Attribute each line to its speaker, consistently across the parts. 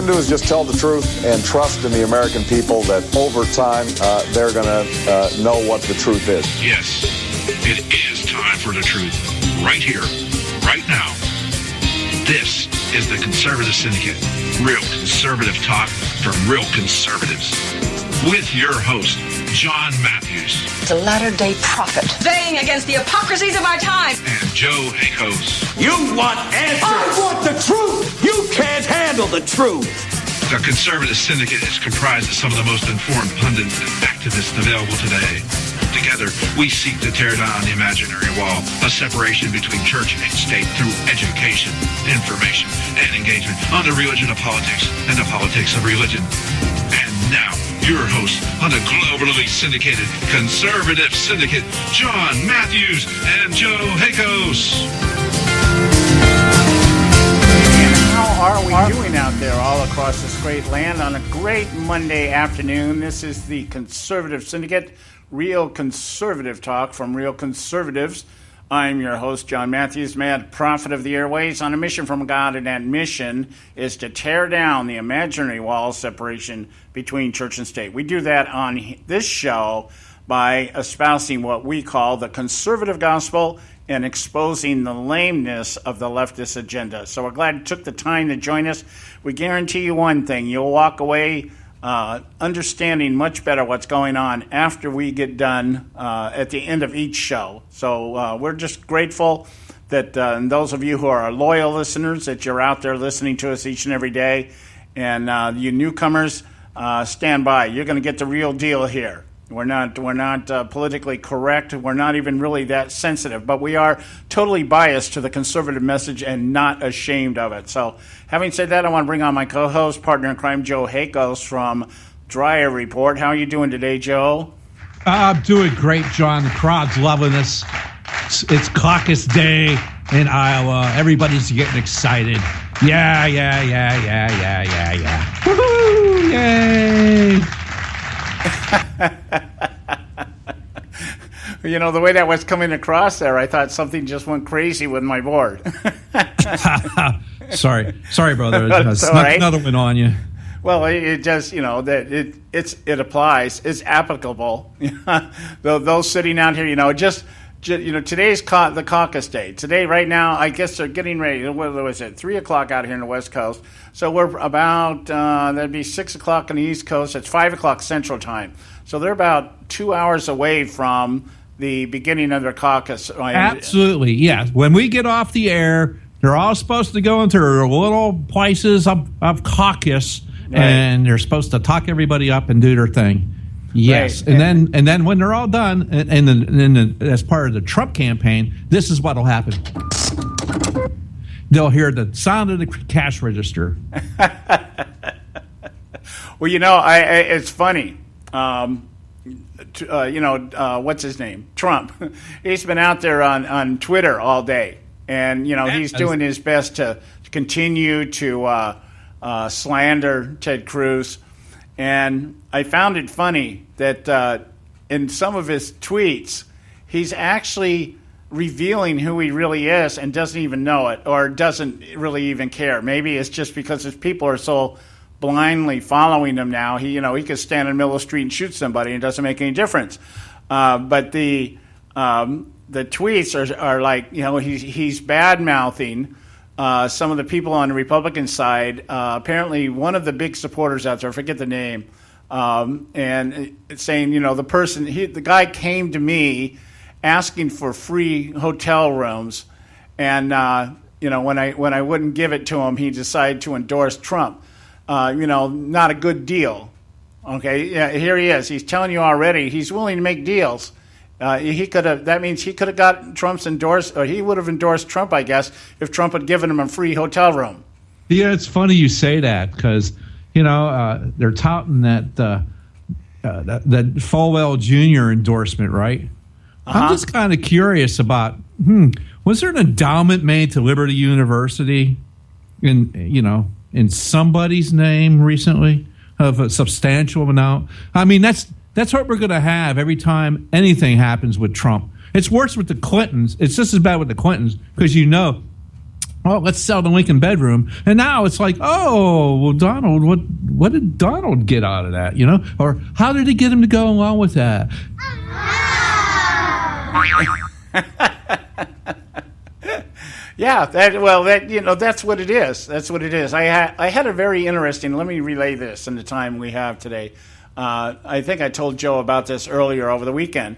Speaker 1: can do is just tell the truth and trust in the American people that over time they're going to know what the truth is.
Speaker 2: Yes, it is time for the truth. Right here, right now. This is the Conservative Syndicate. Real conservative talk from real conservatives. With your host, John Matthews.
Speaker 3: The latter-day prophet.
Speaker 4: Baying against the hypocrisies of our time.
Speaker 2: And Joe Hakos.
Speaker 5: You want answers.
Speaker 6: I want the truth.
Speaker 5: You can't handle the truth.
Speaker 2: The Conservative Syndicate is comprised of some of the most informed pundits and activists available today. Together, we seek to tear down the imaginary wall, a separation between church and state through education, information, and engagement on the religion of politics and the politics of religion. And now, your host on the globally syndicated Conservative Syndicate, John Matthews and Joe Hakos.
Speaker 7: How are we doing out there all across this great land on a great Monday afternoon? This is the Conservative Syndicate, real conservative talk from real conservatives. I'm your host, John Matthews, mad prophet of the airways, on a mission from God, and that mission is to tear down the imaginary wall of separation between church and state. We do that on this show by espousing what we call the conservative gospel and exposing the lameness of the leftist agenda. So we're glad you took the time to join us. We guarantee you one thing: you'll walk away understanding much better what's going on after we get done at the end of each show. So we're just grateful that and those of you who are loyal listeners, that you're out there listening to us each and every day. And you newcomers, stand by. You're going to get the real deal here. We're not politically correct. We're not even really that sensitive, but we are totally biased to the conservative message and not ashamed of it. So having said that, I want to bring on my co-host, partner in crime, Joe Hakos from Dryer Report. How are you doing today, Joe?
Speaker 8: I'm doing great, John. The crowd's loving us. It's caucus day in Iowa. Everybody's getting excited. Yeah. Woohoo! Yay!
Speaker 7: You know, the way that was coming across there, I thought something just went crazy with my board.
Speaker 8: Sorry, brother.
Speaker 7: That's all right.
Speaker 8: Another one on you.
Speaker 7: Well, it just, that it applies. It's applicable. Those sitting out here, just today's the caucus day. Today, right now, I guess they're getting ready. What was it? 3:00 out here in the West Coast. So we're about that'd be 6:00 on the East Coast. It's 5:00 Central Time. So they're about 2 hours away from the beginning of their caucus.
Speaker 8: Absolutely, yeah. When we get off the air, they're all supposed to go into their little places of caucus, right, and they're supposed to talk everybody up and do their thing. Yes, right. and then when they're all done, and then as part of the Trump campaign, this is what'll happen. They'll hear the sound of the cash register.
Speaker 7: Well, it's funny. What's his name? Trump. He's been out there on Twitter all day, and he's doing his best to continue to slander Ted Cruz. And I found it funny that in some of his tweets, he's actually revealing who he really is and doesn't even know it, or doesn't really even care. Maybe it's just because his people are so blindly following him now. He could stand in the middle of the street and shoot somebody, and it doesn't make any difference. But the tweets are like, he's bad-mouthing some of the people on the Republican side. Apparently, one of the big supporters out there, I forget the name, and saying, the guy came to me asking for free hotel rooms, and when I wouldn't give it to him, he decided to endorse Trump. Not a good deal. Okay, yeah, here he is. He's telling you already he's willing to make deals. He could have. That means he could have got Trump's endorsed, or he would have endorsed Trump, I guess, if Trump had given him a free hotel room.
Speaker 8: Yeah, it's funny you say that, because they're touting that Falwell Jr. endorsement, right? Uh-huh. I'm just kind of curious about. Was there an endowment made to Liberty University, in somebody's name recently, of a substantial amount? I mean, that's what we're going to have every time anything happens with Trump. It's worse with the Clintons. It's just as bad with the Clintons, because Oh, let's sell the Lincoln bedroom. And now it's like, oh, well, Donald, what did Donald get out of that, you know? Or how did he get him to go along with that?
Speaker 7: Yeah, that's what it is. That's what it is. I had a very interesting, let me relay this in the time we have today. I think I told Joe about this earlier over the weekend.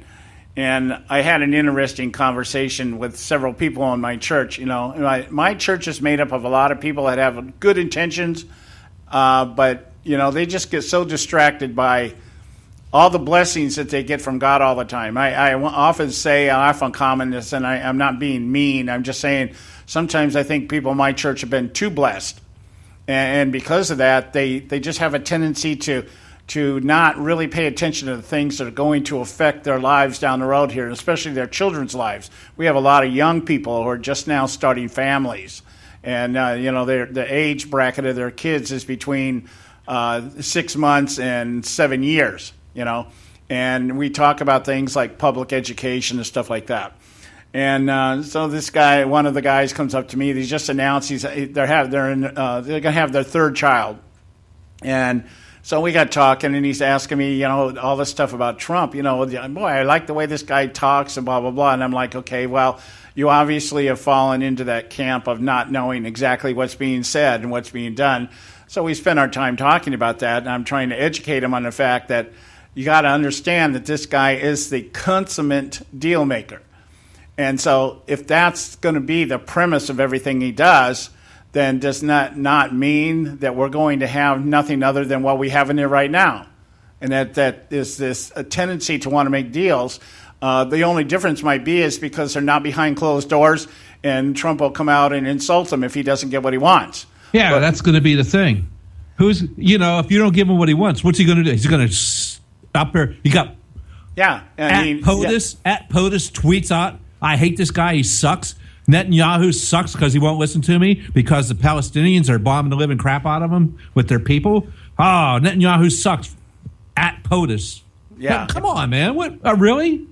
Speaker 7: And I had an interesting conversation with several people in my church. You know, my church is made up of a lot of people that have good intentions, but, you know, they just get so distracted by all the blessings that they get from God all the time. I often comment this, and I'm not being mean. I'm just saying sometimes I think people in my church have been too blessed. And because of that, they just have a tendency to not really pay attention to the things that are going to affect their lives down the road here, especially their children's lives. We have a lot of young people who are just now starting families. And, you know, the age bracket of their kids is between 6 months and 7 years, you know. And we talk about things like public education and stuff like that. And so this guy, one of the guys comes up to me. He's just announced they're going to have their third child. And so we got talking, and he's asking me, you know, all this stuff about Trump. You know, boy, I like the way this guy talks and blah, blah, blah. And I'm like, okay, well, you obviously have fallen into that camp of not knowing exactly what's being said and what's being done. So we spent our time talking about that, and I'm trying to educate him on the fact that you got to understand that this guy is the consummate deal maker. And so if that's going to be the premise of everything he does, then does not mean that we're going to have nothing other than what we have in there right now. And that is this a tendency to want to make deals. The only difference might be is because they're not behind closed doors, and Trump will come out and insult him if he doesn't get what he wants.
Speaker 8: Yeah, but that's going to be the thing. If you don't give him what he wants, what's he going to do? He's going to stop there. He got POTUS tweets out, I hate this guy, he sucks. Netanyahu sucks because he won't listen to me because the Palestinians are bombing the living crap out of him with their people. Oh, Netanyahu sucks. At POTUS.
Speaker 7: Yeah.
Speaker 8: But come on, man. What? Really?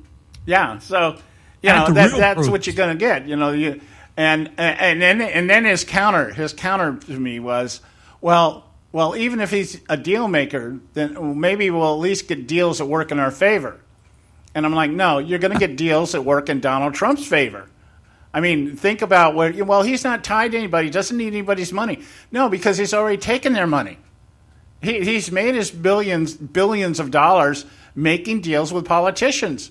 Speaker 7: Yeah. So, you know, that's what you're going to get. You know, and then his counter to me was, well, even if he's a deal maker, then maybe we'll at least get deals that work in our favor. And I'm like, no, you're going to get deals that work in Donald Trump's favor. I mean, think about he's not tied to anybody. He doesn't need anybody's money. No, because he's already taken their money. He's made his billions of dollars making deals with politicians.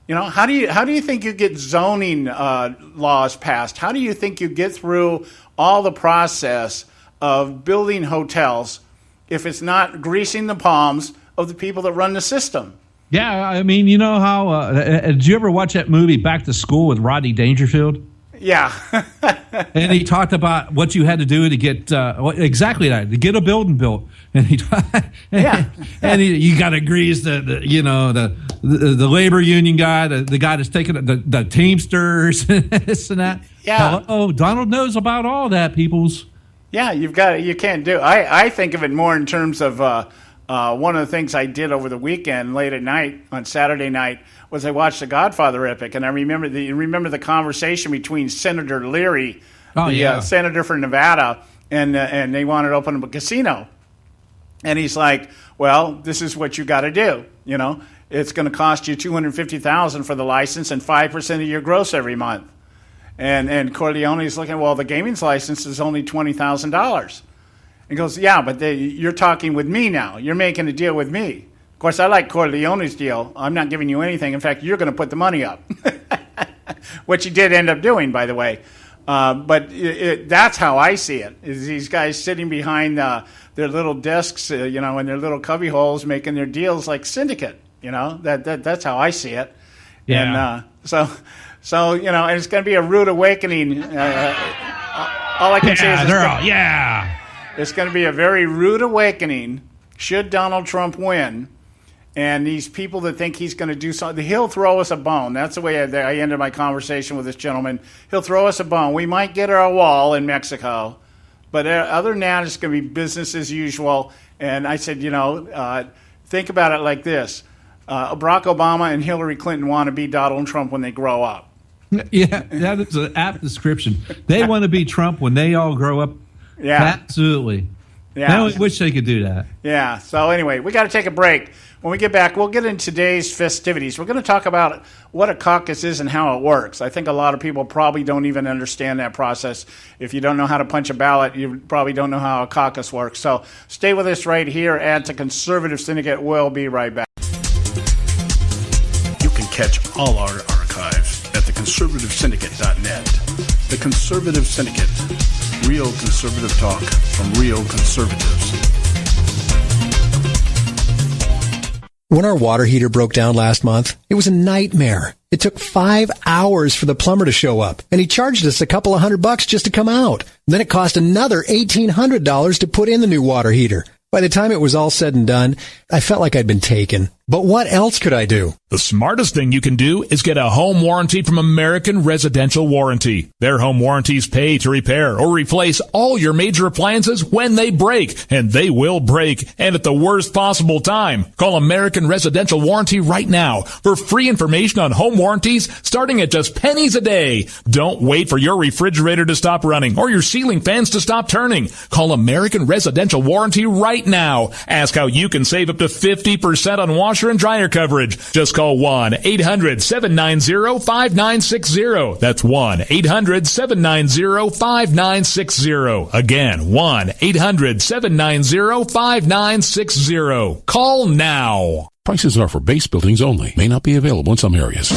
Speaker 7: You know, how do you think you get zoning laws passed? How do you think you get through all the process of building hotels if it's not greasing the palms of the people that run the system?
Speaker 8: Yeah, I mean, you know how did you ever watch that movie Back to School with Rodney Dangerfield?
Speaker 7: Yeah.
Speaker 8: And he talked about what you had to do to get exactly that, to get a building built. And you got to grease the labor union guy, the guy that's taking the Teamsters, this and that.
Speaker 7: Yeah.
Speaker 8: Oh, Donald knows about all that, peoples.
Speaker 7: Yeah, you can't do. I think of it more in terms of one of the things I did over the weekend, late at night on Saturday night, was I watched the Godfather epic, and I remember the conversation between Senator Leary, senator for Nevada, and they wanted to open up a casino, and he's like, "Well, this is what you got to do. You know, it's going to cost you $250,000 for the license and 5% of your gross every month." And Corleone's looking, well, the gaming's license is only $20,000. He goes, yeah, but you're talking with me now. You're making a deal with me. Of course, I like Corleone's deal. I'm not giving you anything. In fact, you're going to put the money up, which he did end up doing, by the way. But that's how I see it, is these guys sitting behind their little desks, in their little cubby holes, making their deals like Syndicate. You know, that's how I see it.
Speaker 8: Yeah.
Speaker 7: And so and it's going to be a rude awakening. All I can say is it's going to be a very rude awakening should Donald Trump win. And these people that think he's going to do something, he'll throw us a bone. That's the way I ended my conversation with this gentleman. He'll throw us a bone. We might get our wall in Mexico, but other than that, it's going to be business as usual. And I said, think about it like this. Barack Obama and Hillary Clinton want to be Donald Trump when they grow up.
Speaker 8: Yeah, that is an apt description. They want to be Trump when they all grow up.
Speaker 7: Yeah.
Speaker 8: Absolutely.
Speaker 7: Yeah.
Speaker 8: I wish they could do that.
Speaker 7: Yeah. So anyway, we got to take a break. When we get back, we'll get into today's festivities. We're going to talk about what a caucus is and how it works. I think a lot of people probably don't even understand that process. If you don't know how to punch a ballot, you probably don't know how a caucus works. So stay with us right here at the Conservative Syndicate. We'll be right back. You can catch all our archives at theconservativesyndicate.net. The Conservative Syndicate. Real conservative talk from real conservatives.
Speaker 9: When our water heater broke down last month, it was a nightmare. It took 5 hours for the plumber to show up, and he charged us a couple of $100 just to come out. Then it cost another $1,800 to put in the new water heater. By the time it was all said and done, I felt like I'd been taken. But what else could I do?
Speaker 10: The smartest thing you can do is get a home warranty from American Residential Warranty. Their home warranties pay to repair or replace all your major appliances when they break, and they will break, and at the worst possible time. Call American Residential Warranty right now for free information on home warranties starting at just pennies a day. Don't wait for your refrigerator to stop running or your ceiling fans to stop turning. Call American Residential Warranty right now. Ask how you can save up to 50% on washer and dryer coverage. Just call 1-800-790-5960. That's 1-800-790-5960. Again, 1-800-790-5960. Call now.
Speaker 11: Prices are for base buildings only. May not be available in some areas.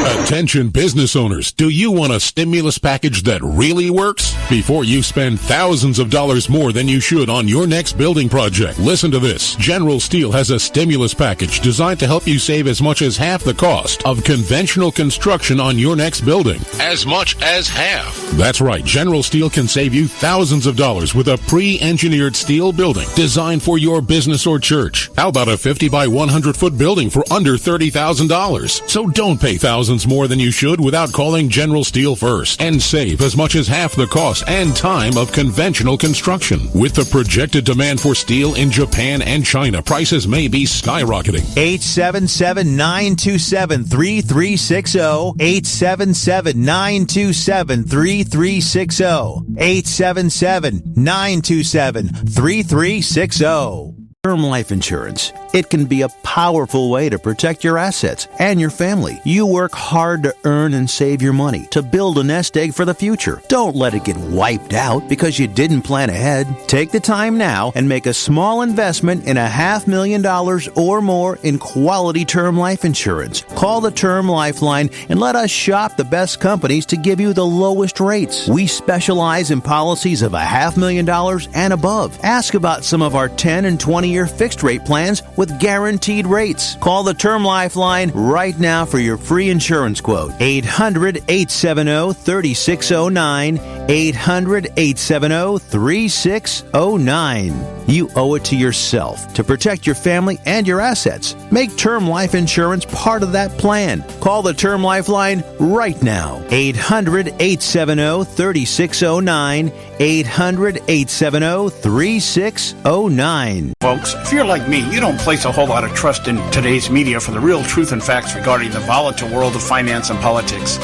Speaker 11: Attention business owners, do you want a stimulus package that really works? Before you spend thousands of dollars more than you should on your next building project, listen to this. General Steel has a stimulus package designed to help you save as much as half the cost of conventional construction on your next building. As much as half. That's right. General Steel can save you thousands of dollars with a pre-engineered steel building designed for your business or church. How about a 50 by 100 foot building for under $30,000? So don't pay thousands more than you should without calling General Steel first and save as much as half the cost and time of conventional construction. With the projected demand for steel in Japan and China, prices may be skyrocketing.
Speaker 12: 877-927-3360. 877-927-3360. 877-927-3360. Term life insurance. It can be a powerful way to protect your assets and your family. You work hard to earn and save your money to build a nest egg for the future. Don't let it get wiped out because you didn't plan ahead. Take the time now and make a small investment in $500,000 or more in quality term life insurance. Call the Term Lifeline and let us shop the best companies to give you the lowest rates. We specialize in policies of $500,000 and above. Ask about some of our 10 and 20-year fixed rate plans with guaranteed rates. Call the Term Lifeline right now for your free insurance quote. 800-870-3609. 800-870-3609. You owe it to yourself to protect your family and your assets. Make term life insurance part of that plan. Call the Term Lifeline right now. 800-870-3609. 800-870-3609.
Speaker 7: Folks, if you're like me, you don't place a whole lot of trust in today's media for the real truth and facts regarding the volatile world of finance and politics.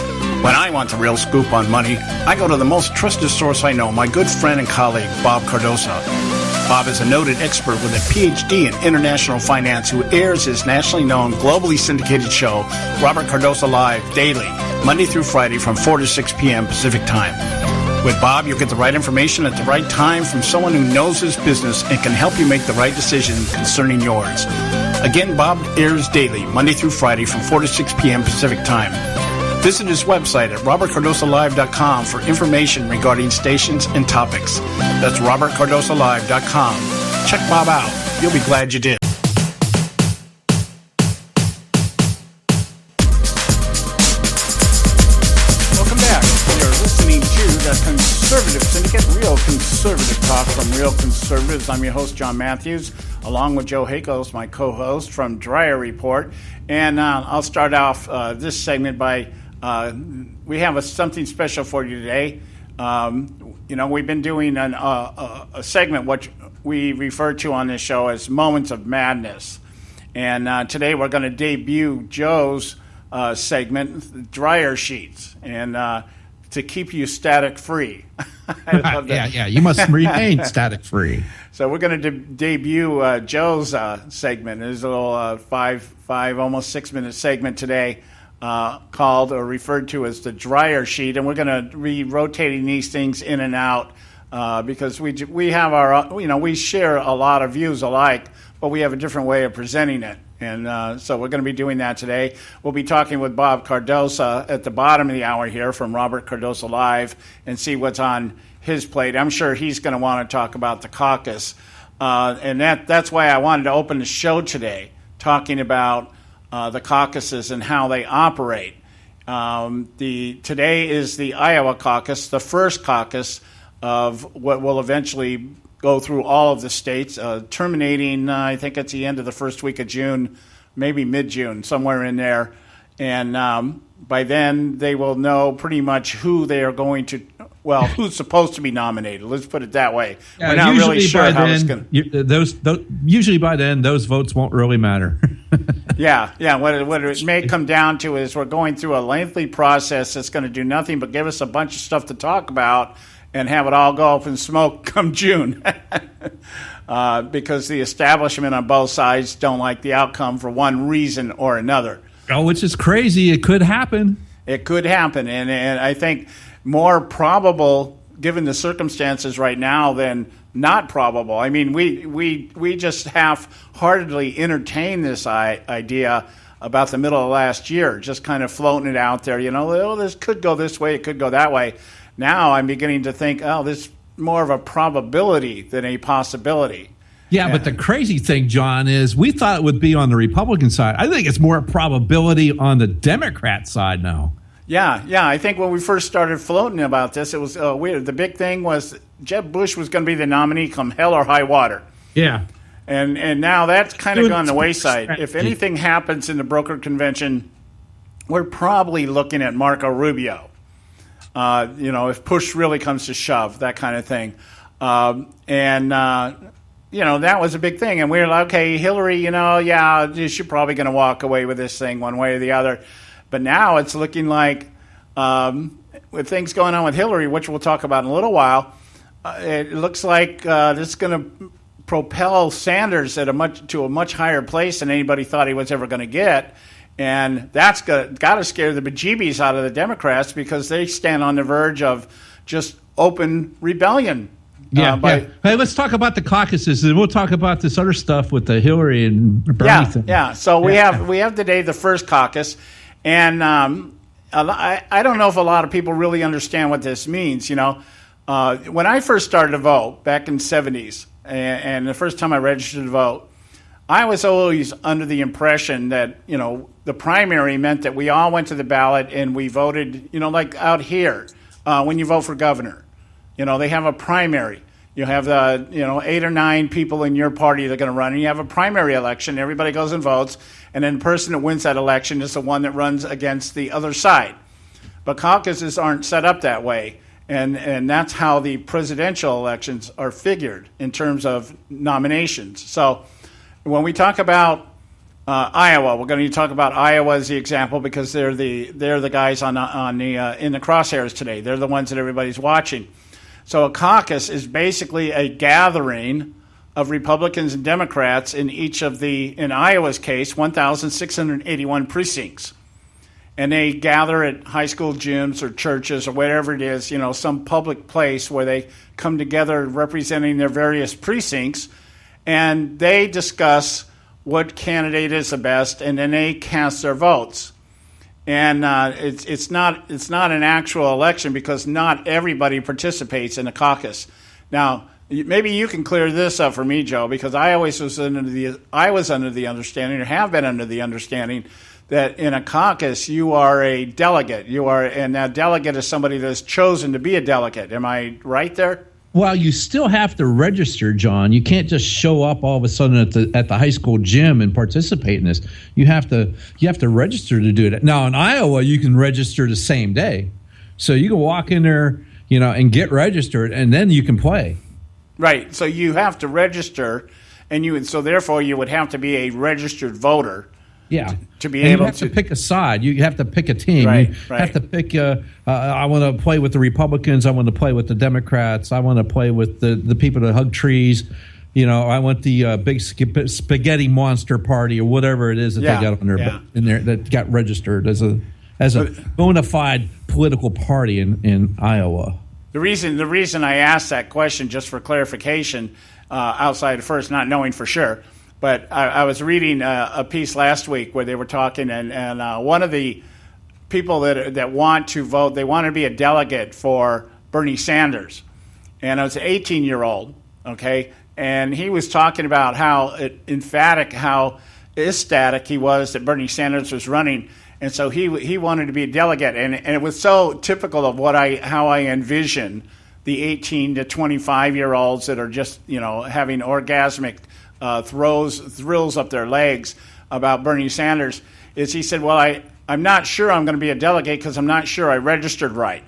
Speaker 7: When I want the real scoop on money, I go to the most trusted source I know, my good friend and colleague, Bob Cardosa. Bob is a noted expert with a PhD in international finance who airs his nationally known, globally syndicated show, Robert Cardosa Live, daily, Monday through Friday from 4 to 6 p.m. Pacific Time. With Bob, you'll get the right information at the right time from someone who knows his business and can help you make the right decision concerning yours. Again, Bob airs daily, Monday through Friday from 4 to 6 p.m. Pacific Time. Visit his website at robertcardosalive.com for information regarding stations and topics. That's robertcardosalive.com. Check Bob out. You'll be glad you did. Welcome back. You're listening to the Conservative Syndicate, real conservative talk from real conservatives. I'm your host, John Matthews, along with Joe Hakos, my co-host from Dryer Report. And I'll start off this segment by we have something special for you today. We've been doing a segment which we refer to on this show as Moments of Madness. And today we're going to debut Joe's segment, dryer sheets, and to keep you static free. I love that.
Speaker 8: Yeah, you must remain static free.
Speaker 7: So we're going to debut Joe's segment. It's a little five, almost 6 minute segment today called or referred to as the dryer sheet, and we're going to be rotating these things in and out because we have our, we share a lot of views alike, but we have a different way of presenting it. And so we're going to be doing that today. We'll be talking with Bob Cardosa at the bottom of the hour here from Robert Cardosa Live and see what's on his plate. I'm sure he's going to want to talk about the caucus. And that's why I wanted to open the show today, talking about the caucuses and how they operate. Today is the Iowa caucus, the first caucus of what will eventually go through all of the states, terminating, I think it's the end of the first week of June, maybe mid-June, somewhere in there. And by then, they will know pretty much who they are going to, who's supposed to be nominated. Let's put it that way. We're not really sure how it's going
Speaker 8: to... Usually by then, those votes won't really matter.
Speaker 7: Yeah. What it may come down to is we're going through a lengthy process that's going to do nothing but give us a bunch of stuff to talk about and have it all go up in smoke come June. Because the establishment on both sides don't like the outcome for one reason or another.
Speaker 8: Oh, which is crazy. It could happen.
Speaker 7: It could happen. And I think more probable, given the circumstances right now, than not probable. I mean, we just half-heartedly entertained this idea about the middle of last year, just kind of floating it out there. This could go this way, it could go that way. Now I'm beginning to think, this is more of a probability than a possibility.
Speaker 8: Yeah, but the crazy thing, John, is we thought it would be on the Republican side. I think it's more probability on the Democrat side now.
Speaker 7: Yeah. I think when we first started floating about this, it was weird. The big thing was Jeb Bush was going to be the nominee come hell or high water.
Speaker 8: Yeah.
Speaker 7: And now that's kind of gone the wayside. If anything happens in the broker convention, we're probably looking at Marco Rubio. If push really comes to shove, that kind of thing. That was a big thing. And we were like, okay, Hillary, she's probably going to walk away with this thing one way or the other. But now it's looking like, with things going on with Hillary, which we'll talk about in a little while, it looks like this is going to propel Sanders to a much higher place than anybody thought he was ever going to get. And that's got to scare the bejeebies out of the Democrats because they stand on the verge of just open rebellion.
Speaker 8: Hey, let's talk about the caucuses, and we'll talk about this other stuff with the Hillary and Bernie thing.
Speaker 7: Yeah. So we have today the first caucus, and I don't know if a lot of people really understand what this means. When I first started to vote back in the 70s, and the first time I registered to vote, I was always under the impression that, the primary meant that we all went to the ballot and we voted, like out here, when you vote for governor. They have a primary. You have the, 8 or 9 people in your party that are going to run, and you have a primary election. Everybody goes and votes, and then the person that wins that election is the one that runs against the other side. But caucuses aren't set up that way, and that's how the presidential elections are figured in terms of nominations. So when we talk about Iowa, we're going to talk about Iowa as the example because they're the guys in the crosshairs today. They're the ones that everybody's watching. So a caucus is basically a gathering of Republicans and Democrats in each of in Iowa's case, 1,681 precincts. And they gather at high school gyms or churches or whatever it is, some public place where they come together representing their various precincts, and they discuss what candidate is the best, and then they cast their votes. And it's not an actual election because not everybody participates in a caucus. Now, maybe you can clear this up for me, Joe, because I was under the understanding, or have been under the understanding, that in a caucus you are a delegate. And that delegate is somebody that's chosen to be a delegate. Am I right there?
Speaker 8: Well, you still have to register, John. You can't just show up all of a sudden at the high school gym and participate in this. You have to register to do it. Now, in Iowa, you can register the same day, so you can walk in there, and get registered, and then you can play.
Speaker 7: Right. So you have to register, so therefore you would have to be a registered voter.
Speaker 8: Yeah.
Speaker 7: To be
Speaker 8: and
Speaker 7: able
Speaker 8: you have to pick a side. You have to pick a team.
Speaker 7: Right,
Speaker 8: you
Speaker 7: right.
Speaker 8: have to pick, I want to play with the Republicans. I want to play with the Democrats. I want to play with the people that hug trees. I want the big spaghetti monster party or whatever it is that they got on their in there that got registered as a bona fide political party in Iowa.
Speaker 7: The reason I asked that question, just for clarification, outside of first not knowing for sure, but I was reading a piece last week where they were talking, and one of the people that want to vote, they want to be a delegate for Bernie Sanders, and it was an 18-year-old, okay, and he was talking about how ecstatic he was that Bernie Sanders was running. And so he wanted to be a delegate, and it was so typical of how I envision the 18 to 25-year-olds that are just having orgasmic thrills up their legs about Bernie Sanders. Is he said, "Well, I'm not sure I'm going to be a delegate because I'm not sure I registered right."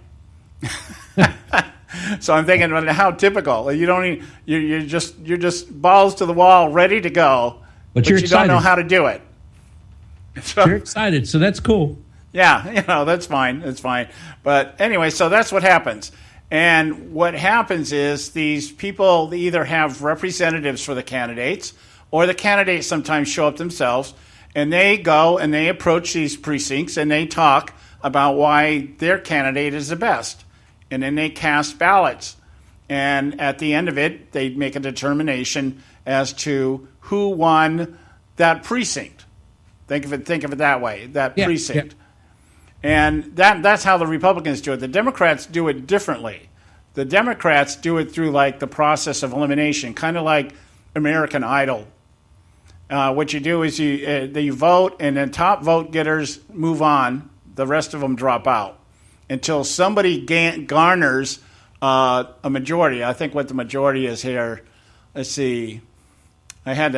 Speaker 7: So I'm thinking, well, how typical! You're just balls to the wall, ready to go, but you don't know how to do it. So,
Speaker 8: you're excited, so that's cool.
Speaker 7: Yeah, that's fine. That's fine. But anyway, so that's what happens. And what happens is these people either have representatives for the candidates, or the candidates sometimes show up themselves, and they go and they approach these precincts and they talk about why their candidate is the best. And then they cast ballots. And at the end of it, they make a determination as to who won that precinct. Think of it that way, precinct. Yeah. And that's how the Republicans do it. The Democrats do it differently. The Democrats do it through the process of elimination, kind of like American Idol. What you do is you vote, and then top vote getters move on. The rest of them drop out until somebody garners a majority. I think what the majority is here, let's see. I have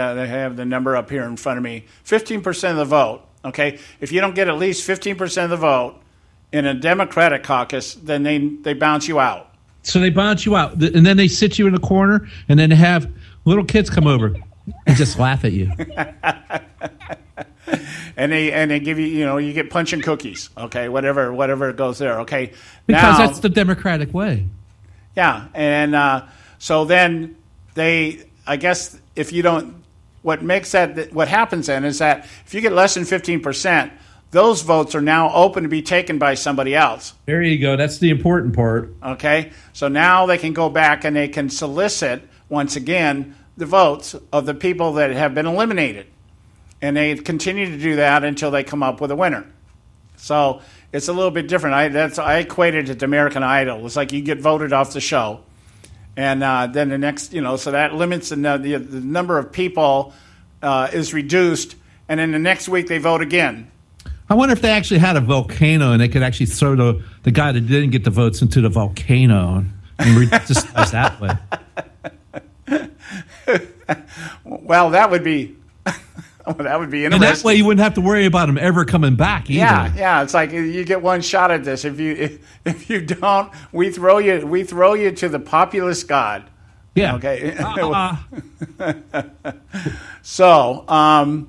Speaker 7: the number up here in front of me. 15% of the vote, okay? If you don't get at least 15% of the vote in a Democratic caucus, then they bounce you out.
Speaker 8: So they bounce you out, and then they sit you in a corner, and then they have little kids come over and just laugh at you.
Speaker 7: and they give you, you get punch and cookies, okay? Whatever goes there, okay?
Speaker 8: Because that's the Democratic way.
Speaker 7: Yeah, and so then I guess if you don't, what happens then is that if you get less than 15%, those votes are now open to be taken by somebody else.
Speaker 8: There you go. That's the important part.
Speaker 7: Okay, so now they can go back and they can solicit, once again, the votes of the people that have been eliminated. And they continue to do that until they come up with a winner. So it's a little bit different. I equated it to American Idol. It's like you get voted off the show. And then the next, so that limits the number of people is reduced. And then the next week they vote again.
Speaker 8: I wonder if they actually had a volcano and they could actually throw the guy that didn't get the votes into the volcano and decide that way.
Speaker 7: Well, that would be interesting.
Speaker 8: And that way you wouldn't have to worry about him ever coming back either.
Speaker 7: Yeah. It's like you get one shot at this. If you don't, we throw you to the populist god.
Speaker 8: Yeah.
Speaker 7: Okay. So, all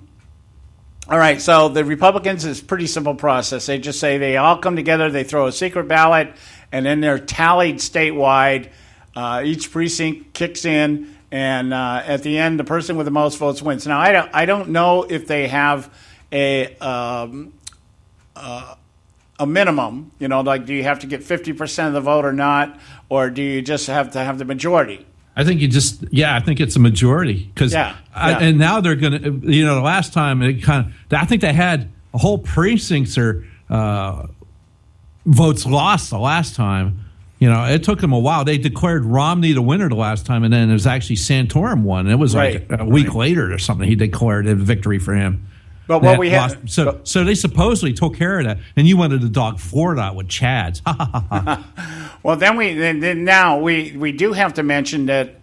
Speaker 7: right. So the Republicans is a pretty simple process. They just say they all come together. They throw a secret ballot, and then they're tallied statewide. Each precinct kicks in. And at the end, the person with the most votes wins. Now, I don't know if they have a minimum. Do you have to get 50% of the vote or not, or do you just have to have the majority?
Speaker 8: I think I think it's a majority because, and now they're going to. The last time I think they had a whole precincts or votes lost the last time. It took them a while. They declared Romney the winner the last time, and then it was actually Santorum won. It was like a week later or something. He declared a victory for him.
Speaker 7: But what we had,
Speaker 8: so they supposedly took care of that, and you wanted to dog Florida out with Chads.
Speaker 7: Well, then now we do have to mention that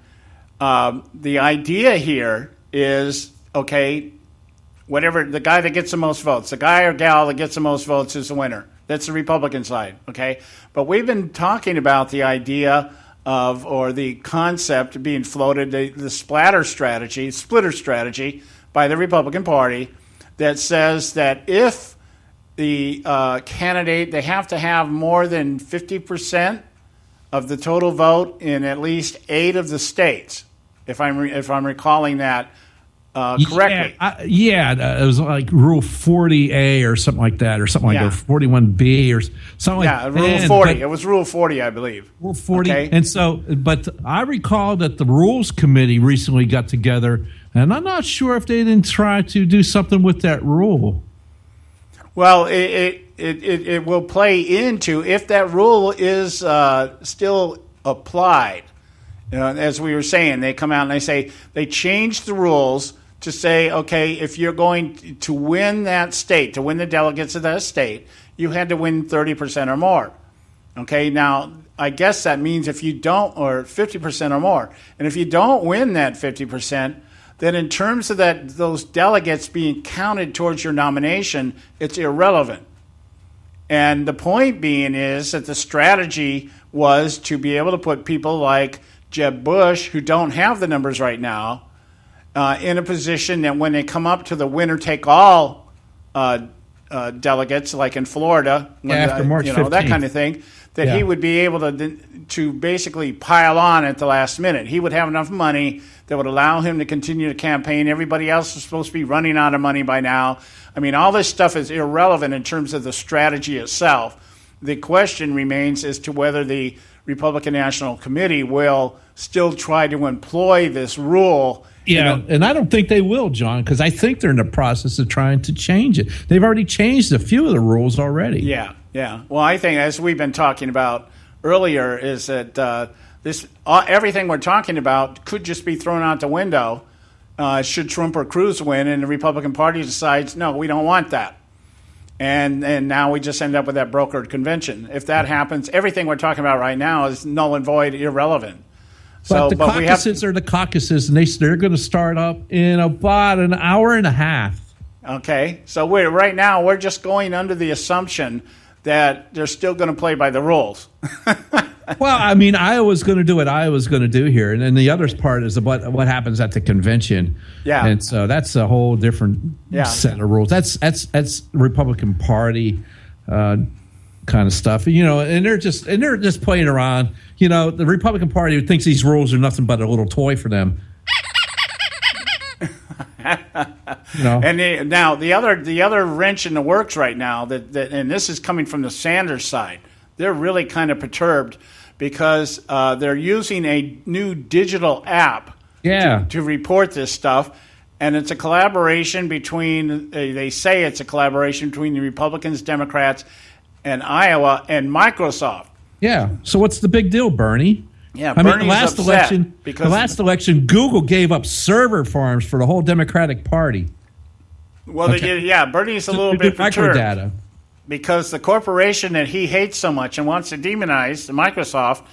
Speaker 7: the idea here is okay. Whatever the guy that gets the most votes, the guy or gal that gets the most votes is the winner. That's the Republican side, okay? But we've been talking about the idea of, or the concept being floated, the splitter strategy by the Republican Party that says that if the candidate, they have to have more than 50% of the total vote in at least 8 of the states, if I'm recalling that correctly.
Speaker 8: It was like Rule 40A or something like that, or something like that, 41B or something like that.
Speaker 7: Yeah, Rule 40. It was Rule 40, I believe.
Speaker 8: Rule 40.
Speaker 7: Okay.
Speaker 8: And so, but I recall that the Rules Committee recently got together, and I'm not sure if they didn't try to do something with that rule.
Speaker 7: Well, it will play into if that rule is still applied. You know, as we were saying, they come out and they say they changed the rules to say, okay, if you're going to win that state, to win the delegates of that state, you had to win 30% or more. Okay, now I guess that means if you don't, or 50% or more, and if you don't win that 50%, then in terms of those delegates being counted towards your nomination, it's irrelevant. And the point being is that the strategy was to be able to put people like Jeb Bush, who don't have the numbers right now, in a position that when they come up to the winner-take-all delegates, like in Florida,
Speaker 8: after March 15th.
Speaker 7: That kind of thing, that he would be able to basically pile on at the last minute. He would have enough money that would allow him to continue to campaign. Everybody else is supposed to be running out of money by now. I mean, all this stuff is irrelevant in terms of the strategy itself. The question remains as to whether the Republican National Committee will still try to employ this rule.
Speaker 8: Yeah, and I don't think they will, John, because I think they're in the process of trying to change it. They've already changed a few of the rules already.
Speaker 7: Yeah. Well, I think, as we've been talking about earlier, is that everything we're talking about could just be thrown out the window should Trump or Cruz win, and the Republican Party decides, no, we don't want that. And now we just end up with that brokered convention. If that happens, everything we're talking about right now is null and void, irrelevant.
Speaker 8: But the caucuses are the caucuses, and they're going to start up in about an hour and a half.
Speaker 7: Okay, so right now we're just going under the assumption that they're still going to play by the rules.
Speaker 8: Well, I mean, Iowa's going to do what Iowa's going to do here, and then the other part is what happens at the convention. Yeah, and so that's a whole different set of rules. That's Republican Party kind of stuff, and they're just playing around. The Republican Party thinks these rules are nothing but a little toy for them.
Speaker 7: And now the other wrench in the works right now that and this is coming from the Sanders side. They're really kind of perturbed because they're using a new digital app to report this stuff, and it's a collaboration between they say it's a collaboration between the Republicans, Democrats, and Iowa and Microsoft.
Speaker 8: Yeah. So what's the big deal, Bernie?
Speaker 7: Yeah,
Speaker 8: I mean, the
Speaker 7: last
Speaker 8: election, Google gave up server farms for the whole Democratic Party.
Speaker 7: Well, Bernie's a little bit perturbed data because the corporation that he hates so much and wants to demonize, Microsoft,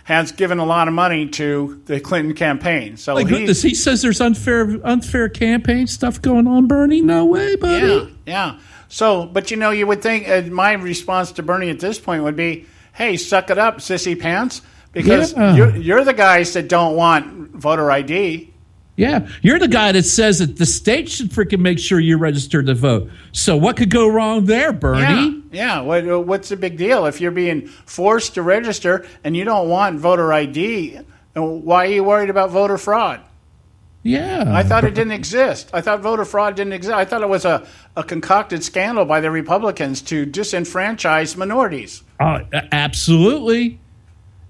Speaker 7: has given a lot of money to the Clinton campaign. So
Speaker 8: my goodness, he says there's unfair campaign stuff going on, Bernie. No way, buddy.
Speaker 7: Yeah. So, but you would think my response to Bernie at this point would be, "Hey, suck it up, sissy pants." Because you're the guys that don't want voter ID.
Speaker 8: Yeah, you're the guy that says that the state should freaking make sure you're registered to vote. So what could go wrong there, Bernie?
Speaker 7: Yeah. What's the big deal? If you're being forced to register and you don't want voter ID, why are you worried about voter fraud?
Speaker 8: Yeah.
Speaker 7: I thought it didn't exist. I thought voter fraud didn't exist. I thought it was a concocted scandal by the Republicans to disenfranchise minorities.
Speaker 8: Absolutely.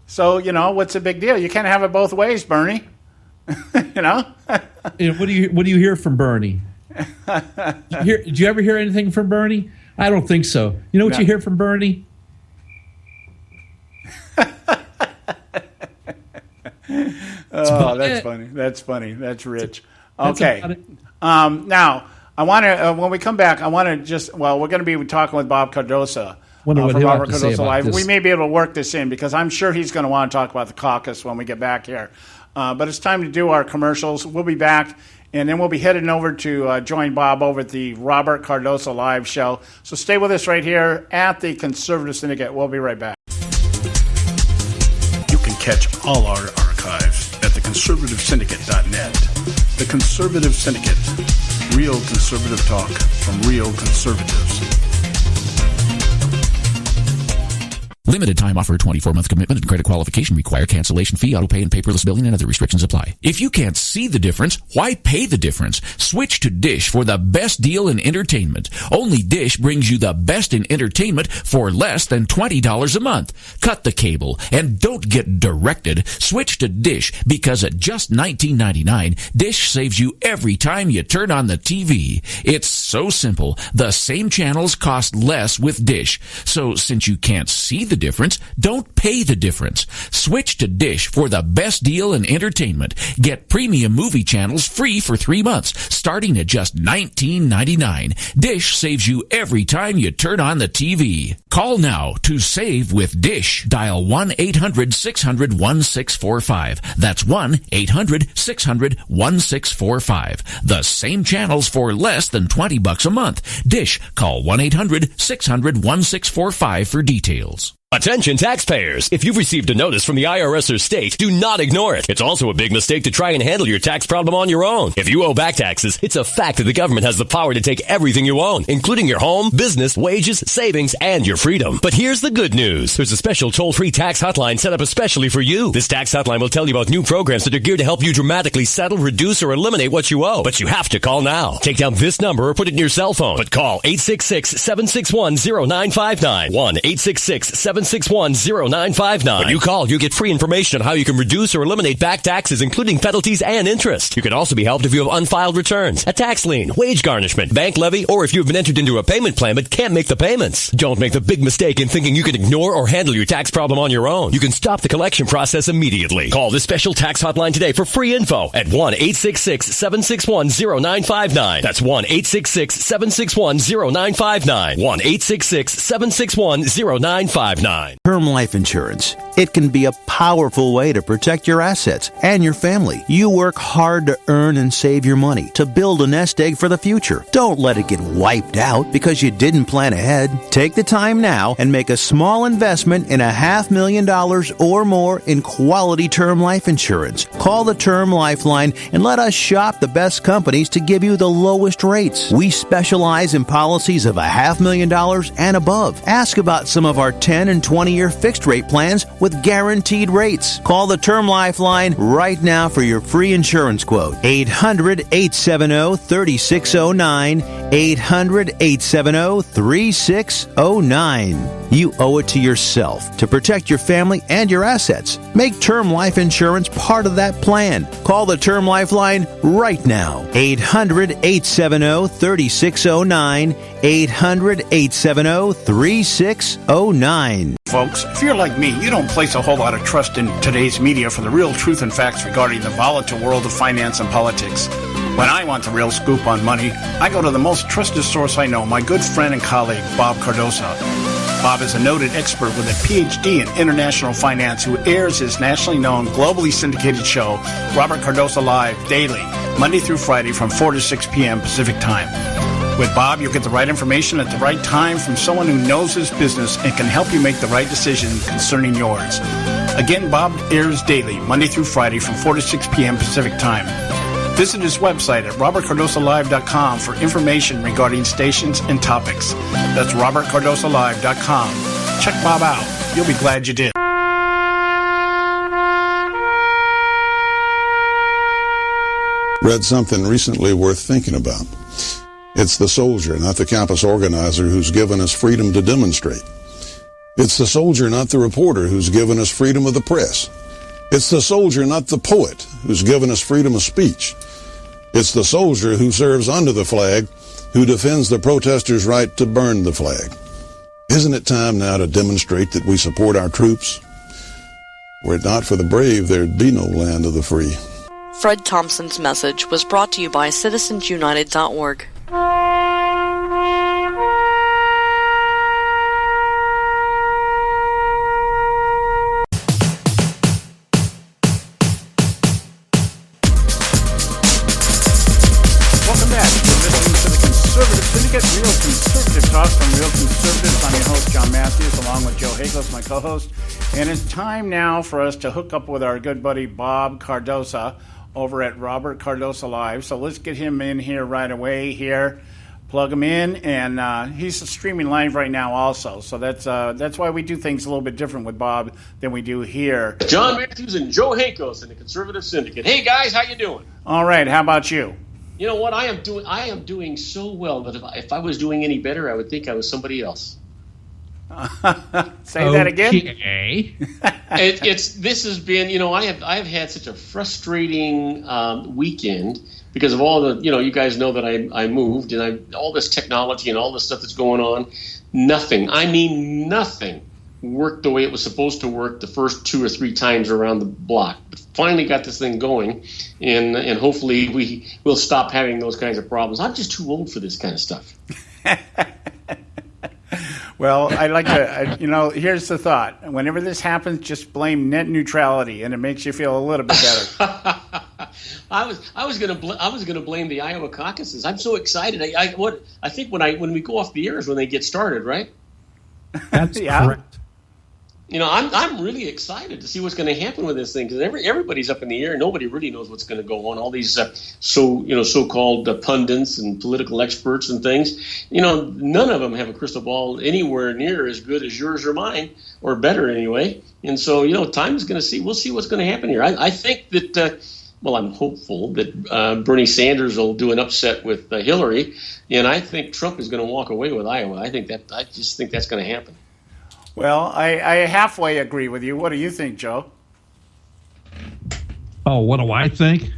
Speaker 7: So, what's the big deal? You can't have it both ways, Bernie.
Speaker 8: What do you hear from Bernie? Did you ever hear anything from Bernie? I don't think so. You know what you hear from Bernie?
Speaker 7: That's funny. That's funny. That's rich. Okay. Now, I want to, when we come back, we're going to be talking with Bob Cardosa.
Speaker 8: From Robert
Speaker 7: Cardosa Live. We may be able to work this in because I'm sure he's going to want to talk about the caucus when we get back here. But it's time to do our commercials. We'll be back, and then we'll be heading over to join Bob over at the Robert Cardosa Live show. So stay with us right here at the Conservative Syndicate. We'll be right back.
Speaker 13: You can catch all our archives at theconservativesyndicate.net. The Conservative Syndicate.
Speaker 7: Real conservative talk from real conservatives.
Speaker 13: Limited time offer, 24-month commitment and credit qualification require cancellation fee, auto pay, and paperless billing, and other restrictions apply. If you can't see the difference, why pay the difference? Switch to Dish for the best deal in entertainment. Only Dish brings you the best in entertainment for less than $20 a month. Cut the cable and don't get directed. Switch to Dish because at just $19.99, Dish saves you every time you turn on the TV. It's so simple. The same channels cost less with Dish. So since you can't see the difference, don't pay the difference. Switch to Dish for the best deal in entertainment. Get premium movie channels free for 3 months, starting at just $19.99. Dish saves you every time you turn on the TV. Call now to save with Dish. Dial 1-800-600-1645. That's 1-800-600-1645. The same channels for less than $20 a month. Dish. Call 1-800-600-1645 for details.
Speaker 14: Attention taxpayers! If you've received a notice from the IRS or state, do not ignore it. It's also a big mistake to try and handle your tax problem on your own. If you owe back taxes, it's a fact that the government has the power to take everything you own, including your home, business, wages, savings, and your freedom. But here's the good news. There's a special toll-free tax hotline set up especially for you. This tax hotline will tell you about new programs that are geared to help you dramatically settle, reduce, or eliminate what you owe. But you have to call now. Take down this number or put it in your cell phone. But call 866-761-0959. 1-866-761-0959. When you call, you get free information on how you can reduce or eliminate back taxes, including penalties and interest. You can also be helped if you have unfiled returns, a tax lien, wage garnishment, bank levy, or if you've been entered into a payment plan but can't make the payments. Don't make the big mistake in thinking you can ignore or handle your tax problem on your own. You can stop the collection process immediately. Call this special tax hotline today for free info at 1-866-761-0959. That's 1-866-761-0959. 1-866-761-0959.
Speaker 12: Term life insurance. It can be a powerful way to protect your assets and your family. You work hard to earn and save your money to build a nest egg for the future. Don't let it get wiped out because you didn't plan ahead. Take the time now and make a small investment in $500,000 or more in quality term life insurance. Call the Term Lifeline and let us shop the best companies to give you the lowest rates. We specialize in policies of $500,000 and above. Ask about some of our 10 and 20-year fixed rate plans with guaranteed rates. Call the Term Lifeline right now for your free insurance quote. 800-870-3609. 800-870-3609. You owe it to yourself to protect your family and your assets. Make term life insurance part of that plan. Call the Term Lifeline right now. 800-870-3609. 800-870-3609.
Speaker 7: Folks, if you're like me, you don't place a whole lot of trust in today's media for the real truth and facts regarding the volatile world of finance and politics. When I want the real scoop on money, I go to the most trusted source I know, my good friend and colleague, Bob Cardosa. Bob is a noted expert with a PhD in international finance who airs his nationally known, globally syndicated show, Robert Cardosa Live, daily, Monday through Friday from 4 to 6 p.m. Pacific Time. With Bob, you'll get the right information at the right time from someone who knows his business and can help you make the right decision concerning yours. Again, Bob airs daily, Monday through Friday from 4 to 6 p.m. Pacific Time. Visit his website at robertcardosalive.com for information regarding stations and topics. That's robertcardosalive.com. Check Bob out. You'll be glad you did.
Speaker 11: Read something recently worth thinking about. It's the soldier, not the campus organizer, who's given us freedom to demonstrate. It's the soldier, not the reporter, who's given us freedom of the press. It's the soldier, not the poet, who's given us freedom of speech. It's the soldier who serves under the flag, who defends the protesters' right to burn the flag. Isn't it time now to demonstrate that we support our troops? Were it not for the brave, there'd be no land of the free.
Speaker 15: Fred Thompson's message was brought to you by citizensunited.org.
Speaker 7: Real Conservative Talk from Real Conservatives. I'm your host, John Matthews, along with Joe Hagels, my co-host. And it's time now for us to hook up with our good buddy, Bob Cardosa, over at Robert Cardoso Live. So let's get him in here right away here. Plug him in, and he's streaming live right now also. So that's why we do things a little bit different with Bob than we do here.
Speaker 16: John Matthews and Joe Hankos in the Conservative Syndicate. Hey, guys, how you doing?
Speaker 7: All right, how about you?
Speaker 16: You know what? I am doing so well that if I was doing any better, I would think I was somebody else.
Speaker 7: Say that again.
Speaker 8: Okay.
Speaker 16: This has been, I've had such a frustrating weekend because of all the, you guys know that I moved and all this technology and all this stuff that's going on. Nothing worked the way it was supposed to work the first 2 or 3 times around the block. But finally got this thing going, and hopefully we'll stop having those kinds of problems. I'm just too old for this kind of stuff.
Speaker 7: Well, I like to, here's the thought. Whenever this happens, just blame net neutrality, and it makes you feel a little bit better.
Speaker 16: I was gonna blame the Iowa caucuses. I'm so excited. I think when we go off the air is when they get started, right?
Speaker 8: That's correct.
Speaker 16: I'm really excited to see what's going to happen with this thing because everybody's up in the air. Nobody really knows what's going to go on. All these so-called pundits and political experts and things. None of them have a crystal ball anywhere near as good as yours or mine, or better anyway. And so time is going to see. We'll see what's going to happen here. I think that. I'm hopeful that Bernie Sanders will do an upset with Hillary, and I think Trump is going to walk away with Iowa. I just think that's going to happen.
Speaker 7: Well, I halfway agree with you. What do you think, Joe?
Speaker 8: Oh, what do I think?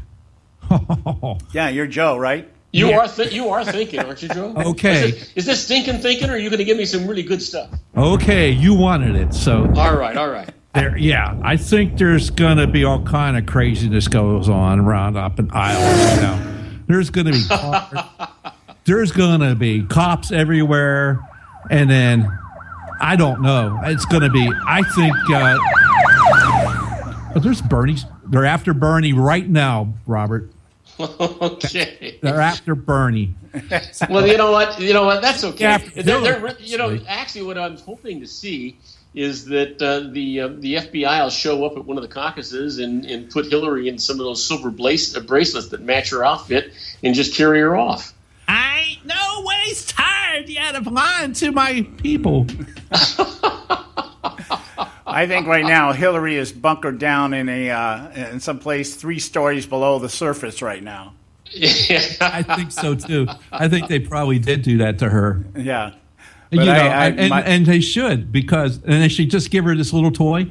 Speaker 7: Yeah, you're Joe, right?
Speaker 16: You are thinking, aren't you, Joe?
Speaker 8: Okay.
Speaker 16: Is this stinking thinking, or are you going to give me some really good stuff?
Speaker 8: Okay, you wanted it, so.
Speaker 16: All right.
Speaker 8: I think there's going to be all kind of craziness goes on around up in Iowa. There's going to be cops everywhere, and then I don't know. It's going to be. I think there's Bernie. They're after Bernie right now, Robert.
Speaker 16: Okay.
Speaker 8: They're after Bernie.
Speaker 16: Well, you know what? That's okay. Actually, what I'm hoping to see is that the FBI will show up at one of the caucuses and put Hillary in some of those silver bracelets that match her outfit and just carry her off.
Speaker 8: I ain't no ways tired yet of lying to my people.
Speaker 7: I think right now Hillary is bunkered down in some place 3 stories below the surface right now.
Speaker 16: Yeah.
Speaker 8: I think so too. I think they probably did do that to her.
Speaker 7: Yeah.
Speaker 8: But and they should, because they should just give her this little toy.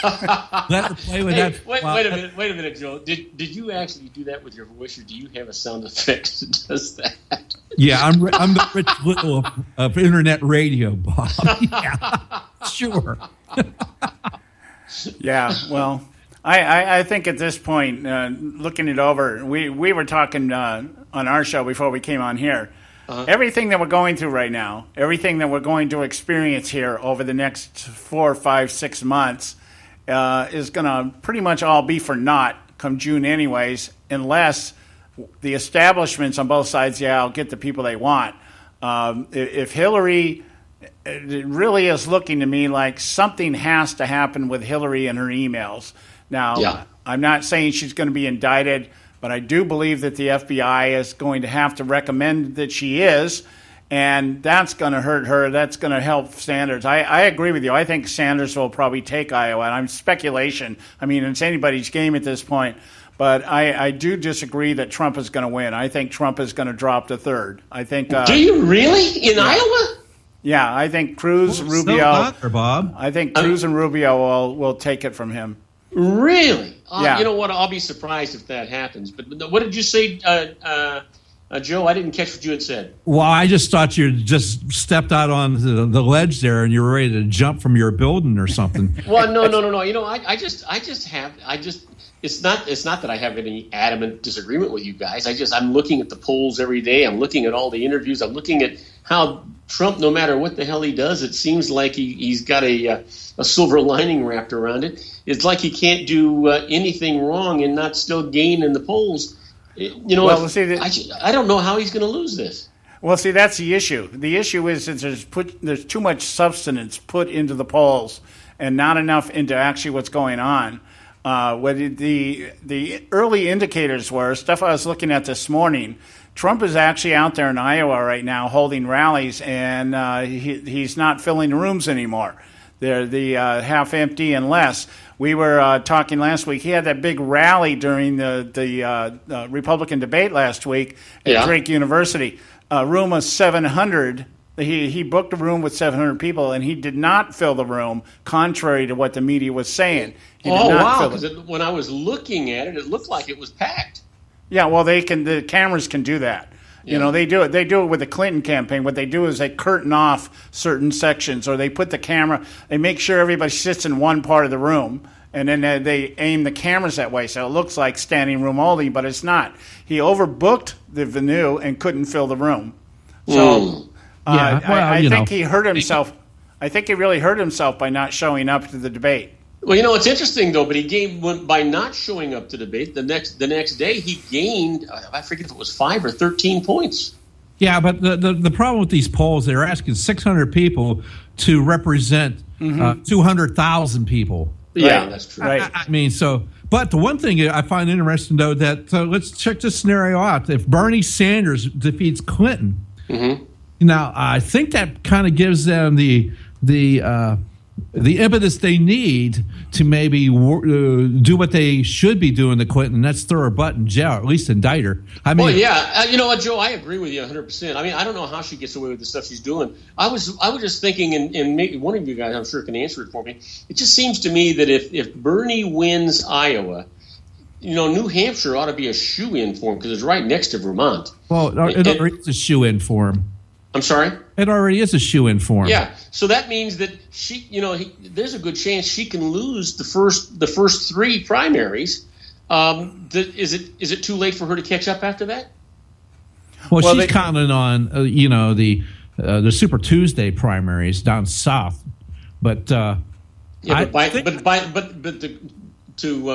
Speaker 8: Let her play with that.
Speaker 16: Wait a minute, Joe. Did you actually do that with your voice, or do you have a sound effect that does that?
Speaker 8: Yeah, I'm the Rich Little of internet radio, Bob. Yeah, sure.
Speaker 7: Yeah, well, I think at this point, looking it over, we were talking on our show before we came on here. Uh-huh. Everything that we're going through right now, everything that we're going to experience here over the next 4, 5, 6 months is going to pretty much all be for naught come June anyways, unless the establishments on both sides, will get the people they want. If Hillary, it really is looking to me like something has to happen with Hillary and her emails. Now, I'm not saying she's going to be indicted, but I do believe that the FBI is going to have to recommend that she is, and that's going to hurt her. That's going to help Sanders. I agree with you. I think Sanders will probably take Iowa, and I'm speculation. I mean, it's anybody's game at this point. But I do disagree that Trump is going to win. I think Trump is going to drop to third. I think.
Speaker 16: Do you really in Iowa?
Speaker 7: Yeah, I think Cruz, Rubio.
Speaker 8: Not there, Bob.
Speaker 7: I think Cruz and Rubio will take it from him.
Speaker 16: Really?
Speaker 7: Yeah.
Speaker 16: You know what? I'll be surprised if that happens. But what did you say, Joe? I didn't catch what you had said.
Speaker 8: Well, I just thought you just stepped out on the ledge there and you were ready to jump from your building or something.
Speaker 16: Well, no. You know, It's not that I have any adamant disagreement with you guys. I'm looking at the polls every day. I'm looking at all the interviews. I'm looking at how Trump, no matter what the hell he does, it seems like he's got a silver lining wrapped around it. It's like he can't do anything wrong and not still gain in the polls. You know, I don't know how he's going to lose this.
Speaker 7: Well, see, that's the issue. The issue is that there's too much substance put into the polls and not enough into actually what's going on. What the early indicators were, stuff I was looking at this morning, Trump is actually out there in Iowa right now holding rallies, and he's not filling the rooms anymore. They're the half empty and less. We were talking last week. He had that big rally during the Republican debate last week at Drake University. A room of 700. He booked a room with 700 people, and he did not fill the room, contrary to what the media was saying.
Speaker 16: Because when I was looking at it, it looked like it was packed.
Speaker 7: Yeah, well, the cameras can do that. Yeah. You know, they do it. They do it with the Clinton campaign. What they do is they curtain off certain sections, or they put the camera. They make sure everybody sits in one part of the room, and then they aim the cameras that way, so it looks like standing room only, but it's not. He overbooked the venue and couldn't fill the room. So I think he hurt himself. I think he really hurt himself by not showing up to the debate.
Speaker 16: Well, you know, it's interesting, though, but by not showing up to debate, the next day he gained, I forget if it was 5 or 13 points.
Speaker 8: Yeah, but the problem with these polls, they're asking 600 people to represent 200,000 people.
Speaker 16: Yeah, that's true.
Speaker 8: Right. I mean, but the one thing I find interesting, though, that let's check this scenario out. If Bernie Sanders defeats Clinton, now I think that kind of gives them the impetus they need to maybe do what they should be doing to Clinton, and that's throw her butt in jail, or at least indict her. I mean,
Speaker 16: you know what, Joe? I agree with you 100%. I mean, I don't know how she gets away with the stuff she's doing. I was just thinking, and maybe one of you guys, I'm sure, can answer it for me. It just seems to me that if Bernie wins Iowa, you know, New Hampshire ought to be a shoe-in for him because it's right next to Vermont.
Speaker 8: Well, it already is a shoe-in for him.
Speaker 16: I'm sorry?
Speaker 8: It already is a shoe-in for him.
Speaker 16: Yeah, so that means that she, you know, there's a good chance she can lose the first 3 primaries. Is it too late for her to catch up after that?
Speaker 8: Well, she's counting on the Super Tuesday primaries down south, but to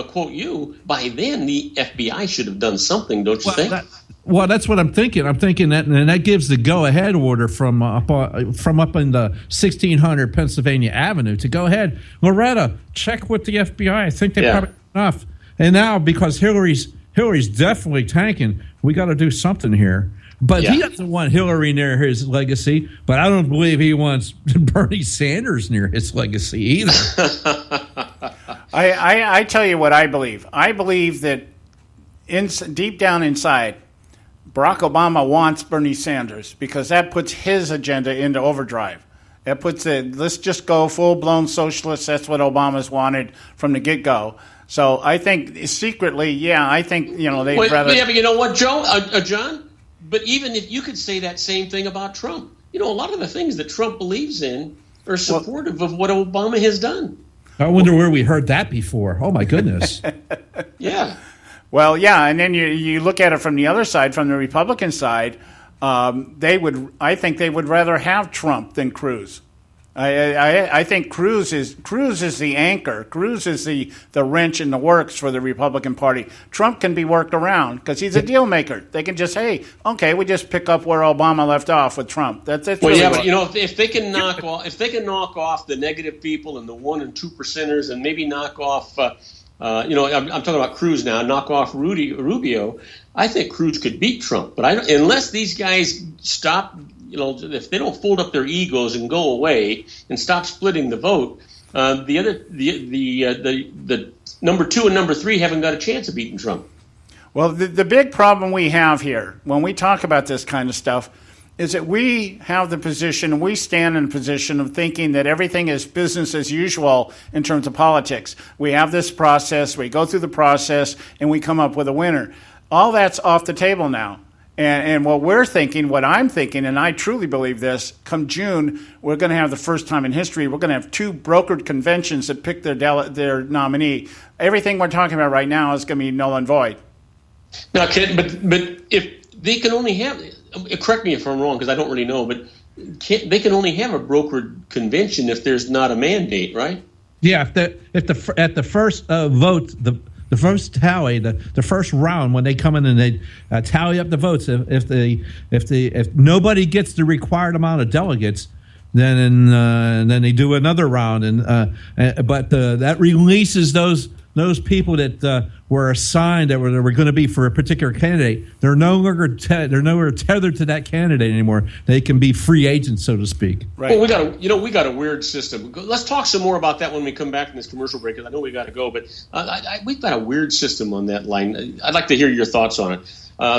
Speaker 8: quote you, by then the FBI should have done something, don't you think? Well, that's what I'm thinking. I'm thinking that, and that gives the go-ahead order from up in the 1600 Pennsylvania Avenue to go ahead. Loretta, check with the FBI. I think they probably enough. And now, because Hillary's definitely tanking, we got to do something here. But he doesn't want Hillary near his legacy. But I don't believe he wants Bernie Sanders near his legacy either.
Speaker 7: I tell you what I believe. I believe that deep down inside, Barack Obama wants Bernie Sanders because that puts his agenda into overdrive. That puts let's just go full-blown socialist. That's what Obama's wanted from the get-go. So I think secretly, I think, you know, they'd rather...
Speaker 16: Yeah, but you know what, Joe? John? But even if you could say that same thing about Trump. You know, a lot of the things that Trump believes in are supportive of what Obama has done.
Speaker 8: I wonder where we heard that before. Oh, my goodness.
Speaker 16: Yeah.
Speaker 7: Well, and then you look at it from the other side, from the Republican side, I think they would rather have Trump than Cruz. I think Cruz is the anchor. Cruz is the wrench in the works for the Republican Party. Trump can be worked around because he's a deal maker. They can just, we just pick up where Obama left off with Trump. That's really
Speaker 16: but you know, if they can knock off the negative people and the 1% and 2%ers, and maybe knock off. I'm talking about Cruz now. Knock off Rubio. I think Cruz could beat Trump, but unless these guys stop, you know, if they don't fold up their egos and go away and stop splitting the vote, the number 2 and number 3 haven't got a chance of beating Trump.
Speaker 7: Well, the big problem we have here when we talk about this kind of stuff is that we have the position, we stand in a position of thinking that everything is business as usual in terms of politics. We have this process, we go through the process, and we come up with a winner. All that's off the table now. And what I'm thinking, and I truly believe this, come June, we're going to have the first time in history, we're going to have 2 brokered conventions that pick their nominee. Everything we're talking about right now is going to be null and void.
Speaker 16: Now, but if they can only have... Correct me if I'm wrong, because I don't really know, but they can only have a brokered convention if there's not a mandate, right?
Speaker 8: Yeah, at the first vote, the first tally, the first round, when they come in and they tally up the votes, if nobody gets the required amount of delegates, then they do another round, but that releases those those people that were assigned that were going to be for a particular candidate, they're no longer tethered to that candidate anymore. They can be free agents, so to speak.
Speaker 16: Right. Well, we got a weird system. Let's talk some more about that when we come back from this commercial break, because I know we got to go. But we've got a weird system on that line. I'd like to hear your thoughts on it.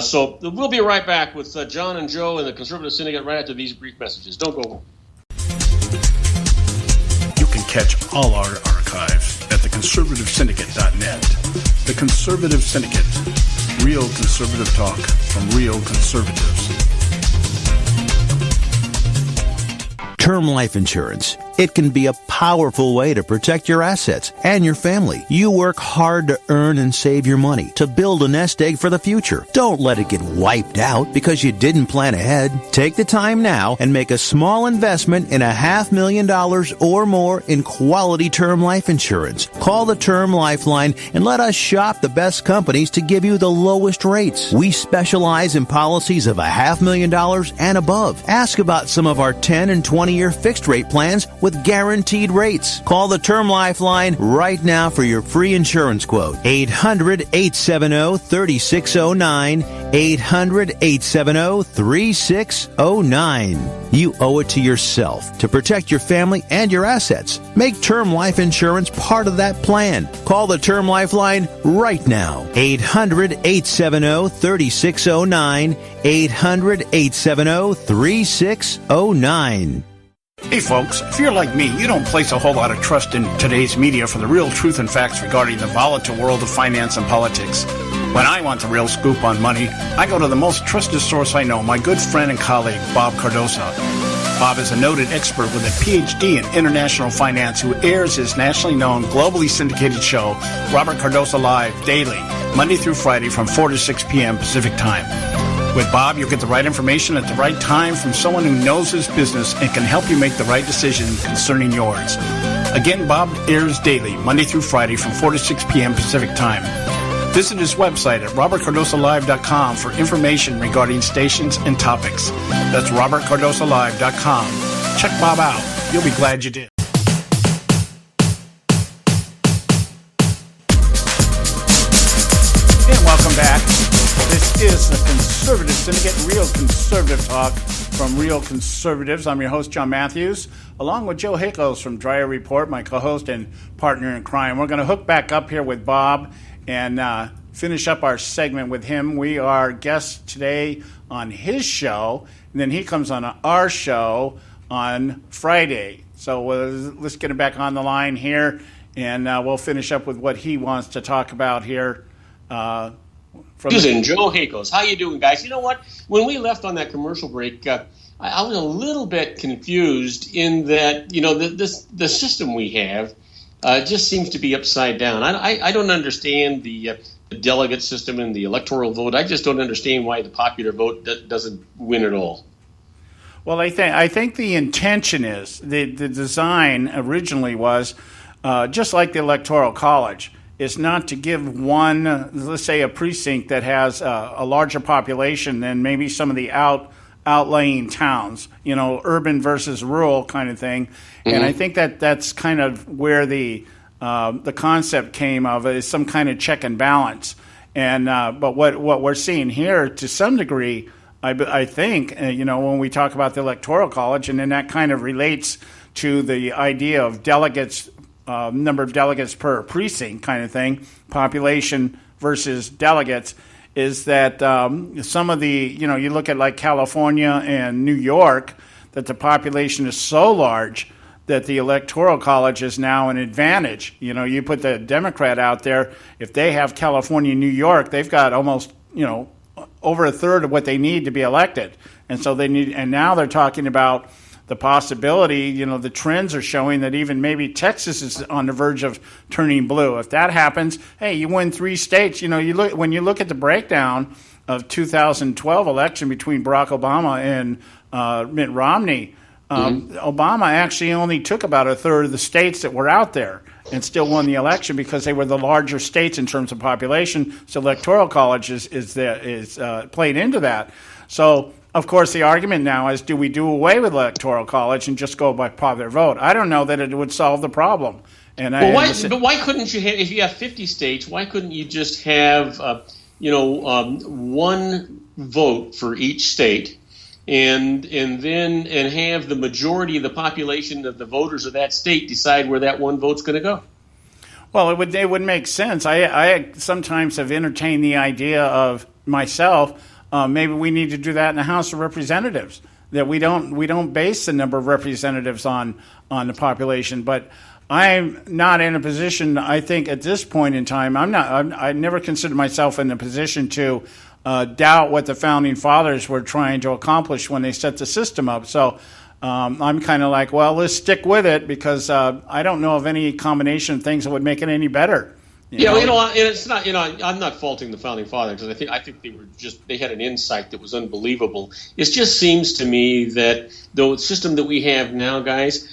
Speaker 16: So we'll be right back with John and Joe and the Conservative Syndicate right after these brief messages. Don't go.
Speaker 7: You can catch all our archives at theconservativesyndicate.net. The Conservative Syndicate. Real conservative talk from real conservatives.
Speaker 12: Term life insurance. It can be a powerful way to protect your assets and your family. You work hard to earn and save your money to build a nest egg for the future. Don't let it get wiped out because you didn't plan ahead. Take the time now and make a small investment in $500,000 or more in quality term life insurance. Call the Term Lifeline and let us shop the best companies to give you the lowest rates. We specialize in policies of $500,000 and above. Ask about some of our 10 and 20-year fixed rate plans with guaranteed rates. Call the Term Lifeline right now for your free insurance quote. 800-870-3609. 800-870-3609. You owe it to yourself to protect your family and your assets. Make term life insurance part of that plan. Call the Term Lifeline right now. 800-870-3609. 800-870-3609.
Speaker 7: Hey folks, if you're like me, you don't place a whole lot of trust in today's media for the real truth and facts regarding the volatile world of finance and politics. When I want the real scoop on money, I go to the most trusted source I know, my good friend and colleague, Bob Cardoso. Bob is a noted expert with a PhD in international finance who airs his nationally known, globally syndicated show, Robert Cardoso Live, daily, Monday through Friday from 4 to 6 p.m. Pacific Time. With Bob, you'll get the right information at the right time from someone who knows his business and can help you make the right decision concerning yours. Again, Bob airs daily, Monday through Friday from 4 to 6 p.m. Pacific Time. Visit his website at robertcardosolive.com for information regarding stations and topics. That's robertcardosolive.com. Check Bob out. You'll be glad you did. And welcome back. This is the Conservative Syndicate, real conservative talk from real conservatives. I'm your host, John Matthews, along with Joe Hickles from Dreyer Report, my co-host and partner in crime. We're going to hook back up here with Bob and finish up our segment with him. We are guests today on his show, and then he comes on our show on Friday. So let's get him back on the line here, and we'll finish up with what he wants to talk about here.
Speaker 16: Susan, Joe Hickles. How you doing, guys? You know what? When we left on that commercial break, I was a little bit confused in that, the system we have just seems to be upside down. I don't understand the delegate system and the electoral vote. I just don't understand why the popular vote doesn't win at all.
Speaker 7: Well, I think the intention is, the design originally was, just like the Electoral College, is not to give one, let's say a precinct that has a larger population than maybe some of the outlying towns, urban versus rural kind of thing. Mm-hmm. And I think that's kind of where the concept came of, is some kind of check and balance. And but what we're seeing here to some degree, I think, when we talk about the Electoral College, and then that kind of relates to the idea of delegates, number of delegates per precinct kind of thing, population versus delegates, is that some of the, you look at like California and New York, that the population is so large that the Electoral College is now an advantage. You put the Democrat out there, if they have California and New York, they've got almost, over a third of what they need to be elected. And so and now they're talking about the possibility, the trends are showing that even maybe Texas is on the verge of turning blue. If that happens, hey, you win 3 states. When you look at the breakdown of 2012 election between Barack Obama and Mitt Romney, Obama actually only took about a third of the states that were out there and still won the election because they were the larger states in terms of population. So Electoral College is played into that. So of course, the argument now is, do we do away with electoral college and just go by popular vote? I don't know that it would solve the problem. And
Speaker 16: why couldn't you have, if you have 50 states, why couldn't you just have, one vote for each state, and have the majority of the population of the voters of that state decide where that one vote's going to go?
Speaker 7: Well, it would make sense. I sometimes have entertained the idea of myself. Maybe we need to do that in the House of Representatives. That we don't base the number of representatives on the population. But I'm not in a position. I think at this point in time, I never considered myself in a position to doubt what the founding fathers were trying to accomplish when they set the system up. So I'm kind of like, well, let's stick with it, because I don't know of any combination of things that would make it any better.
Speaker 16: And it's not. I'm not faulting the founding fathers, because I think they had an insight that was unbelievable. It just seems to me that the system that we have now, guys,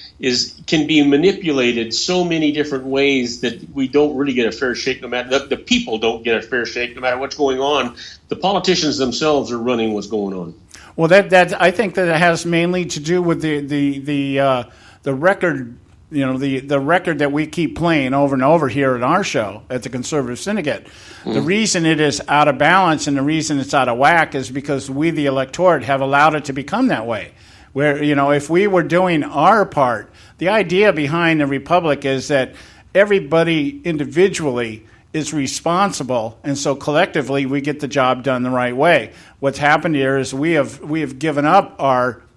Speaker 16: can be manipulated so many different ways that we don't really get a fair shake. No matter the people don't get a fair shake, no matter what's going on. The politicians themselves are running what's going on.
Speaker 7: Well, that I think that it has mainly to do with the record. The record that we keep playing over and over here at our show at the Conservative Syndicate. The reason it is out of balance and the reason it's out of whack is because we, the electorate, have allowed it to become that way. Where, if we were doing our part, the idea behind the Republic is that everybody individually is responsible, and so collectively we get the job done the right way. What's happened here is we have given up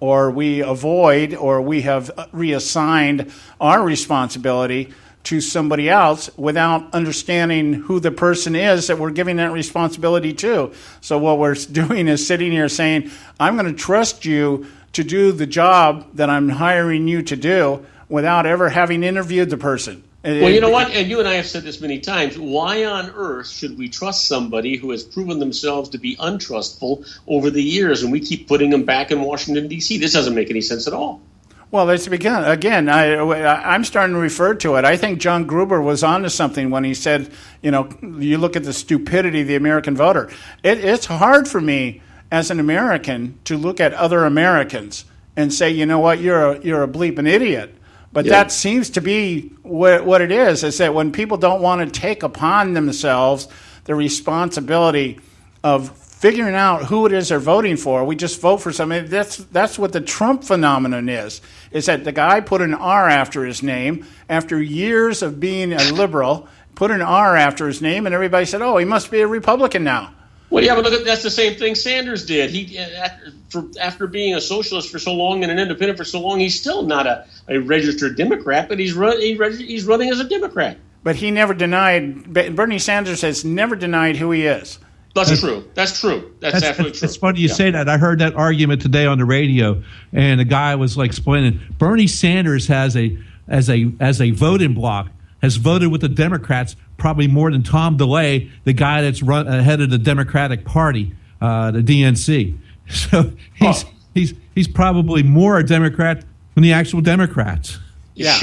Speaker 7: we have reassigned our responsibility to somebody else without understanding who the person is that we're giving that responsibility to. So what we're doing is sitting here saying, I'm going to trust you to do the job that I'm hiring you to do without ever having interviewed the person.
Speaker 16: Well, you know what? And you and I have said this many times. Why on earth should we trust somebody who has proven themselves to be untrustful over the years, and we keep putting them back in Washington, D.C.? This doesn't make any sense at all.
Speaker 7: Well, again, I'm starting to refer to it. I think John Gruber was onto something when he said, you look at the stupidity of the American voter. It's hard for me as an American to look at other Americans and say, you know what, you're a bleeping idiot. But that seems to be what it is that when people don't want to take upon themselves the responsibility of figuring out who it is they're voting for, we just vote for somebody. That's what the Trump phenomenon is that the guy put an R after his name after years of being a liberal, put an R after his name, and everybody said, oh, he must be a Republican now.
Speaker 16: Well, yeah, but that's the same thing Sanders did. He, after being a socialist for so long and an independent for so long, he's still not a registered Democrat, but he's running as a Democrat.
Speaker 7: But he never denied. Bernie Sanders has never denied who he is.
Speaker 16: That's true. That's absolutely true.
Speaker 8: It's funny you say that. I heard that argument today on the radio, and a guy was like explaining Bernie Sanders has as a voting bloc has voted with the Democrats probably more than Tom DeLay, the guy that's run ahead of the Democratic Party, the DNC. So he's probably more a Democrat than the actual Democrats.
Speaker 16: Yeah.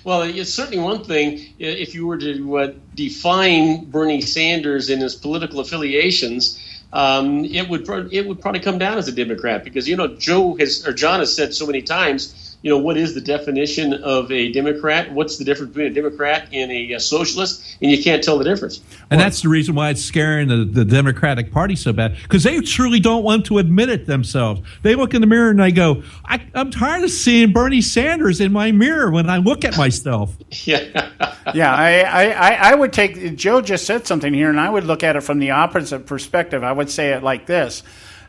Speaker 16: Well, it's certainly one thing if you were to define Bernie Sanders and his political affiliations. It would probably come down as a Democrat, because John has said so many times, what is the definition of a Democrat? What's the difference between a Democrat and a socialist? And you can't tell the difference.
Speaker 8: And that's the reason why it's scaring the Democratic Party so bad, because they truly don't want to admit it themselves. They look in the mirror and they go, I'm tired of seeing Bernie Sanders in my mirror when I look at myself.
Speaker 16: Yeah.
Speaker 7: Yeah, I would take, Joe just said something here, and I would look at it from the opposite perspective. I would say it like this.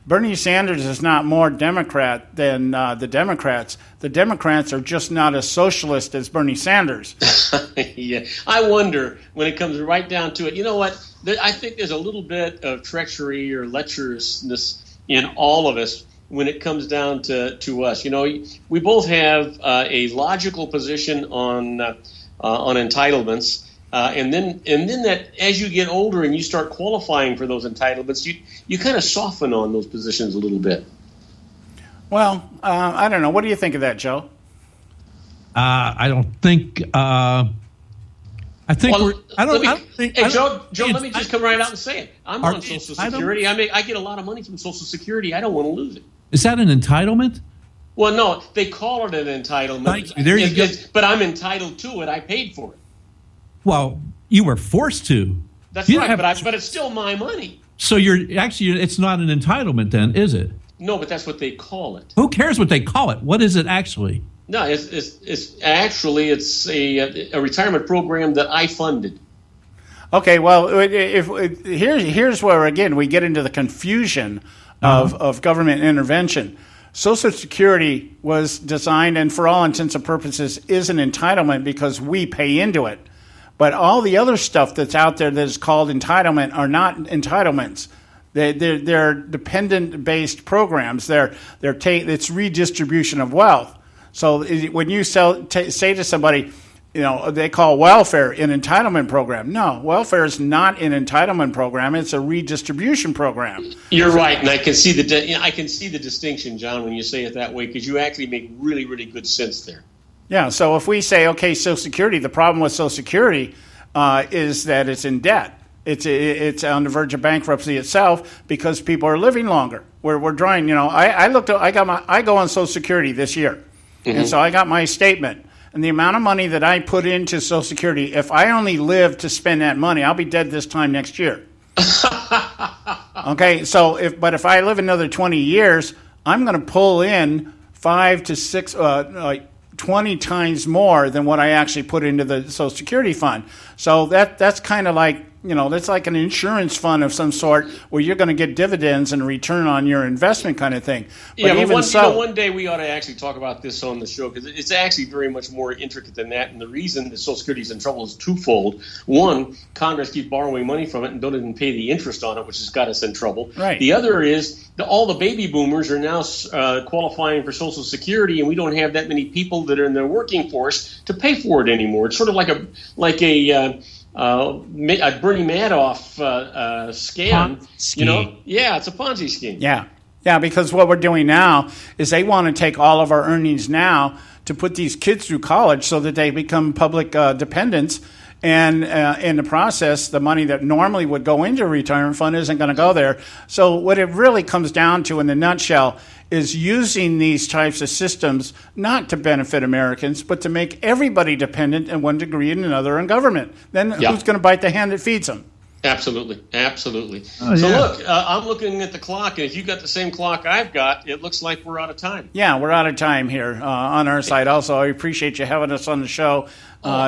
Speaker 7: Bernie Sanders is not more Democrat than the Democrats. The Democrats are just not as socialist as Bernie Sanders.
Speaker 16: Yeah, I wonder when it comes right down to it. You know what? I think there's a little bit of treachery or lecherousness in all of us when it comes down to us. We both have a logical position on entitlements. And then that as you get older and you start qualifying for those entitlements, you kind of soften on those positions a little bit.
Speaker 7: Well, I don't know. What do you think of that, Joe?
Speaker 8: I don't think. I I think
Speaker 16: Joe, let me just come right out and say it. I'm on Social Security. I get a lot of money from Social Security. I don't want to lose it.
Speaker 8: Is that an entitlement?
Speaker 16: Well, no, they call it an entitlement.
Speaker 8: Thank you. There you go.
Speaker 16: But I'm entitled to it. I paid for it.
Speaker 8: Well, you were forced to.
Speaker 16: That's right, but it's still my money.
Speaker 8: So it's not an entitlement then, is it?
Speaker 16: No, but that's what they call it.
Speaker 8: Who cares what they call it? What is it actually?
Speaker 16: No, it's actually a retirement program that I funded.
Speaker 7: Okay, well, here's where again we get into the confusion of government intervention. Social Security was designed, and for all intents and purposes, is an entitlement because we pay into it. But all the other stuff that's out there that is called entitlement are not entitlements. They're dependent-based programs. It's redistribution of wealth. So when you say to somebody, they call welfare an entitlement program. No, welfare is not an entitlement program. It's a redistribution program.
Speaker 16: You're right, and I can see the distinction, John, when you say it that way, because you actually make really, really good sense there.
Speaker 7: Yeah, so if we say, okay, Social Security, the problem with Social Security is that it's in debt. It's on the verge of bankruptcy itself because people are living longer. We're drawing, I go on Social Security this year, and so I got my statement. And the amount of money that I put into Social Security, if I only live to spend that money, I'll be dead this time next year. Okay, so if I live another 20 years, I'm going to pull in 5 to 6, 20 times more than what I actually put into the Social Security fund. So that's kind of like, that's like an insurance fund of some sort where you're going to get dividends and a return on your investment kind of thing. But
Speaker 16: one day we ought to actually talk about this on the show because it's actually very much more intricate than that. And the reason that Social Security is in trouble is twofold. One, Congress keeps borrowing money from it and don't even pay the interest on it, which has got us in trouble.
Speaker 7: Right.
Speaker 16: The other is all the baby boomers are now qualifying for Social Security, and we don't have that many people that are in the working force to pay for it anymore. It's sort of like a Bernie Madoff scam. Yeah, it's a Ponzi scheme.
Speaker 7: Yeah, because what we're doing now is they want to take all of our earnings now to put these kids through college so that they become public dependents. And in the process, the money that normally would go into a retirement fund isn't going to go there. So what it really comes down to in the nutshell is using these types of systems not to benefit Americans, but to make everybody dependent in one degree and another in government. Then who's going to bite the hand that feeds them?
Speaker 16: Absolutely.
Speaker 7: Oh,
Speaker 16: so look, I'm looking at the clock, and if you've got the same clock I've got, it looks like we're out of time.
Speaker 7: Yeah, we're out of time here on our side. Also, I appreciate you having us on the show.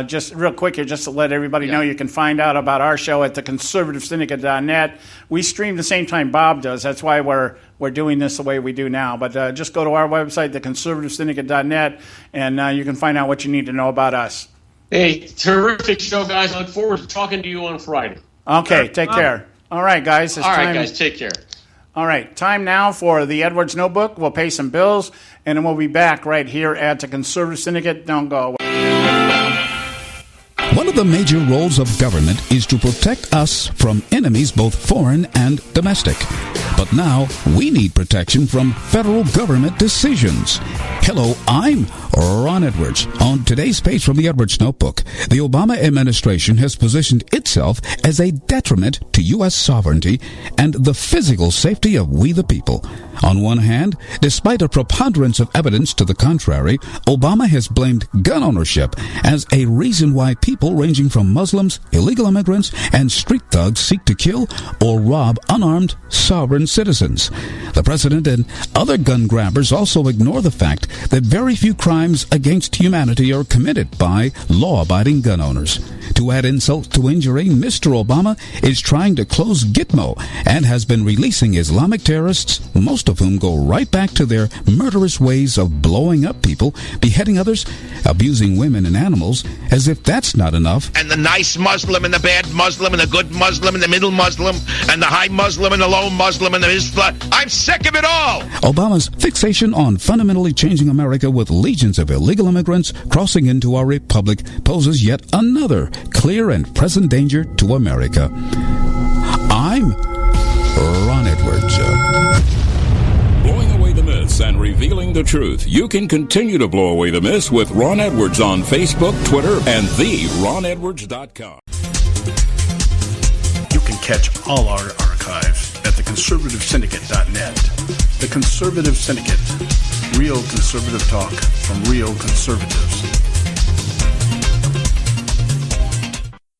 Speaker 7: Just real quick here, just to let everybody know, you can find out about our show at theconservativesyndicate.net. We stream the same time Bob does. That's why we're doing this the way we do now. But just go to our website, theconservativesyndicate.net, and you can find out what you need to know about us.
Speaker 16: Hey, terrific show, guys. I look forward to talking to you on Friday.
Speaker 7: Okay, take care. All right, guys.
Speaker 16: All right, guys, take care.
Speaker 7: All right, time now for the Edwards Notebook. We'll pay some bills, and then we'll be back right here at the Conservative Syndicate. Don't go away.
Speaker 17: One of the major roles of government is to protect us from enemies both foreign and domestic. But now we need protection from federal government decisions. Hello, I'm Ron Edwards. On today's page from the Edwards Notebook, the Obama administration has positioned itself as a detriment to U.S. sovereignty and the physical safety of we the people. On one hand, despite a preponderance of evidence to the contrary, Obama has blamed gun ownership as a reason why people ranging from Muslims, illegal immigrants, and street thugs seek to kill or rob unarmed sovereign citizens. The president and other gun grabbers also ignore the fact that very few crimes against humanity are committed by law-abiding gun owners. To add insult to injury, Mr. Obama is trying to close Gitmo and has been releasing Islamic terrorists, most of whom go right back to their murderous ways of blowing up people, beheading others, abusing women and animals, as if that's not enough.
Speaker 18: And the nice Muslim and the bad Muslim and the good Muslim and the middle Muslim and the high Muslim and the low Muslim and the Islam. I'm sick of it all!
Speaker 17: Obama's fixation on fundamentally changing America with legions of illegal immigrants crossing into our republic poses yet another clear and present danger to America. I'm Ron Edwards.
Speaker 19: Blowing away the myths
Speaker 17: and revealing the truth. You can continue to blow away the myths with Ron Edwards on Facebook, Twitter, and theronedwards.com.
Speaker 7: You can catch all our archives at theconservativesyndicate.net. The Conservative Syndicate. Real conservative talk from real conservatives.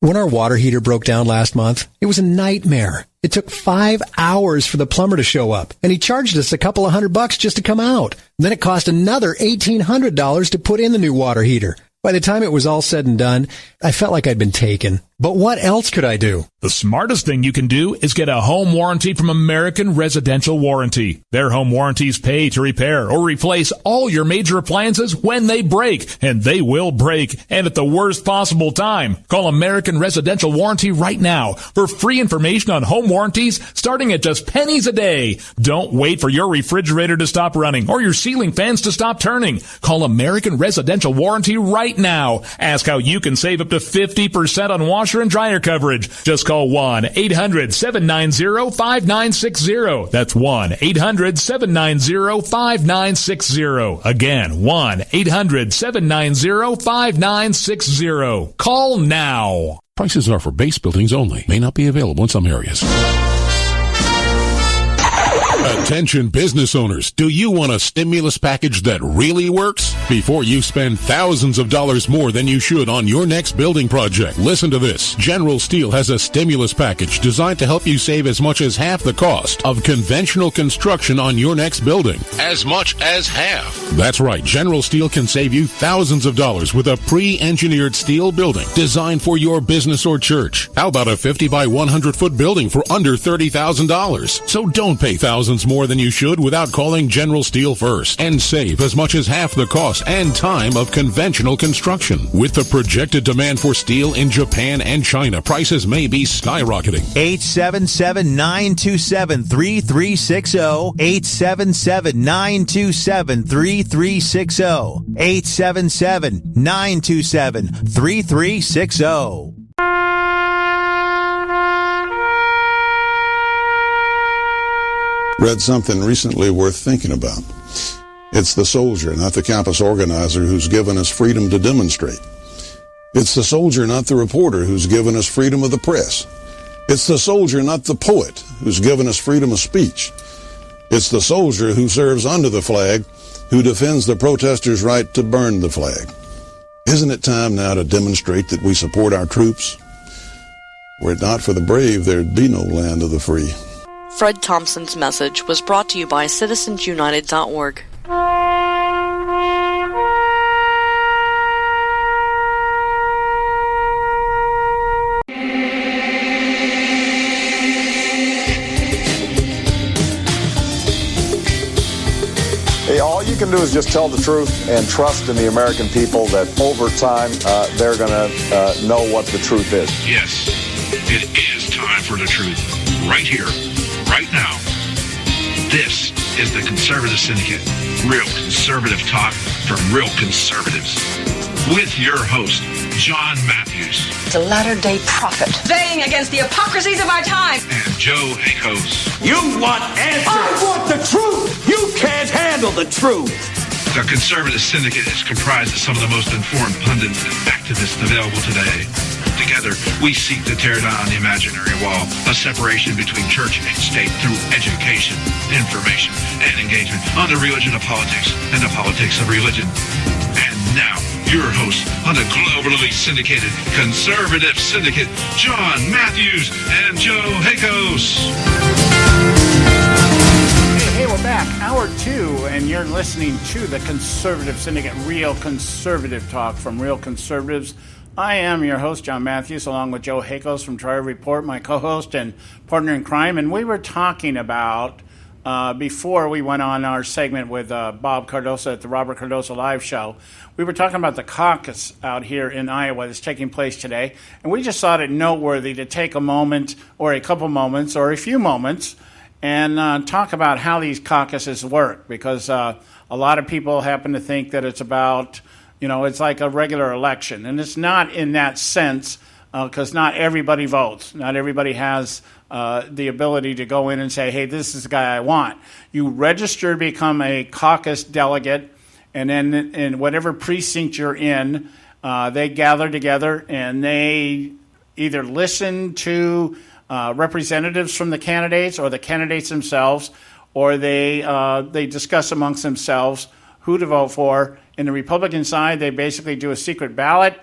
Speaker 9: When our water heater broke down last month, it was a nightmare. It took 5 hours for the plumber to show up, and he charged us a couple of $100 just to come out. And then it cost another $1,800 to put in the new water heater. By the time it was all said and done, I felt like I'd been taken. But what else could I do?
Speaker 10: The smartest thing you can do is get a home warranty from American Residential Warranty. Their home warranties pay to repair or replace all your major appliances when they break, and they will break, and at the worst possible time. Call American Residential Warranty right now for free information on home warranties starting at just pennies a day. Don't wait for your refrigerator to stop running or your ceiling fans to stop turning. Call American Residential Warranty right now. Ask how you can save up to 50% on washer and dryer coverage. Just call 1-800-790-5960. That's 1-800-790-5960. Again, 1-800-790-5960. Call now.
Speaker 11: Prices are for base buildings only. May not be available in some areas. Attention business owners, do you want a stimulus package that really works? Before you spend thousands of dollars more than you should on your next building project, listen to this. General Steel has a stimulus package designed to help you save as much as half the cost of conventional construction on your next building. As much as half. That's right. General Steel can save you thousands of dollars with a pre-engineered steel building designed for your business or church. How about a 50 by 100 foot building for under $30,000? So don't pay thousands more than you should without calling General Steel first and save as much as half the cost and time of conventional construction. With the projected demand for steel in Japan and China, prices may be skyrocketing.
Speaker 19: 877-927-3360. 877-927-3360. 877-927-3360.
Speaker 20: Read something recently worth thinking about. It's the soldier, not the campus organizer, who's given us freedom to demonstrate. It's the soldier, not the reporter, who's given us freedom of the press. It's the soldier, not the poet, who's given us freedom of speech. It's the soldier who serves under the flag, who defends the protesters' right to burn the flag. Isn't it time now to demonstrate that we support our troops? Were it not for the brave, there'd be no land of the free.
Speaker 15: Fred Thompson's message was brought to you by citizensunited.org.
Speaker 1: Hey, all you can do is just tell the truth and trust in the American people that over time they're going to know what the truth is.
Speaker 2: Yes, it is time for the truth. Right here. Right now, this is the Conservative Syndicate, real conservative talk from real conservatives. With your host, John Matthews.
Speaker 3: The latter-day prophet.
Speaker 4: Baying against the hypocrisies of our time.
Speaker 2: And Joe Hakos.
Speaker 5: You want answers. I want the truth. You can't handle the truth.
Speaker 2: The Conservative Syndicate is comprised of some of the most informed pundits and activists available today. Together, we seek to tear down the imaginary wall, a separation between church and state through education, information, and engagement on the religion of politics and the politics of religion. And now, your hosts on the globally syndicated Conservative Syndicate, John Matthews and Joe Hakos.
Speaker 7: Hey, we're back. Hour 2, and you're listening to the Conservative Syndicate, real conservative talk from real conservatives. I am your host, John Matthews, along with Joe Hakos from Trial Report, my co-host and partner in crime. And we were talking about, before we went on our segment with Bob Cardoso at the Robert Cardoso Live Show, we were talking about the caucus out here in Iowa that's taking place today. And we just thought it noteworthy to take a moment or a couple moments or a few moments and talk about how these caucuses work. Because a lot of people happen to think that it's about... it's like a regular election, and it's not in that sense because not everybody votes. Not everybody has the ability to go in and say, hey, this is the guy I want. You register to become a caucus delegate, and then in whatever precinct you're in, they gather together and they either listen to representatives from the candidates or the candidates themselves, or they discuss amongst themselves who to vote for. In the Republican side, they basically do a secret ballot,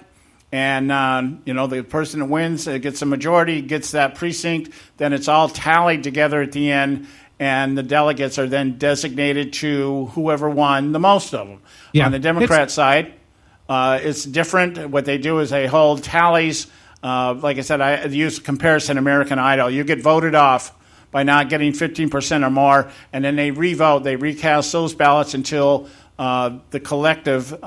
Speaker 7: and the person that wins gets a majority, gets that precinct. Then it's all tallied together at the end, and the delegates are then designated to whoever won the most of them. Yeah. On the Democrat side, it's different. What they do is they hold tallies. Like I said, I use comparison American Idol. You get voted off by not getting 15% or more, and then they revote. They recast those ballots until the collective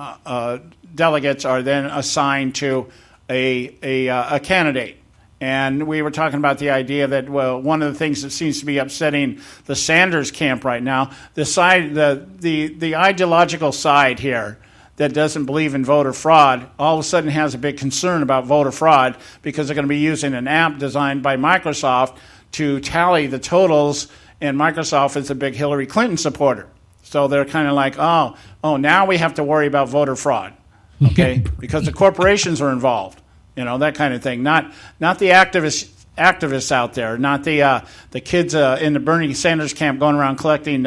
Speaker 7: delegates are then assigned to a candidate. And we were talking about the idea that, well, one of the things that seems to be upsetting the Sanders camp right now, the ideological side here that doesn't believe in voter fraud, all of a sudden has a big concern about voter fraud because they're going to be using an app designed by Microsoft to tally the totals, and Microsoft is a big Hillary Clinton supporter. So they're kind of like, oh, now we have to worry about voter fraud, okay, because the corporations are involved, that kind of thing. Not the activists out there, not the kids in the Bernie Sanders camp going around collecting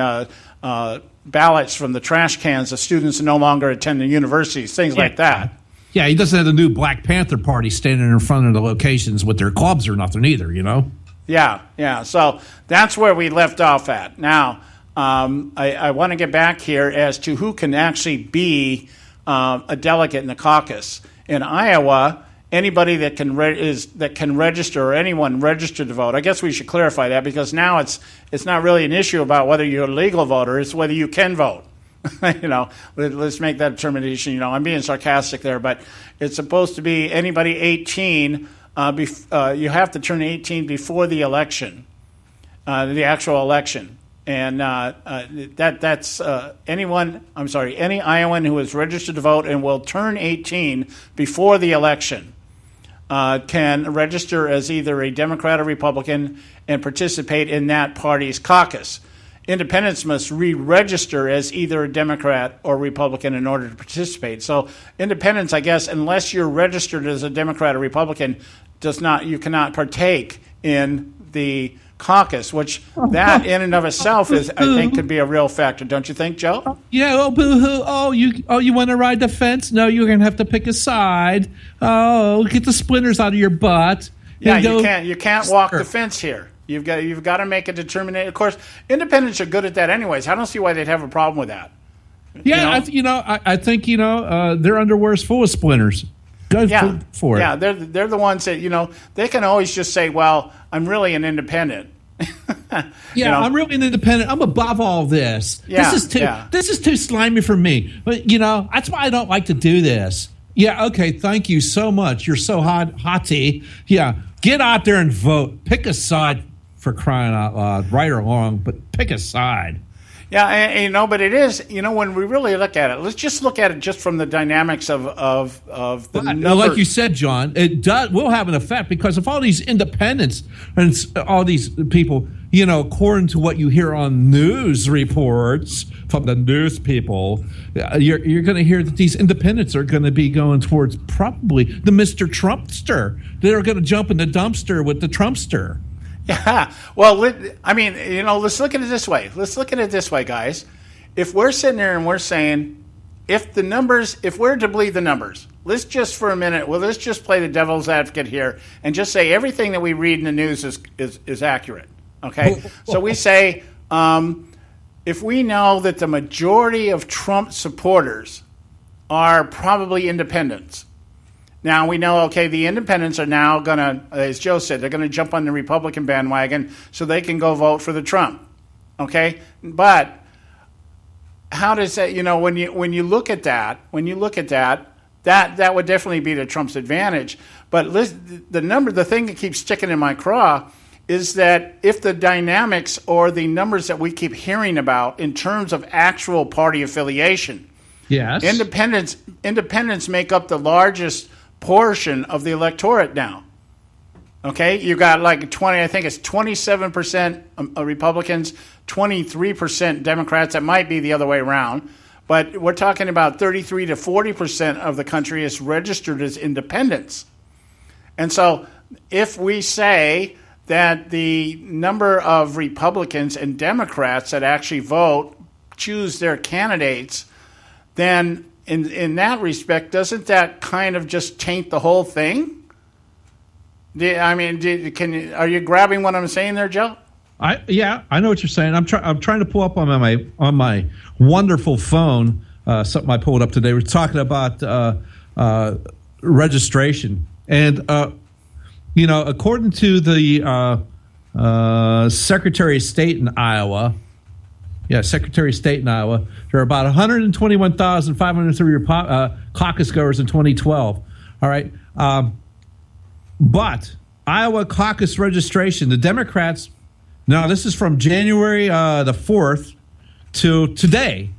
Speaker 7: ballots from the trash cans of students who no longer attend the universities, things like that.
Speaker 8: Yeah, he doesn't have the new Black Panther Party standing in front of the locations with their clubs or nothing either,
Speaker 7: Yeah. So that's where we left off at. Now, I want to get back here as to who can actually be a delegate in the caucus. In Iowa, anybody that can register, or anyone registered to vote. I guess we should clarify that, because now it's not really an issue about whether you're a legal voter; it's whether you can vote. Let's make that determination. I'm being sarcastic there, but it's supposed to be anybody 18. You have to turn 18 before the election, the actual election. And that's any Iowan who is registered to vote and will turn 18 before the election can register as either a Democrat or Republican and participate in that party's caucus. Independents must re-register as either a Democrat or Republican in order to participate. So independents, I guess, unless you're registered as a Democrat or Republican, you cannot partake in the caucus, which that in and of itself is, I think, could be a real factor. Don't you think, Joe?
Speaker 8: Yeah. Oh, boo-hoo. Oh, you want to ride the fence? No, you're going to have to pick a side. Oh, get the splinters out of your butt.
Speaker 7: Yeah, you can't walk the fence here. You've got to make a determination. Of course, independents are good at that anyways. I don't see why they'd have a problem with that.
Speaker 8: Yeah, I think their underwear's full of splinters. Go for it.
Speaker 7: Yeah, they're the ones that they can always just say, "Well, I'm really an independent."
Speaker 8: I'm really an independent. I'm above all this.
Speaker 7: Yeah,
Speaker 8: this is too slimy for me. But that's why I don't like to do this. Yeah, okay, thank you so much. You're so hotty. Yeah, get out there and vote. Pick a side, for crying out loud, right or wrong, but pick a side.
Speaker 7: Yeah, and but it is, when we really look at it, let's just look at it just from the dynamics of the numbers.
Speaker 8: Like you said, John, it will have an effect, because if all these independents and all these people, according to what you hear on news reports from the news people, you're going to hear that these independents are going to be going towards probably the Mr. Trumpster. They're going to jump in the dumpster with the Trumpster.
Speaker 7: Yeah. Well, let's look at it this way. Let's look at it this way, guys. If we're sitting there and we're saying, if we're to believe the numbers, let's just for a minute, let's just play the devil's advocate here and just say everything that we read in the news is accurate. Okay? So we say, if we know that the majority of Trump supporters are probably independents. Now, we know, the independents are now going to, as Joe said, they're going to jump on the Republican bandwagon so they can go vote for the Trump, okay? But how does that, when you look at that, that would definitely be to Trump's advantage. But the thing that keeps sticking in my craw is that if the dynamics or the numbers that we keep hearing about in terms of actual party affiliation,
Speaker 8: yes,
Speaker 7: independents make up the largest portion of the electorate now. Okay, you got like 20. I think it's 27% Republicans, 23% Democrats. That might be the other way around, but we're talking about 33 to 40% of the country is registered as independents. And so, if we say that the number of Republicans and Democrats that actually vote choose their candidates, then in that respect, doesn't that kind of just taint the whole thing? Are you grabbing what I'm saying there, Joe?
Speaker 8: I know what you're saying. I'm trying to pull up on my wonderful phone something I pulled up today. We're talking about registration, and according to the Secretary of State in Iowa. Yeah, Secretary of State in Iowa. There are about 121,503 caucus goers in 2012. All right. But Iowa caucus registration, the Democrats, now this is from January the 4th to today.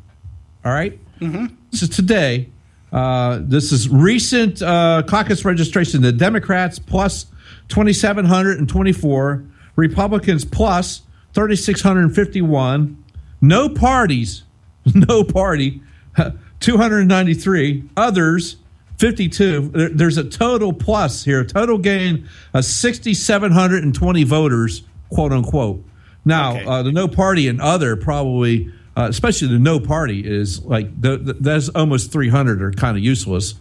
Speaker 8: All right.
Speaker 7: Mm-hmm.
Speaker 8: This is today. This is recent caucus registration. The Democrats plus 2,724, Republicans plus 3,651. No parties, 293. Others, 52. There's a total plus here, total gain of 6,720 voters, quote unquote. Now, the no party and other probably, especially the no party, is like that's almost 300 are kind of useless.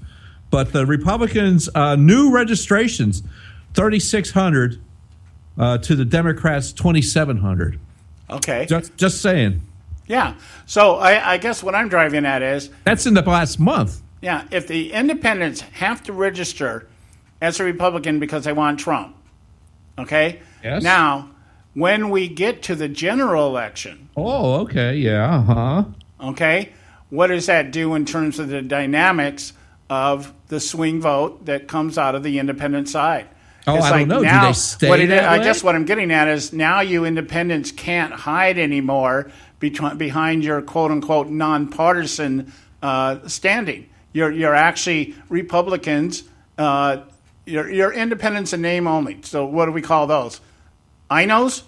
Speaker 8: But the Republicans' new registrations, 3,600 to the Democrats, 2,700.
Speaker 7: Okay.
Speaker 8: Just saying.
Speaker 7: Yeah. So I guess what I'm driving at is...
Speaker 8: That's in the last month.
Speaker 7: Yeah. If the independents have to register as a Republican because they want Trump, okay?
Speaker 8: Yes.
Speaker 7: Now, when we get to the general election...
Speaker 8: Oh, okay. Yeah. Uh-huh.
Speaker 7: Okay? What does that do in terms of the dynamics of the swing vote that comes out of the independent side?
Speaker 8: Oh, I don't know.
Speaker 7: Now,
Speaker 8: do they stay that
Speaker 7: I
Speaker 8: way?
Speaker 7: guess what I'm getting at is now you independents can't hide anymore behind your quote-unquote nonpartisan standing. You're actually Republicans. You're independents in name only. So what do we call those? INOs?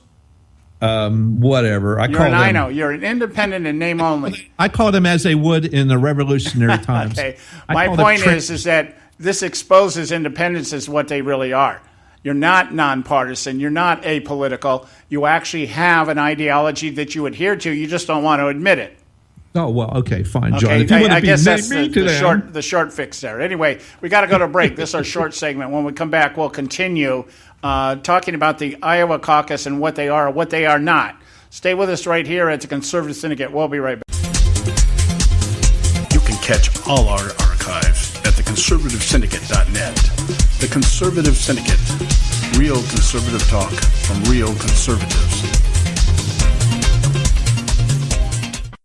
Speaker 8: Whatever.
Speaker 7: You're an INO. You're an independent in name only.
Speaker 8: I call them as they would in the revolutionary times.
Speaker 7: Okay. My point is that this exposes independents as what they really are. You're not nonpartisan. You're not apolitical. You actually have an ideology that you adhere to. You just don't want to admit it.
Speaker 8: Oh, well, okay, fine, John.
Speaker 7: Okay,
Speaker 8: If you want to
Speaker 7: I
Speaker 8: be
Speaker 7: guess that's
Speaker 8: mean to them.
Speaker 7: the short fix there. Anyway, we got to go to break. This is our short segment. When we come back, we'll continue talking about the Iowa caucus and what they are or what they are not. Stay with us right here at the Conservative Syndicate. We'll be right back.
Speaker 21: You can catch all our archives at theconservativesyndicate.net. The Conservative Syndicate. Real conservative talk from real conservatives.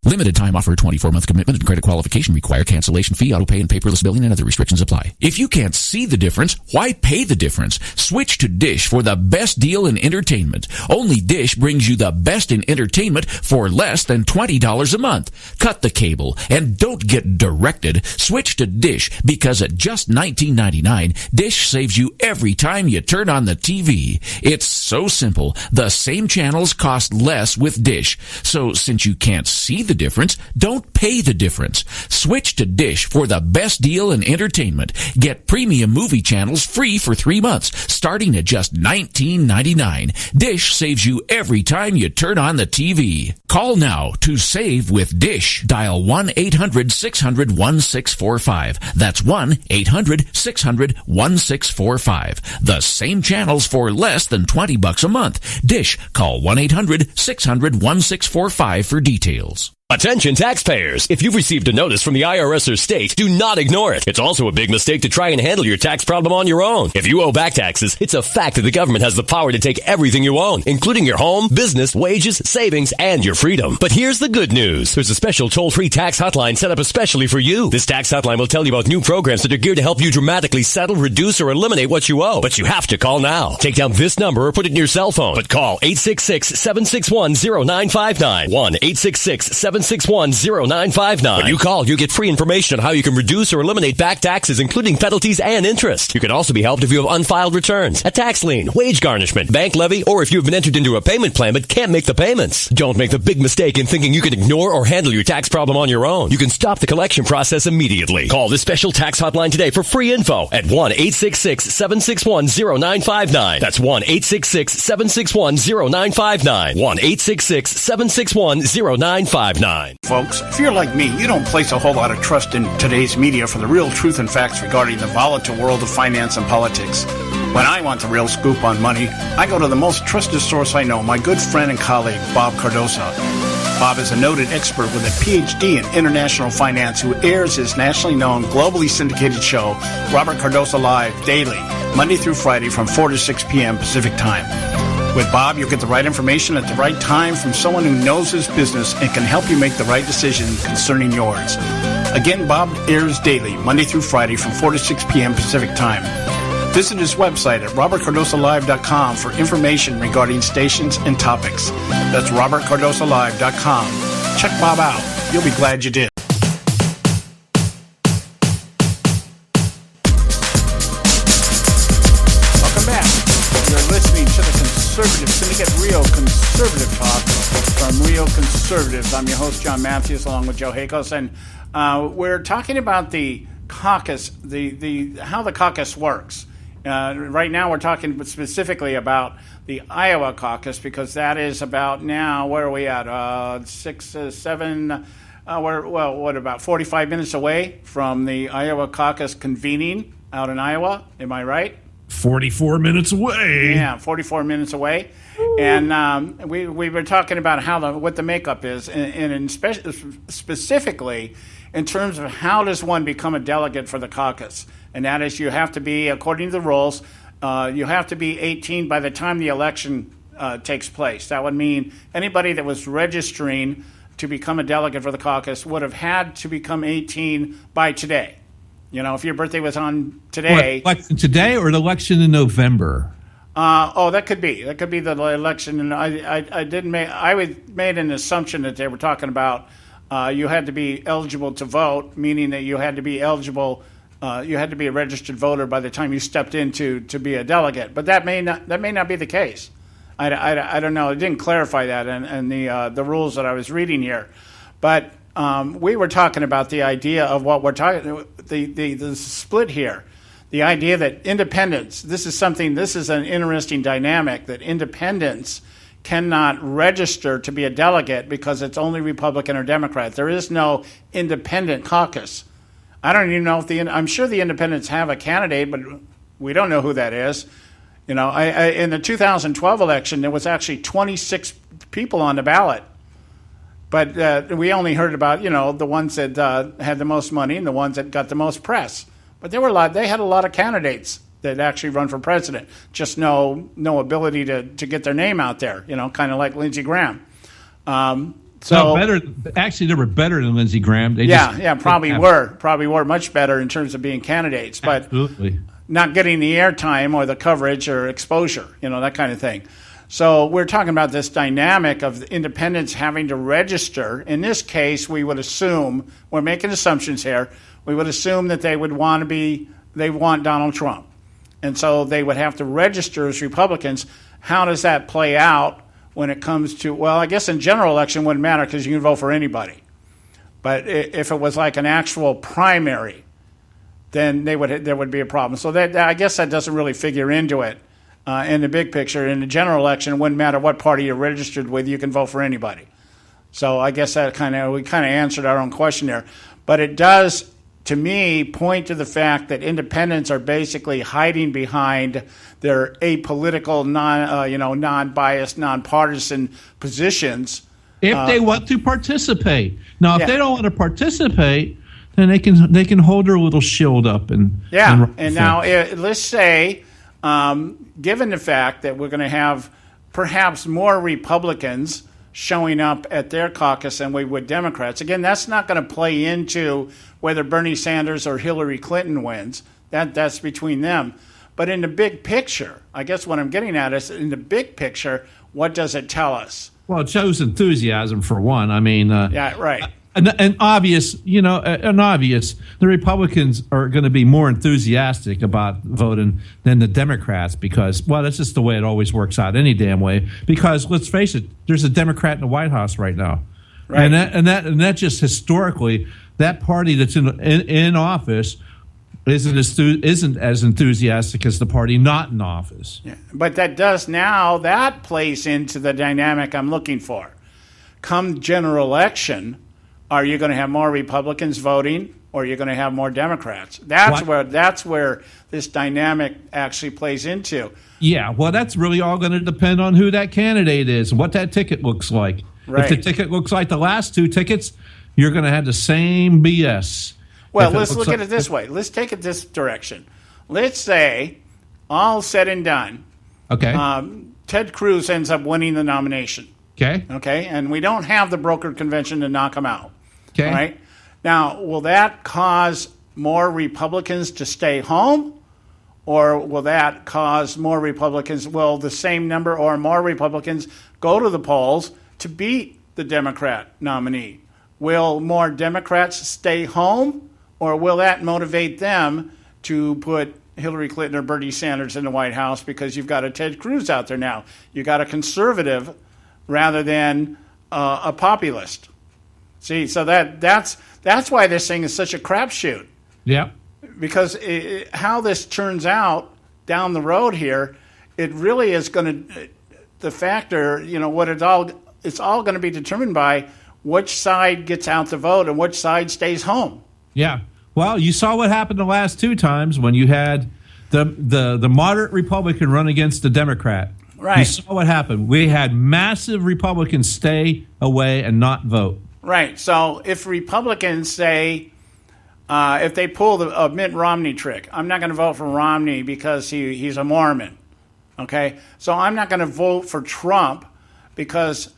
Speaker 13: Limited time offer, 24-month commitment and credit qualification require cancellation fee, auto pay, and paperless billing and other restrictions apply. If you can't see the difference, why pay the difference? Switch to Dish for the best deal in entertainment. Only Dish brings you the best in entertainment for less than $20 a month. Cut the cable and don't get directed. Switch to Dish because at just $19.99, Dish saves you every time you turn on the TV. It's so simple. The same channels cost less with Dish. So since you can't see the difference, don't pay the difference. Switch to Dish for the best deal in entertainment. Get premium movie channels free for 3 months, starting at just $19.99. Dish saves you every time you turn on the TV. Call now to save with Dish. Dial 1-800-600-1645. That's 1-800-600-1645. The same channels for less than $20 a month. Dish. Call 1-800-600-1645 for details.
Speaker 14: Attention taxpayers! If you've received a notice from the IRS or state, do not ignore it. It's also a big mistake to try and handle your tax problem on your own. If you owe back taxes, it's a fact that the government has the power to take everything you own, including your home, business, wages, savings, and your freedom. But here's the good news. There's a special toll-free tax hotline set up especially for you. This tax hotline will tell you about new programs that are geared to help you dramatically settle, reduce, or eliminate what you owe. But you have to call now. Take down this number or put it in your cell phone. But call 866-761-0959. 1-866-761-0959. 866-761-0959. When you call, you get free information on how you can reduce or eliminate back taxes, including penalties and interest. You can also be helped if you have unfiled returns, a tax lien, wage garnishment, bank levy, or if you've been entered into a payment plan but can't make the payments. Don't make the big mistake in thinking you can ignore or handle your tax problem on your own. You can stop the collection process immediately. Call this special tax hotline today for free info at 1-866-761-0959. That's 1-866-761-0959. 1-866-761-0959.
Speaker 7: Folks, if you're like me, you don't place a whole lot of trust in today's media for the real truth and facts regarding the volatile world of finance and politics. When I want the real scoop on money, I go to the most trusted source I know, my good friend and colleague, Bob Cardoso. Bob is a noted expert with a PhD in international finance who airs his nationally known, globally syndicated show, Robert Cardoso Live, daily, Monday through Friday from 4 to 6 p.m. Pacific Time. With Bob, you'll get the right information at the right time from someone who knows his business and can help you make the right decision concerning yours. Again, Bob airs daily, Monday through Friday from 4 to 6 p.m. Pacific Time. Visit his website at robertcardosolive.com for information regarding stations and topics. That's robertcardosolive.com. Check Bob out. You'll be glad you did. Welcome back. You're listening to the Conservative Syndicate, Real Conservative Talk from Real Conservatives. I'm your host, John Matthews, along with Joe Hakos, and we're talking about the caucus, the how the caucus works. Right now we're talking specifically about the Iowa caucus because that is about now, where are we at? We're about 45 minutes away from the Iowa caucus convening out in Iowa. Am I right?
Speaker 8: 44 minutes away.
Speaker 7: Yeah, 44 minutes away. And we were talking about what the makeup is, and specifically in terms of how does one become a delegate for the caucus. And that is you have to be, according to the rules, you have to be 18 by the time the election takes place. That would mean anybody that was registering to become a delegate for the caucus would have had to become 18 by today. You know, if your birthday was on today.
Speaker 8: What, election today or the election in November?
Speaker 7: That could be. That could be the election. And I made an assumption that they were talking about you had to be eligible to vote, meaning that you had to be eligible. You had to be a registered voter by the time you stepped in to be a delegate. But that may not be the case. I don't know. It didn't clarify that in the rules that I was reading here. But we were talking about the idea of what we're talking, the split here. The idea that independents, this is an interesting dynamic, that independents cannot register to be a delegate because it's only Republican or Democrat. There is no independent caucus. I don't even know if I'm sure the independents have a candidate, but we don't know who that is. You know, in the 2012 election, there was actually 26 people on the ballot. But we only heard about, the ones that had the most money and the ones that got the most press. But they had a lot of candidates that actually run for president. Just no ability to get their name out there, kind of like Lindsey Graham.
Speaker 8: Better. Actually, they were better than Lindsey Graham.
Speaker 7: Probably were much better in terms of being candidates, but
Speaker 8: absolutely
Speaker 7: not getting the airtime or the coverage or exposure, that kind of thing. So we're talking about this dynamic of independents having to register. In this case, we would assume, we're making assumptions here, we would assume that they want Donald Trump. And so they would have to register as Republicans. How does that play out when it comes to, well, I guess in general election it wouldn't matter because you can vote for anybody. But if it was like an actual primary, then there would be a problem. So I guess that doesn't really figure into it in the big picture. In the general election, it wouldn't matter what party you're registered with, you can vote for anybody. So I guess that we kind of answered our own question there. But it does, to me, point to the fact that independents are basically hiding behind their apolitical, non-biased, nonpartisan positions.
Speaker 8: If they want to participate. Now, if they don't want to participate, then they can hold their little shield up and
Speaker 7: now let's say, given the fact that we're going to have perhaps more Republicans showing up at their caucus than we would Democrats. Again, that's not going to play into whether Bernie Sanders or Hillary Clinton wins. That's between them. But in the big picture, I guess what I'm getting at is in the big picture, what does it tell us?
Speaker 8: Well, it shows enthusiasm for one. I mean,
Speaker 7: yeah, right.
Speaker 8: And obvious, the Republicans are going to be more enthusiastic about voting than the Democrats because, well, that's just the way it always works out any damn way. Because let's face it, there's a Democrat in the White House right now, right? And that just historically, that party that's in office isn't as enthusiastic as the party not in office.
Speaker 7: Yeah. But that plays into the dynamic I'm looking for. Come general election, are you going to have more Republicans voting, or are you going to have more Democrats? That's where this dynamic actually plays into.
Speaker 8: Yeah, well, that's really all going to depend on who that candidate is and what that ticket looks like. Right. If the ticket looks like the last two tickets, you're going to have the same BS.
Speaker 7: Well, let's look at it this way. Let's take it this direction. Let's say, all said and done, Ted Cruz ends up winning the nomination. Okay, and we don't have the brokered convention to knock him out. Okay. All right. Now, will that cause more Republicans to stay home, or will that cause more Republicans? Will the same number or more Republicans go to the polls to beat the Democrat nominee? Will more Democrats stay home, or will that motivate them to put Hillary Clinton or Bernie Sanders in the White House because you've got a Ted Cruz out there now? You got a conservative rather than a populist. See, so that's why this thing is such a crapshoot.
Speaker 8: Yeah.
Speaker 7: Because how this turns out down the road here, it really is going to the factor. It's all going to be determined by which side gets out the vote and which side stays home.
Speaker 8: Yeah. Well, you saw what happened the last two times when you had the moderate Republican run against the Democrat.
Speaker 7: Right.
Speaker 8: You saw what happened. We had massive Republicans stay away and not vote.
Speaker 7: Right. So if Republicans say, if they pull the Mitt Romney trick, I'm not going to vote for Romney because he's a Mormon. Okay. So I'm not going to vote for Trump because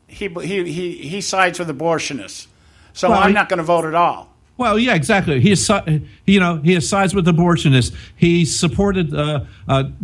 Speaker 7: he sides with abortionists. So I'm not going to vote at all.
Speaker 8: Well, yeah, exactly. He sides with abortionists. He supported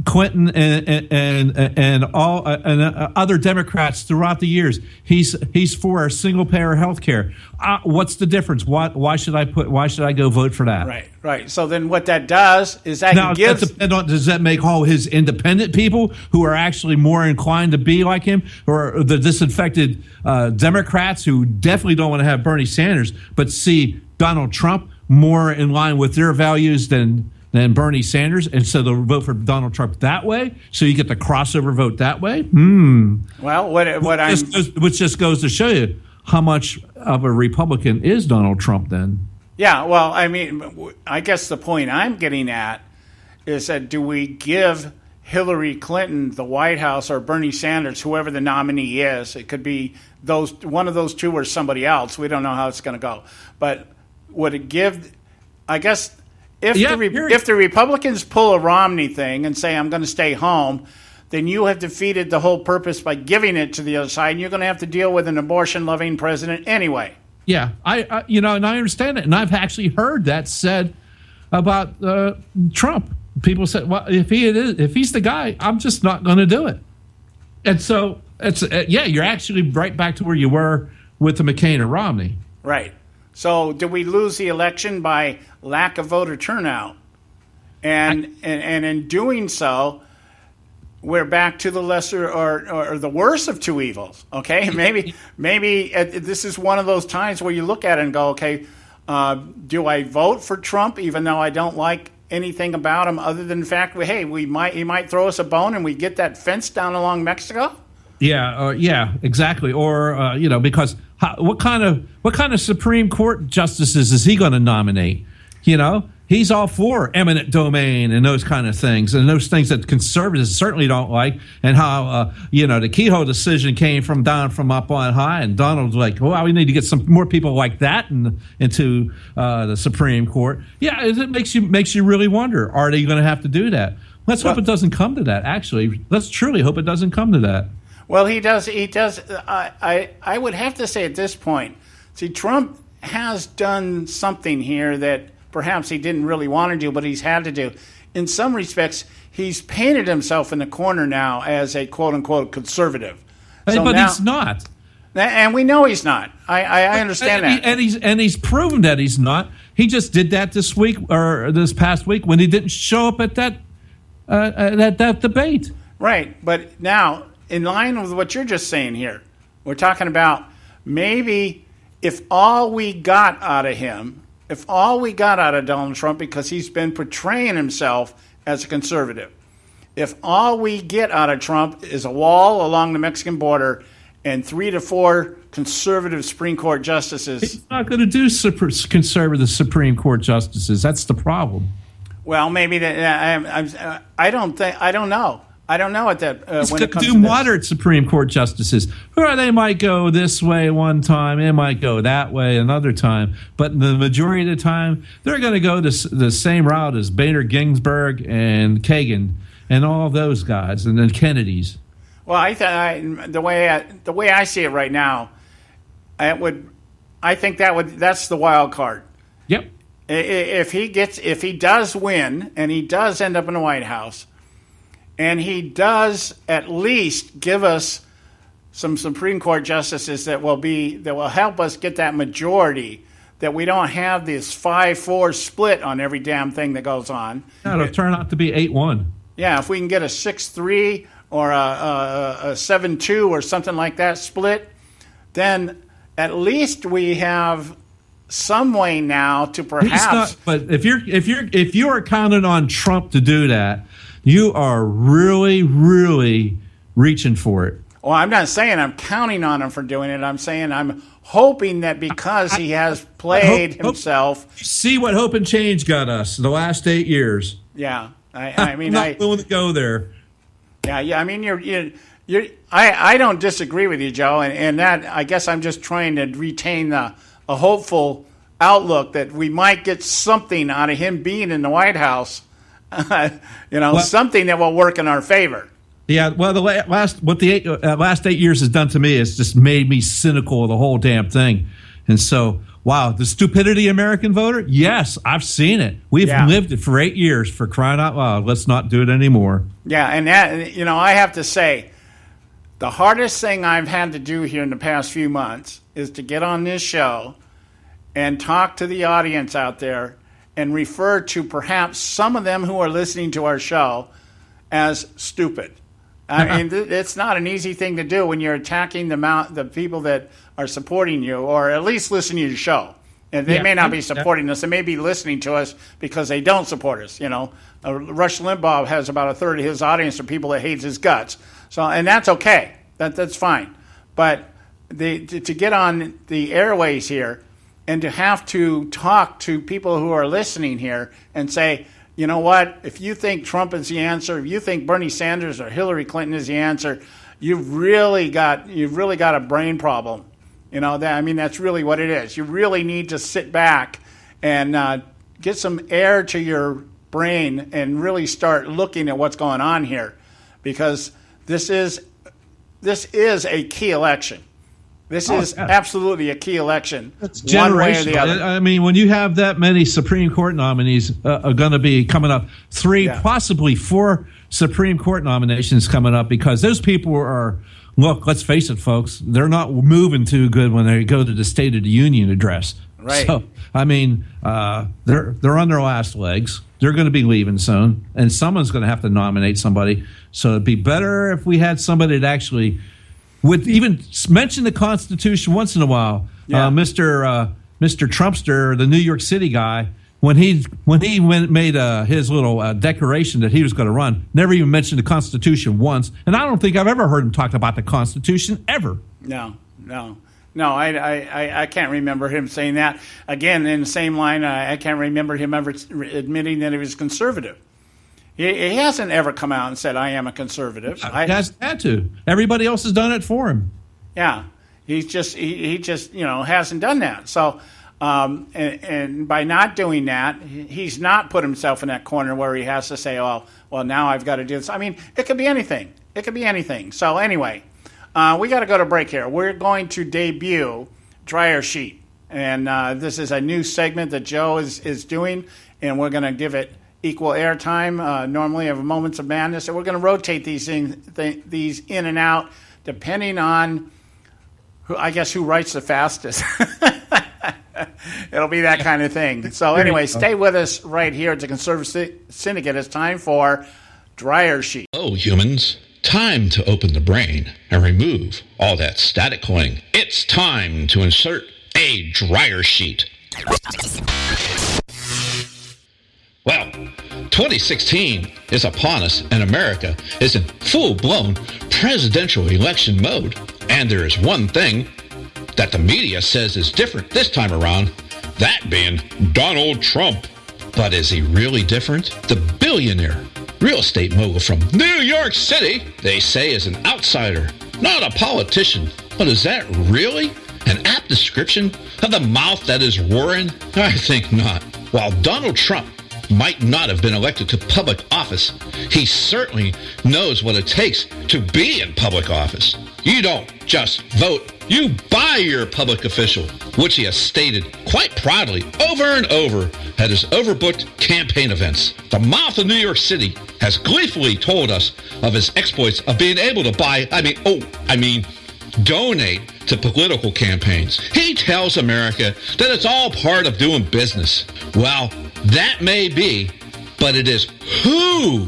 Speaker 8: Clinton and all other Democrats throughout the years. He's for single payer health care. What's the difference? Why should I go vote for that?
Speaker 7: Right. So then what that does is that
Speaker 8: does that make all his independent people who are actually more inclined to be like him, or the disinfected Democrats who definitely don't want to have Bernie Sanders but see Donald Trump more in line with their values than Bernie Sanders, and so they'll vote for Donald Trump that way. So you get the crossover vote that way.
Speaker 7: Well,
Speaker 8: which just goes to show you how much of a Republican is Donald Trump then.
Speaker 7: Yeah. Well, I mean, I guess the point I'm getting at is that do we give Hillary Clinton the White House or Bernie Sanders, whoever the nominee is? It could be one of those two or somebody else. We don't know how it's going to go, but would it give? I guess if the Republicans pull a Romney thing and say I'm going to stay home, then you have defeated the whole purpose by giving it to the other side, and you're going to have to deal with an abortion-loving president anyway.
Speaker 8: Yeah, I and I understand it, and I've actually heard that said about Trump. People said, "Well, if he's the guy, I'm just not going to do it." And so it's you're actually right back to where you were with the McCain or Romney.
Speaker 7: Right. So did we lose the election by lack of voter turnout? And in doing so, we're back to the lesser or the worst of two evils. Okay, maybe this is one of those times where you look at it and go, okay, do I vote for Trump even though I don't like anything about him other than the fact he might throw us a bone and we get that fence down along Mexico?
Speaker 8: Yeah, exactly. Or because what kind of Supreme Court justices is he going to nominate? He's all for eminent domain and those kind of things, and those things that conservatives certainly don't like. And how the Kehoe decision came from up on high, and Donald's like, well, we need to get some more people like that into the Supreme Court. Yeah, it makes you really wonder: are they going to have to do that? Let's hope it doesn't come to that. Actually, let's truly hope it doesn't come to that.
Speaker 7: Well, he does. I would have to say at this point, see, Trump has done something here that perhaps he didn't really want to do, but he's had to do. In some respects, he's painted himself in the corner now as a quote-unquote conservative. So
Speaker 8: but
Speaker 7: now,
Speaker 8: he's not.
Speaker 7: And we know he's not. I understand that.
Speaker 8: And he's proven that he's not. He just did that this week or this past week when he didn't show up at that debate.
Speaker 7: Right. But now, in line with what you're just saying here, we're talking about maybe if all we got out of him, if all we got out of Donald Trump, because he's been portraying himself as a conservative, if all we get out of Trump is a wall along the Mexican border and 3 to 4 conservative Supreme Court justices.
Speaker 8: He's not going to do conservative Supreme Court justices. That's the problem.
Speaker 7: Well, maybe that. I don't know. I don't know what that.
Speaker 8: He's
Speaker 7: when
Speaker 8: going
Speaker 7: it comes
Speaker 8: to
Speaker 7: to
Speaker 8: do
Speaker 7: this.
Speaker 8: moderate Supreme Court justices. Or they might go this way one time, they might go that way another time. But the majority of the time, they're going to go the same route as Boehner, Ginsburg, and Kagan, and all those guys, and then Kennedy's.
Speaker 7: Well, the way I see it right now, I think that's the wild card.
Speaker 8: Yep.
Speaker 7: If he does win and he does end up in the White House, and he does at least give us some Supreme Court justices that will help us get that majority, that we don't have this 5-4 split on every damn thing that goes on.
Speaker 8: Yeah, it'll turn out to be 8-1.
Speaker 7: Yeah, if we can get a 6-3 or a 7-2 or something like that split, then at least we have some way now to perhaps.
Speaker 8: But if you are counting on Trump to do that, you are really, really reaching for it.
Speaker 7: Well, I'm not saying I'm counting on him for doing it. I'm saying I'm hoping that because he has played himself.
Speaker 8: See what Hope and Change got us the last 8 years.
Speaker 7: Yeah, I mean,
Speaker 8: I'm not willing to go there.
Speaker 7: Yeah. I mean, I don't disagree with you, Joe, and that I guess I'm just trying to retain a hopeful outlook that we might get something out of him being in the White House. Something that will work in our favor.
Speaker 8: Yeah, well, the last 8 years has done to me is just made me cynical of the whole damn thing. And so, wow, the stupidity American voter? Yes, I've seen it. We've lived it for 8 years, for crying out loud. Let's not do it anymore.
Speaker 7: Yeah, and that, I have to say, the hardest thing I've had to do here in the past few months is to get on this show and talk to the audience out there and refer to perhaps some of them who are listening to our show as stupid. I mean, it's not an easy thing to do when you're attacking the people that are supporting you, or at least listening to your show. And they may not be supporting us. They may be listening to us because they don't support us. Rush Limbaugh has about a third of his audience are people that hate his guts. So, and that's okay. That's fine. But to get on the airways here and to have to talk to people who are listening here and say, you know what, if you think Trump is the answer, if you think Bernie Sanders or Hillary Clinton is the answer, you've really got a brain problem. That's really what it is. You really need to sit back and get some air to your brain and really start looking at what's going on here, because this is a key election. This is absolutely a key election.
Speaker 8: It's
Speaker 7: one way or the
Speaker 8: generational.
Speaker 7: other.
Speaker 8: I mean, when you have that many Supreme Court nominees are going to be coming up, 3, possibly 4 Supreme Court nominations coming up, because those people are, look, let's face it, folks, they're not moving too good when they go to the State of the Union address.
Speaker 7: Right.
Speaker 8: So, I mean, they're on their last legs. They're going to be leaving soon, and someone's going to have to nominate somebody. So it'd be better if we had somebody that actually would even mention the Constitution once in a while. Mr. Trumpster, the New York City guy, when he made his little declaration that he was going to run, never even mentioned the Constitution once. And I don't think I've ever heard him talk about the Constitution ever.
Speaker 7: No, I can't remember him saying that. Again, in the same line, I can't remember him ever admitting that he was conservative. He hasn't ever come out and said, I am a conservative.
Speaker 8: He hasn't had to. Everybody else has done it for him.
Speaker 7: Yeah. He just hasn't done that. So, and by not doing that, he's not put himself in that corner where he has to say, well, now I've got to do this. I mean, it could be anything. So anyway, we got to go to break here. We're going to debut Dryer Sheet. And this is a new segment that Joe is doing, and we're going to give it equal airtime. Normally, I have Moments of Madness, and we're going to rotate these in and out depending on who writes the fastest. It'll be that kind of thing. So anyway, stay with us right here at the Conservative Syndicate. It's time for Dryer Sheet.
Speaker 2: Hello, humans. Time to open the brain and remove all that static cling. It's time to insert a dryer sheet. Well, 2016 is upon us, and America is in full-blown presidential election mode. And there is one thing that the media says is different this time around, that being Donald Trump. But is he really different? The billionaire real estate mogul from New York City, they say, is an outsider, not a politician. But is that really an apt description of the mouth that is roaring? I think not. While Donald Trump might not have been elected to public office, he certainly knows what it takes to be in public office. You don't just vote, you buy your public official, which he has stated quite proudly over and over at his overbooked campaign events. The mouth of New York City has gleefully told us of his exploits of being able to donate to political campaigns. He tells America that it's all part of doing business. Well, that may be, but it is who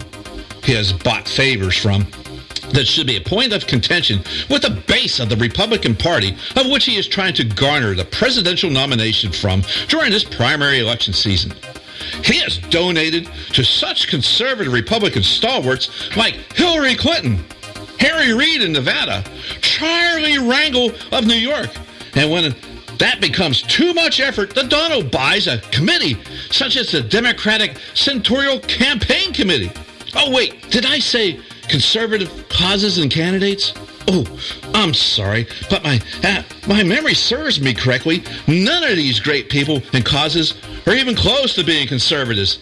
Speaker 2: he has bought favors from that should be a point of contention with the base of the Republican Party, of which he is trying to garner the presidential nomination from during this primary election season. He has donated to such conservative Republican stalwarts like Hillary Clinton, Harry Reid in Nevada, Charlie Rangel of New York. And when that becomes too much effort, the Donald buys a committee such as the Democratic Senatorial Campaign Committee. Oh, wait, did I say conservative causes and candidates? Oh, I'm sorry, but my memory serves me correctly. None of these great people and causes are even close to being conservatives.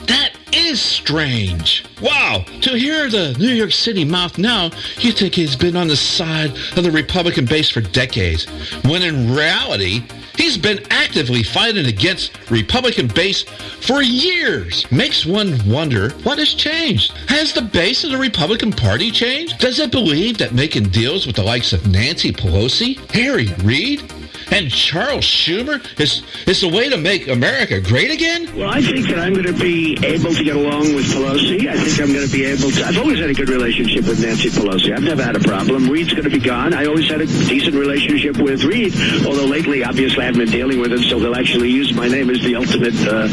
Speaker 2: That is strange. Wow, to hear the New York City mouth now, you think he's been on the side of the Republican base for decades, when in reality, he's been actively fighting against Republican base for years. Makes one wonder what has changed. Has the base of the Republican Party changed? Does it believe that making deals with the likes of Nancy Pelosi, Harry Reid, and Charles Schumer is the way to make America great again?
Speaker 6: Well, I think that I'm going to be able to get along with Pelosi. I think I'm going to be able to. I've always had a good relationship with Nancy Pelosi. I've never had a problem. Reid's going to be gone. I always had a decent relationship with Reid, although lately, obviously, I haven't been dealing with him, so he'll actually use my name as the ultimate, as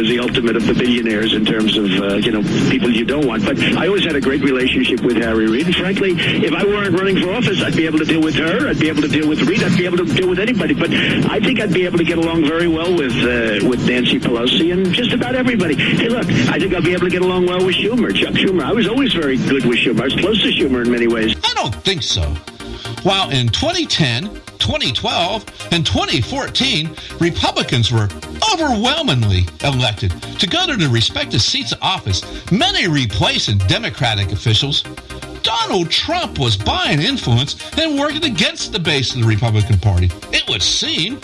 Speaker 6: the ultimate of the billionaires in terms of, people you don't want. But I always had a great relationship with Harry Reid. And frankly, if I weren't running for office, I'd be able to deal with her. I'd be able to deal with Reid. I'd be able to deal with anybody. But I think I'd be able to get along very well with Nancy Pelosi and just about everybody. Hey, look, I think I'll be able to get along well with Schumer, Chuck Schumer. I was always very good with Schumer. I was close to Schumer in many ways.
Speaker 2: I don't think so. While in 2010, 2012, and 2014, Republicans were overwhelmingly elected to go to their respective seats of office, many replacing Democratic officials. Donald Trump was buying influence and working against the base of the Republican Party. It would seem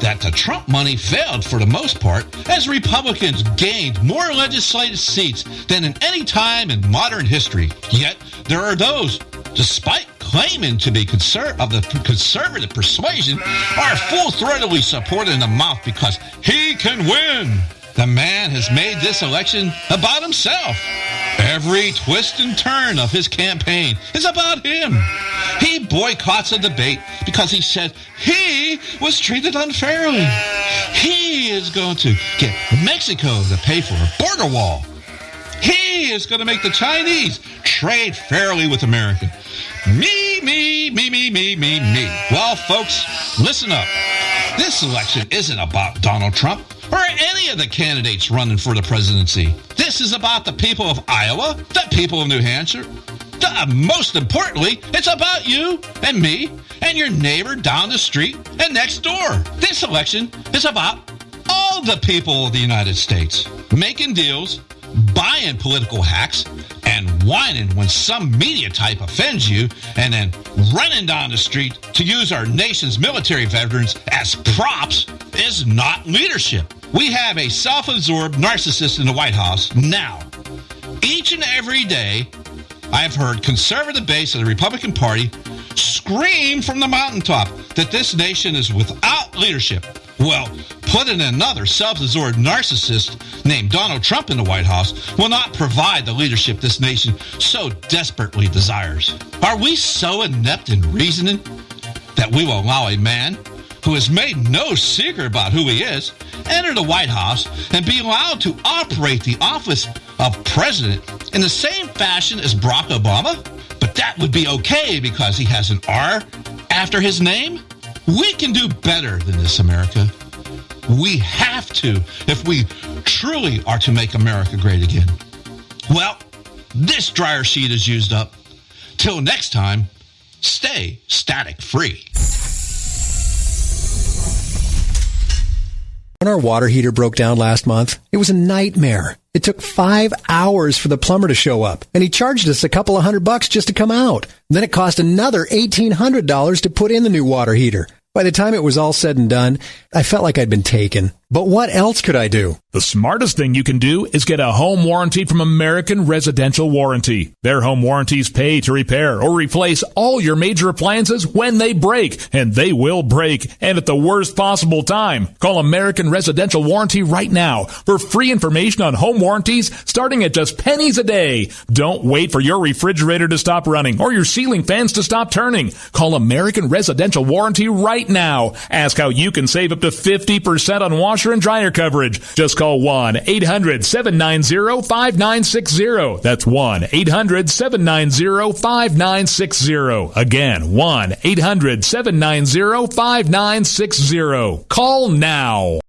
Speaker 2: that the Trump money failed for the most part, as Republicans gained more legislative seats than in any time in modern history. Yet, there are those, despite claiming to be of the conservative persuasion, are full-throatedly supporting the mouth because he can win. The man has made this election about himself. Every twist and turn of his campaign is about him. He boycotts a debate because he said he was treated unfairly. He is going to get Mexico to pay for a border wall. He is going to make the Chinese trade fairly with America. Me, me, me, me, me, me, me. Well, folks, listen up. This election isn't about Donald Trump or any of the candidates running for the presidency. This is about the people of Iowa, the people of New Hampshire. Most importantly, it's about you and me and your neighbor down the street and next door. This election is about all the people of the United States making deals, buying political hacks, and whining when some media type offends you, and then running down the street to use our nation's military veterans as props is not leadership. We have a self-absorbed narcissist in the White House now. Each and every day, I've heard conservative base of the Republican Party scream from the mountaintop that this nation is without leadership. Well, putting another self-absorbed narcissist named Donald Trump in the White House will not provide the leadership this nation so desperately desires. Are we so inept in reasoning that we will allow a man who has made no secret about who he is enter the White House and be allowed to operate the office of president in the same fashion as Barack Obama? But that would be okay because he has an R after his name? We can do better than this, America. We have to if we truly are to make America great again. Well, this dryer sheet is used up. Till next time, stay static free.
Speaker 9: When our water heater broke down last month, it was a nightmare. It took 5 hours for the plumber to show up, and he charged us a couple of $100 just to come out. Then it cost another $1,800 to put in the new water heater. By the time it was all said and done, I felt like I'd been taken. But what else could I do?
Speaker 10: The smartest thing you can do is get a home warranty from American Residential Warranty. Their home warranties pay to repair or replace all your major appliances when they break, and they will break, and at the worst possible time. Call American Residential Warranty right now for free information on home warranties starting at just pennies a day. Don't wait for your refrigerator to stop running or your ceiling fans to stop turning. Call American Residential Warranty right now. Ask how you can save up to 50% on washer and dryer coverage. Just call 1-800-790-5960. That's 1-800-790-5960. Again, 1-800-790-5960. Call now.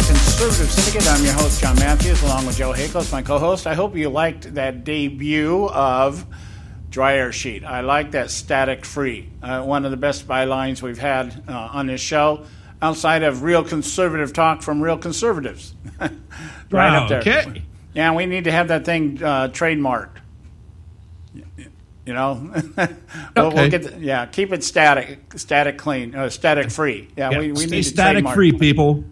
Speaker 7: Conservative Syndicate. I'm your host, John Matthews, along with Joe Hakos, my co-host. I hope you liked that debut of Dryer Sheet. I like that static-free. One of the best bylines we've had on this show, outside of real conservative talk from real conservatives. Right up there.
Speaker 8: Okay.
Speaker 7: Yeah, we need to have that thing trademarked. You know, we'll get keep it static clean, static free. Yeah, we need to
Speaker 8: static free, people.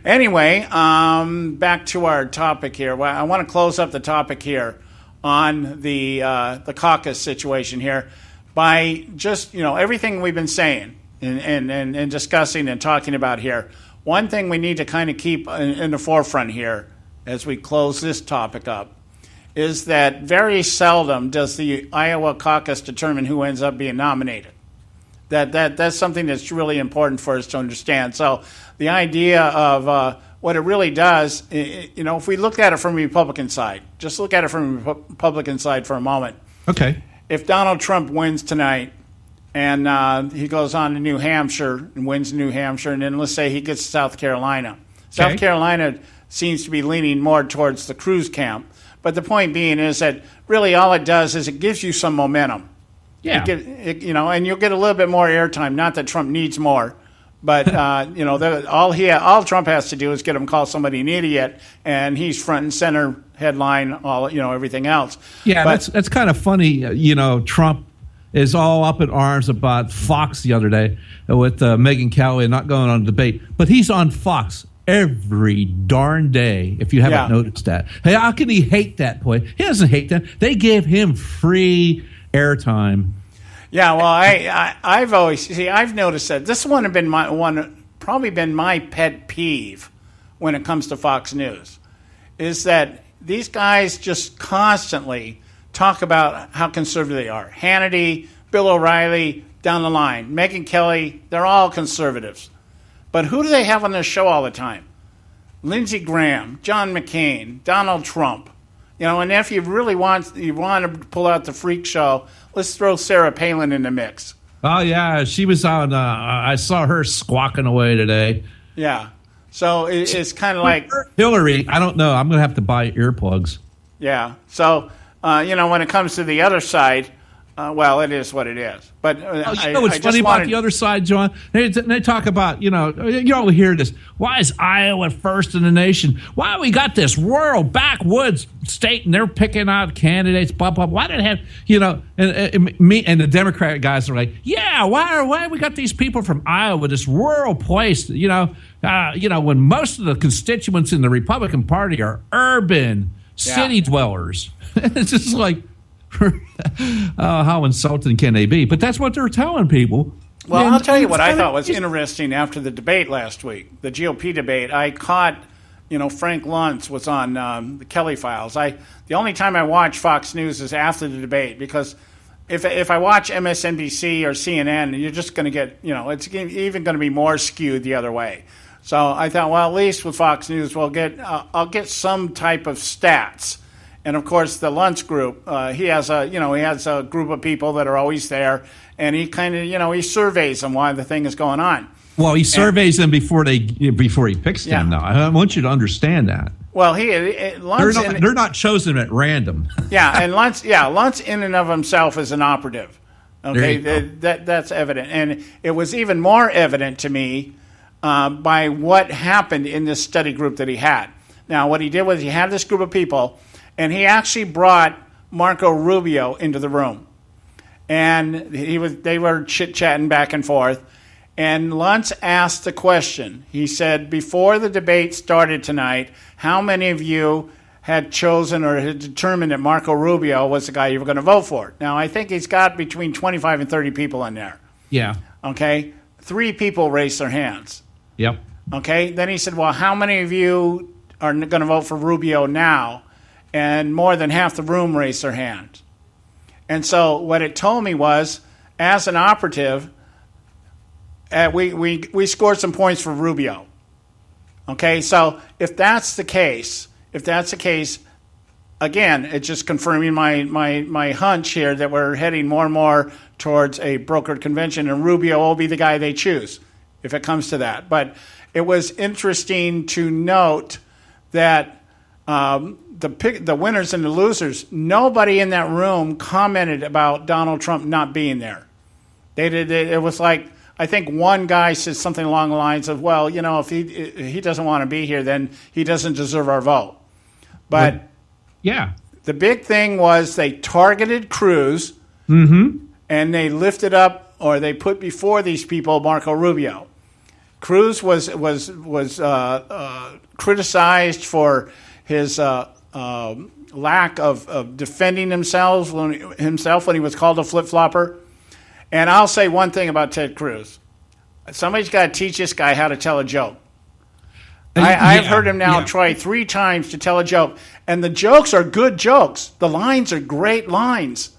Speaker 7: Anyway, back to our topic here. Well, I want to close up the topic here on the caucus situation here by just everything we've been saying and discussing and talking about here. One thing we need to kind of keep in the forefront here as we close this topic up is that very seldom does the Iowa caucus determine who ends up being nominated. That's something that's really important for us to understand. So the idea of what it really does, if we look at it from the Republican side, just look at it from the Republican side for a moment.
Speaker 8: Okay.
Speaker 7: If Donald Trump wins tonight and he goes on to New Hampshire and wins New Hampshire, and then let's say he gets South Carolina. South Carolina seems to be leaning more towards the Cruz camp. But the point being is that really all it does is it gives you some momentum.
Speaker 8: Yeah.
Speaker 7: And you'll get a little bit more airtime. Not that Trump needs more, but all Trump has to do is get him call somebody an idiot, and he's front and center headline everything else.
Speaker 8: Yeah, but that's kind of funny. Trump is all up in arms about Fox the other day with Megyn Kelly not going on debate, but he's on Fox every darn day, if you haven't noticed that. Hey, how can he hate that point? He doesn't hate them. They gave him free airtime.
Speaker 7: Yeah, well, I've noticed that this one have been probably been my pet peeve when it comes to Fox News, is that these guys just constantly talk about how conservative they are. Hannity, Bill O'Reilly, down the line, Megyn Kelly, they're all conservatives. But who do they have on their show all the time? Lindsey Graham, John McCain, Donald Trump. And if you really want to pull out the freak show, let's throw Sarah Palin in the mix.
Speaker 8: Oh, yeah. She was on, I saw her squawking away today.
Speaker 7: Yeah. So it's kind of like
Speaker 8: Hillary, I don't know. I'm going to have to buy earplugs.
Speaker 7: Yeah. So, when it comes to the other side, Well, it is what it is. But
Speaker 8: what's funny about the other side, John? They talk about, you all hear this. Why is Iowa first in the nation? Why we got this rural backwoods state and they're picking out candidates? Blah blah. Why did it have and me and the Democratic guys are like, yeah, why we got these people from Iowa, this rural place? When most of the constituents in the Republican Party are urban city dwellers. It's just like. How insulting can they be? But that's what they're telling people.
Speaker 7: Well, I'll tell you what I thought was interesting after the debate last week, the GOP debate. I caught, Frank Luntz was on the Kelly Files. The only time I watch Fox News is after the debate, because if I watch MSNBC or CNN, you're just going to get, it's even going to be more skewed the other way. So I thought, well, at least with Fox News, I'll get some type of stats. And of course, the Luntz group, he has a group of people that are always there, and he kind of, he surveys them while the thing is going on.
Speaker 8: Well, he surveys them before he picks them. Now, I want you to understand that.
Speaker 7: Well, Luntz
Speaker 8: they're not chosen at random.
Speaker 7: And Luntz in and of himself is an operative. Okay, that's evident, and it was even more evident to me by what happened in this study group that he had. Now, what he did was he had this group of people. And he actually brought Marco Rubio into the room, and they were chit-chatting back and forth. And Luntz asked the question. He said, before the debate started tonight, how many of you had chosen or had determined that Marco Rubio was the guy you were going to vote for? Now, I think he's got between 25 and 30 people in there.
Speaker 8: Yeah.
Speaker 7: Okay? 3 people raised their hands.
Speaker 8: Yep.
Speaker 7: Okay? Then he said, well, how many of you are going to vote for Rubio now? And more than half the room raised their hand. And so what it told me was, as an operative, we scored some points for Rubio. Okay, so if that's the case, again, it's just confirming my hunch here that we're heading more and more towards a brokered convention, and Rubio will be the guy they choose if it comes to that. But it was interesting to note that the winners and the losers, nobody in that room commented about Donald Trump not being there. It was like, I think one guy said something along the lines of, well, if he doesn't want to be here, then he doesn't deserve our vote. But the big thing was they targeted Cruz, and they lifted up, or they put before these people Marco Rubio. Cruz was criticized for his lack of defending himself when he was called a flip-flopper. And I'll say one thing about Ted Cruz. Somebody's got to teach this guy how to tell a joke. I've heard him now try 3 times to tell a joke. And the jokes are good jokes. The lines are great lines.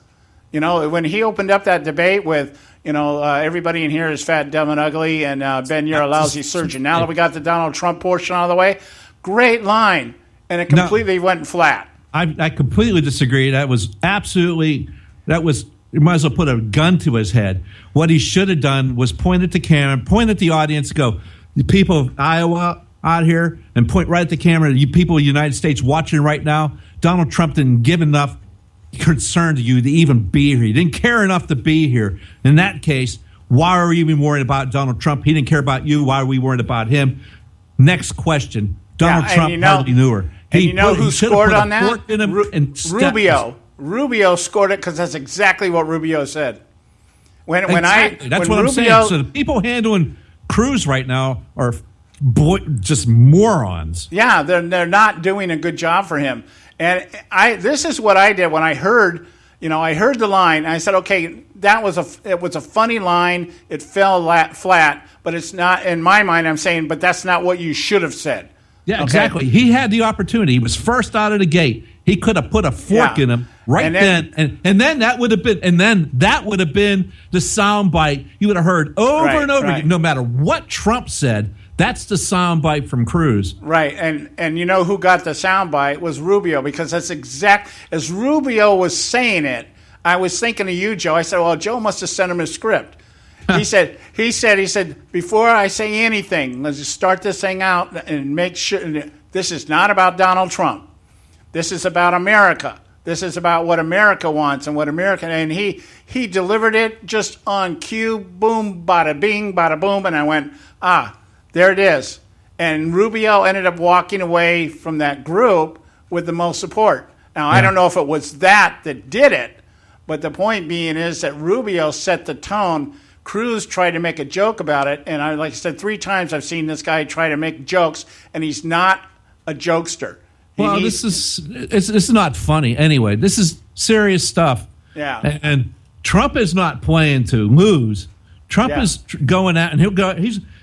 Speaker 7: When he opened up that debate with, everybody in here is fat, dumb, and ugly, and Ben, you're a lousy surgeon. Now that we got the Donald Trump portion out of the way, great line. And it completely went flat.
Speaker 8: I completely disagree. You might as well put a gun to his head. What he should have done was point at the camera, point at the audience, go, the people of Iowa out here, and point right at the camera, you people of the United States watching right now, Donald Trump didn't give enough concern to you to even be here. He didn't care enough to be here. In that case, why are we even worried about Donald Trump? He didn't care about you. Why are we worried about him? Next question. Donald Trump hardly knew her.
Speaker 7: Who scored on that? Rubio. Rubio scored it because that's exactly what Rubio said.
Speaker 8: That's what I'm saying. So the people handling Cruz right now are just morons.
Speaker 7: Yeah, they're not doing a good job for him. And this is what I did when I heard the line. I said, okay, it was a funny line. It fell flat, but it's not, in my mind, I'm saying, but that's not what you should have said.
Speaker 8: Yeah, okay? Exactly. He had the opportunity. He was first out of the gate. He could have put a fork in him then, and then that would have been the soundbite you would have heard over and over again. No matter what Trump said, that's the soundbite from Cruz.
Speaker 7: Right, and you know who got the soundbite was Rubio, because that's exact as Rubio was saying it. I was thinking of you, Joe. I said, well, Joe must have sent him a script. He said, before I say anything, let's just start this thing out and make sure this is not about Donald Trump. This is about America. This is about what America wants and what America, and he delivered it just on cue, boom, bada bing, bada boom, and I went, there it is. And Rubio ended up walking away from that group with the most support. Now, I don't know if it was that did it, but the point being is that Rubio set the tone. Cruz tried to make a joke about it, and like I said, 3 times I've seen this guy try to make jokes, and he's not a jokester.
Speaker 8: Well, it's not funny anyway. This is serious stuff.
Speaker 7: Yeah.
Speaker 8: And Trump is not playing to lose. Trump is going out, and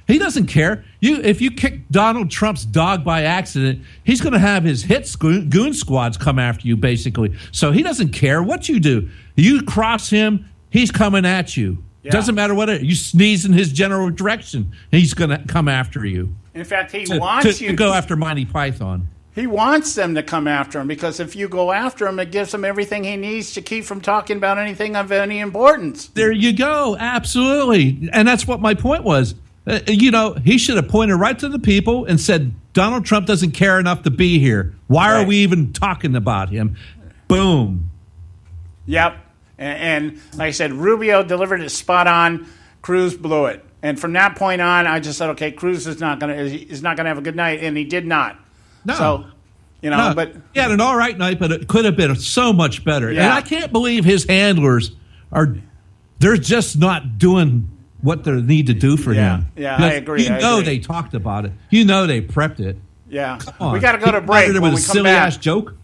Speaker 8: he doesn't care. If you kick Donald Trump's dog by accident, he's going to have his hit goon squads come after you, basically. So he doesn't care what you do. You cross him, he's coming at you. Yeah. Doesn't matter what you sneeze in his general direction, he's going to come after you.
Speaker 7: In fact, he wants you
Speaker 8: to go after Monty Python.
Speaker 7: He wants them to come after him because if you go after him, it gives him everything he needs to keep from talking about anything of any importance.
Speaker 8: There you go. Absolutely. And that's what my point was. He should have pointed right to the people and said, Donald Trump doesn't care enough to be here. Why are we even talking about him? Boom.
Speaker 7: Yep. And like I said, Rubio delivered it spot on. Cruz blew it. And from that point on, I just said, okay, Cruz is not going to have a good night, and he did not.
Speaker 8: No.
Speaker 7: So, but
Speaker 8: he had an all right night, but it could have been so much better.
Speaker 7: Yeah.
Speaker 8: And I can't believe his handlers they're just not doing what they need to do for him.
Speaker 7: Yeah, I agree.
Speaker 8: They talked about it. They prepped it.
Speaker 7: Yeah.
Speaker 8: Come on.
Speaker 7: We got to go to break.
Speaker 8: When we come back, ass joke.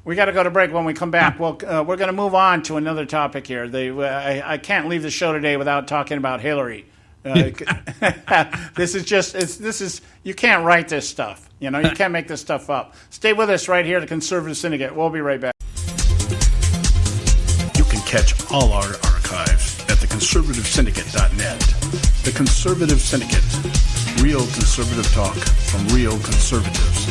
Speaker 7: We got to go to break. When we come back, we're going to move on to another topic here. I can't leave the show today without talking about Hillary. This is you can't write this stuff. You can't make this stuff up. Stay with us right here at the Conservative Syndicate. We'll be right back.
Speaker 21: You can catch all our archives at theconservativesyndicate.net. The Conservative Syndicate. Real conservative talk from real conservatives.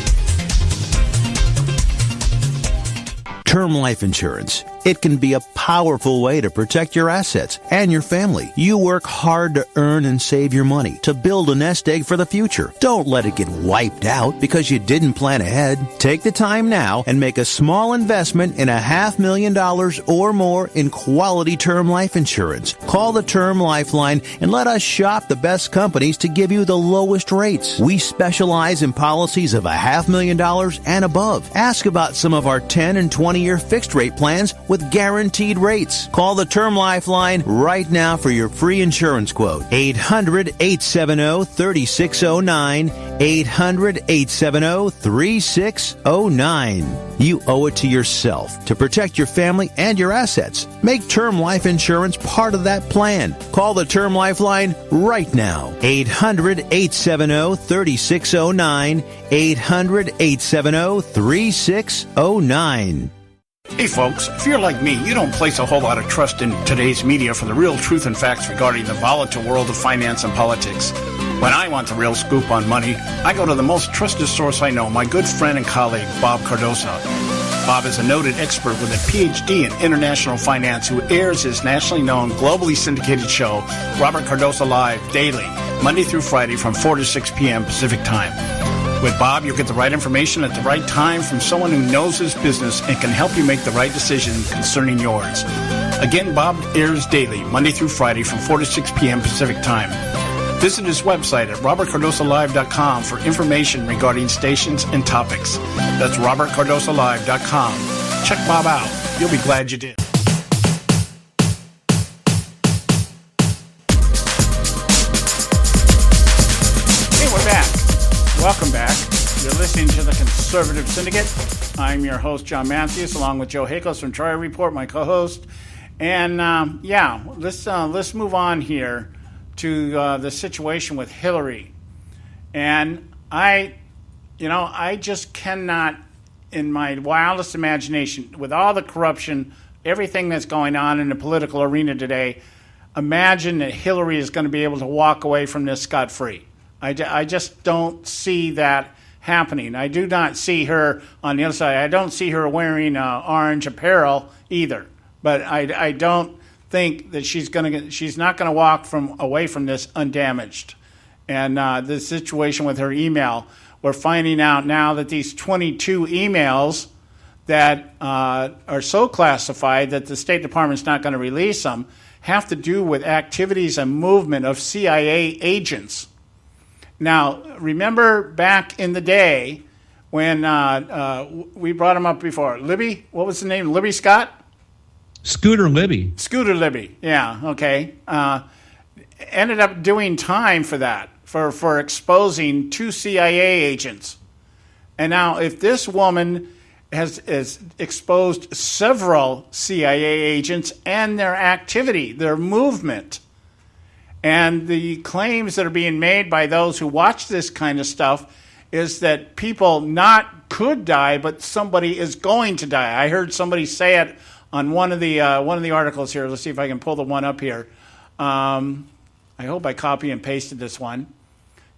Speaker 19: Term life insurance. It can be a powerful way to protect your assets and your family. You work hard to earn and save your money to build a nest egg for the future. Don't let it get wiped out because you didn't plan ahead. Take the time now and make a small investment in $500,000 or more in quality term life insurance. Call the Term Lifeline and let us shop the best companies to give you the lowest rates. We specialize in policies of $500,000 and above. Ask about some of our 10 and 20-year fixed rate plans with guaranteed rates. Call the Term Lifeline right now for your free insurance quote. 800-870-3609. 800-870-3609. You owe it to yourself to protect your family and your assets. Make term life insurance part of that plan. Call the Term Lifeline right now. 800-870-3609. 800-870-3609.
Speaker 7: Hey folks, if you're like me, you don't place a whole lot of trust in today's media for the real truth and facts regarding the volatile world of finance and politics. When I want the real scoop on money, I go to the most trusted source I know, my good friend and colleague, Bob Cardoso. Bob is a noted expert with a PhD in international finance who airs his nationally known, globally syndicated show, Robert Cardoso Live, daily, Monday through Friday from 4 to 6 p.m. Pacific Time. With Bob, you'll get the right information at the right time from someone who knows his business and can help you make the right decision concerning yours. Again, Bob airs daily, Monday through Friday from 4 to 6 p.m. Pacific Time. Visit his website at robertcardosolive.com for information regarding stations and topics. That's robertcardosolive.com. Check Bob out. You'll be glad you did. Hey, we're back. Welcome back. You're listening to the Conservative Syndicate. I'm your host, John Matthews, along with Joe Hakos from Troy Report, my co-host. And let's move on here to the situation with Hillary. And I just cannot, in my wildest imagination, with all the corruption, everything that's going on in the political arena today, imagine that Hillary is going to be able to walk away from this scot-free. I just don't see that happening. I do not see her on the other side. I don't see her wearing orange apparel either. But I don't think that she's not going to walk away from this undamaged. And the situation with her email, we're finding out now that these 22 emails that are so classified that the State Department's not going to release them have to do with activities and movement of CIA agents. Now, remember back in the day when we brought him up before, Libby, what was the name? Libby Scott?
Speaker 8: Scooter Libby.
Speaker 7: Scooter Libby, yeah, okay. Ended up doing time for that, for exposing 2 CIA agents. And now if this woman has exposed several CIA agents and their activity, their movement, and the claims that are being made by those who watch this kind of stuff is that people not could die, but somebody is going to die. I heard somebody say it on one of the articles here. Let's see if I can pull the one up here. I hope I copy and pasted this one.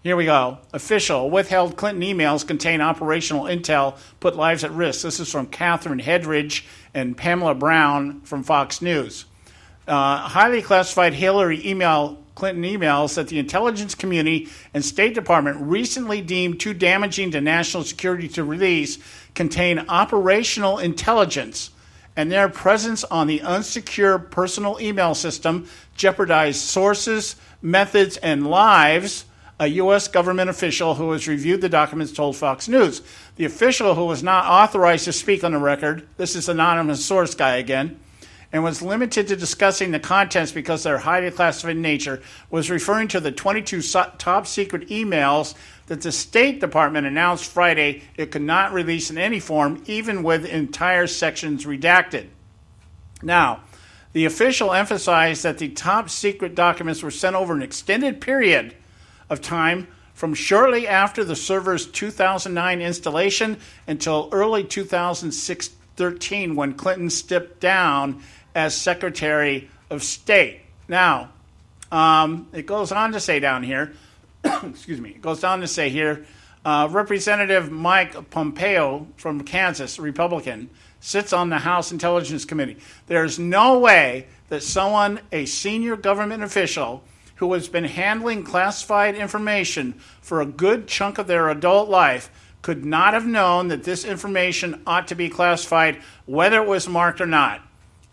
Speaker 7: Here we go. Official, withheld Clinton emails contain operational intel, put lives at risk. This is from Catherine Hedridge and Pamela Brown from Fox News. Highly classified Hillary Clinton emails that the intelligence community and State Department recently deemed too damaging to national security to release contain operational intelligence, and their presence on the unsecure personal email system jeopardized sources, methods, and lives. A U.S. government official who has reviewed the documents told Fox News. The official, who was not authorized to speak on the record, this is anonymous source guy again, and was limited to discussing the contents because of their highly classified nature, was referring to the 22 top secret emails that the State Department announced Friday it could not release in any form, even with entire sections redacted. Now, the official emphasized that the top secret documents were sent over an extended period of time from shortly after the server's 2009 installation until early 2013 when Clinton stepped down as Secretary of State. Now, it goes on to say down here, excuse me, it goes on to say here, Representative Mike Pompeo from Kansas, Republican, sits on the House Intelligence Committee. There's no way that someone, a senior government official, who has been handling classified information for a good chunk of their adult life could not have known that this information ought to be classified, whether it was marked or not.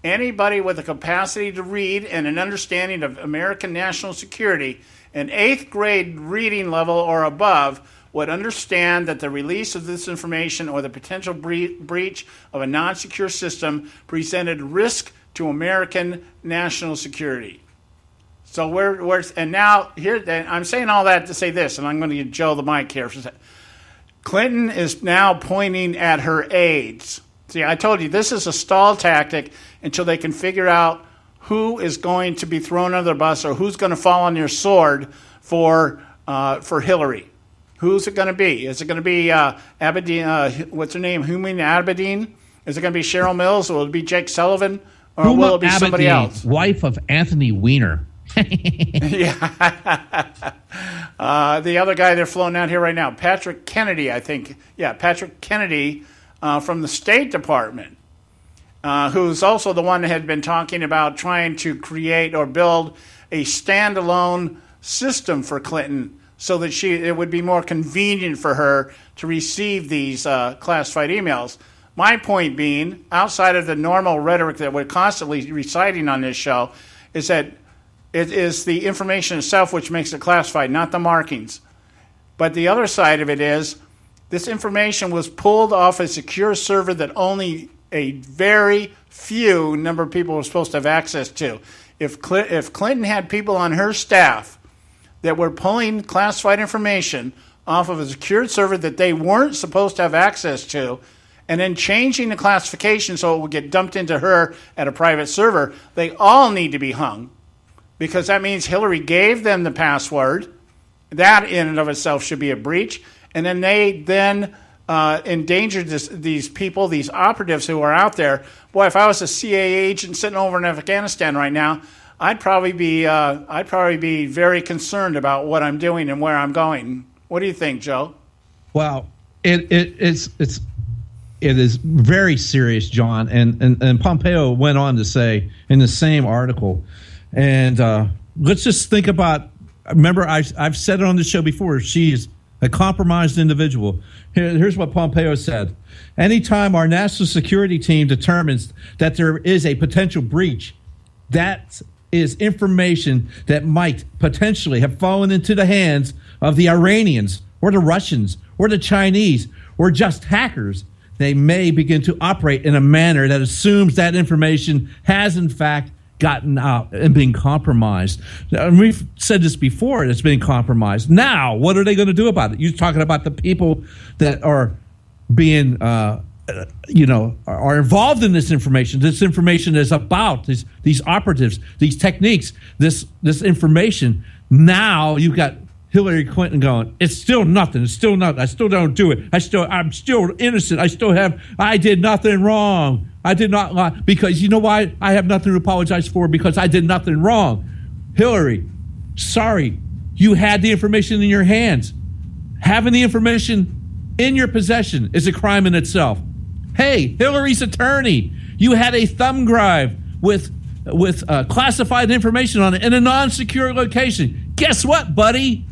Speaker 7: Anybody with a capacity to read and an understanding of American national security, an 8th grade reading level or above, would understand that the release of this information or the potential breach of a non-secure system presented risk to American national security. So and now here I'm saying all that to say this, and I'm going to give Joe the mic here. Clinton is now pointing at her aides. See, I told you this is a stall tactic until they can figure out who is going to be thrown under the bus or who's going to fall on their sword for Hillary. Who's it going to be? Is it going to be Abedin? What's her name? Humin Abedin? Is it going to be Cheryl Mills, or will it be Jake Sullivan, or will it be somebody else?
Speaker 8: Wife of Anthony Weiner.
Speaker 7: Yeah. The other guy they're floating out here right now, Patrick Kennedy, I think. Yeah, Patrick Kennedy from the State Department, who's also the one that had been talking about trying to create or build a standalone system for Clinton so that it would be more convenient for her to receive these classified emails. My point being, outside of the normal rhetoric that we're constantly reciting on this show, is that it is the information itself which makes it classified, not the markings. But the other side of it is this information was pulled off a secure server that only a very few number of people were supposed to have access to. If Clinton had people on her staff that were pulling classified information off of a secured server that they weren't supposed to have access to, and then changing the classification so it would get dumped into her at a private server, they all need to be hung. Because that means Hillary gave them the password. That in and of itself should be a breach. And then they endangered these people, these operatives who are out there. Boy, if I was a CIA agent sitting over in Afghanistan right now, I'd probably be very concerned about what I'm doing and where I'm going. What do you think, Joe?
Speaker 8: Well, it is very serious, John. And Pompeo went on to say in the same article. And let's just think about. Remember, I've said it on the show before. She's a compromised individual. Here's what Pompeo said. Anytime our national security team determines that there is a potential breach, that is information that might potentially have fallen into the hands of the Iranians or the Russians or the Chinese or just hackers, they may begin to operate in a manner that assumes that information has in fact gotten out and been compromised. And we've said this before, it's been compromised. Now, what are they going to do about it? You're talking about the people that are being, are involved in this information. This information is about these operatives, these techniques, this information. Now you've got Hillary Clinton going, it's still nothing. It's still nothing. I still don't do it. I'm still innocent. I did nothing wrong. I did not lie. Because you know why? I have nothing to apologize for, because I did nothing wrong. Hillary, sorry. You had the information in your hands. Having the information in your possession is a crime in itself. Hey, Hillary's attorney, you had a thumb drive with classified information on it in a non-secure location. Guess what, buddy?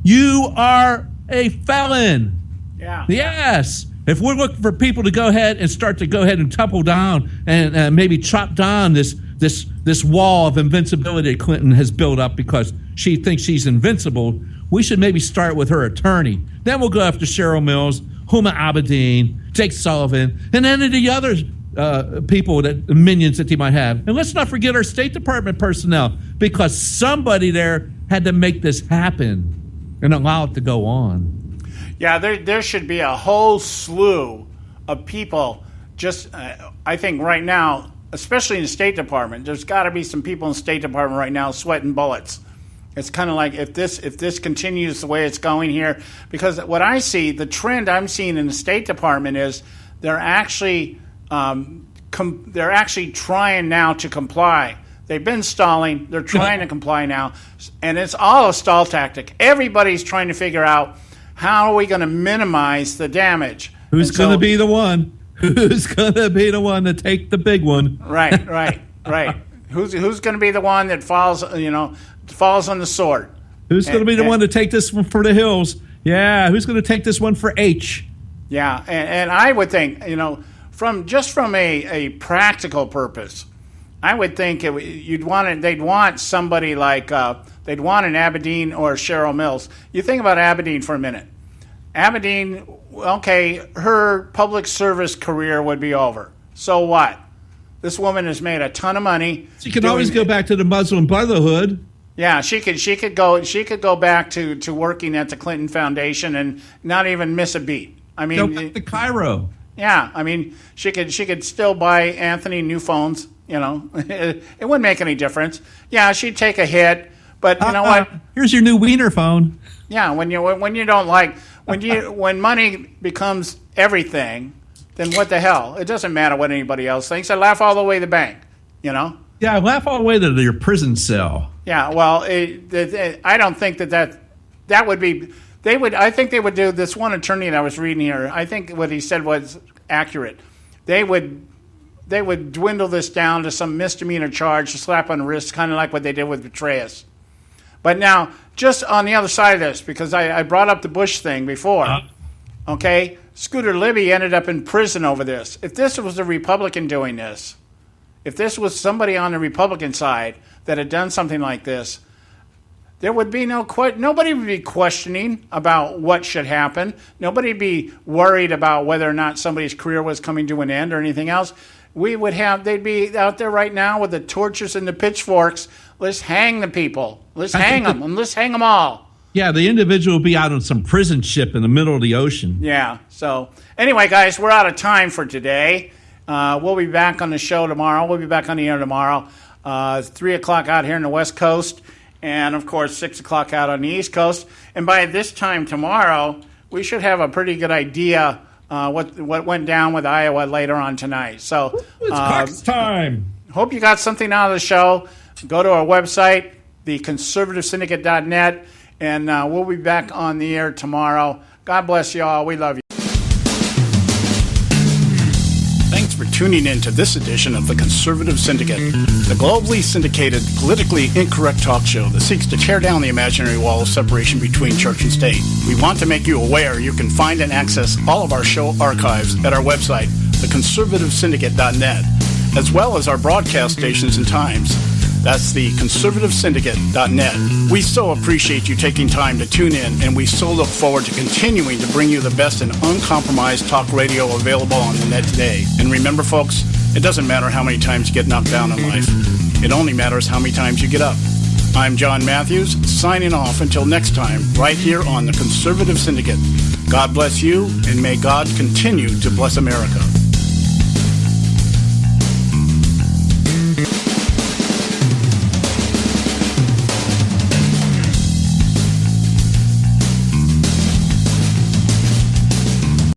Speaker 8: You are a felon.
Speaker 7: Yeah.
Speaker 8: Yes. If we're looking for people to go ahead and topple down and maybe chop down this wall of invincibility that Clinton has built up because she thinks she's invincible, we should maybe start with her attorney. Then we'll go after Cheryl Mills, Huma Abedin, Jake Sullivan, and any of the other people, minions that they might have. And let's not forget our State Department personnel, because somebody there had to make this happen and allow it to go on.
Speaker 7: Yeah, there should be a whole slew of people just, I think right now, especially in the State Department, there's got to be some people in the State Department right now sweating bullets. It's kind of like if this continues the way it's going here, because what I see, the trend I'm seeing in the State Department is they're actually trying now to comply. They've been stalling. They're trying to comply now, and it's all a stall tactic. Everybody's trying to figure out how are we going to minimize the damage.
Speaker 8: Who's going to be the one? Who's going to be the one to take the big one?
Speaker 7: Right. Who's going to be the one that falls on the sword?
Speaker 8: Who's going to be the one to take this one for the hills? Yeah, who's going to take this one for H?
Speaker 7: Yeah, and I would think, from a practical purpose, I would think they'd want somebody like they'd want an Abedin or Cheryl Mills. You think about Abedin for a minute. Abedin, okay, her public service career would be over. So what? This woman has made a ton of money.
Speaker 8: She can always go back to the Muslim Brotherhood.
Speaker 7: Yeah, she could go back to working at the Clinton Foundation and not even miss a beat. I mean,
Speaker 8: go back to Cairo.
Speaker 7: Yeah, I mean, she could still buy Anthony new phones. It wouldn't make any difference. Yeah, she'd take a hit, but you know what?
Speaker 8: Here's your new Wiener phone.
Speaker 7: Yeah, when you don't like when money becomes everything, then what the hell? It doesn't matter what anybody else thinks. I laugh all the way to the bank. Yeah,
Speaker 8: I laugh all the way to your prison cell.
Speaker 7: Yeah, well, I don't think that would be. I think they would do this. One attorney that I was reading here, I think what he said was accurate. They would dwindle this down to some misdemeanor charge, a slap on the wrist, kind of like what they did with Petraeus. But now, just on the other side of this, because I brought up the Bush thing before, okay, Scooter Libby ended up in prison over this. If this was a Republican doing this, if this was somebody on the Republican side that had done something like this, there would be nobody would be questioning about what should happen. Nobody would be worried about whether or not somebody's career was coming to an end or anything else. They'd be out there right now with the torches and the pitchforks. Let's hang the people. Let's hang them, and let's hang them all.
Speaker 8: Yeah, the individual will be out on some prison ship in the middle of the ocean.
Speaker 7: Yeah, so anyway, guys, we're out of time for today. We'll be back on the show tomorrow. We'll be back on the air tomorrow. 3 o'clock out here in the West Coast, and, of course, 6 o'clock out on the East Coast. And by this time tomorrow, we should have a pretty good idea what went down with Iowa later on tonight. So
Speaker 8: it's Cox time.
Speaker 7: Hope you got something out of the show. Go to our website, theconservativesyndicate.net, and we'll be back on the air tomorrow. God bless you all. We love you.
Speaker 21: Thanks for
Speaker 7: tuning in to this edition of the Conservative Syndicate, the globally syndicated, politically incorrect talk show that seeks to tear down the imaginary wall of separation between church and state. We want to make you aware you can find and access all of our show archives at our website, theconservativesyndicate.net, as well as our broadcast stations and times. That's the conservativesyndicate.net. We so appreciate you taking time to tune in, and we so look forward to continuing to bring you the best and uncompromised talk radio available on the net today. And remember, folks, it doesn't matter how many times you get knocked down in life. It only matters how many times you get up. I'm John Matthews, signing off until next time, right here on the Conservative Syndicate. God bless you, and may God continue to bless America.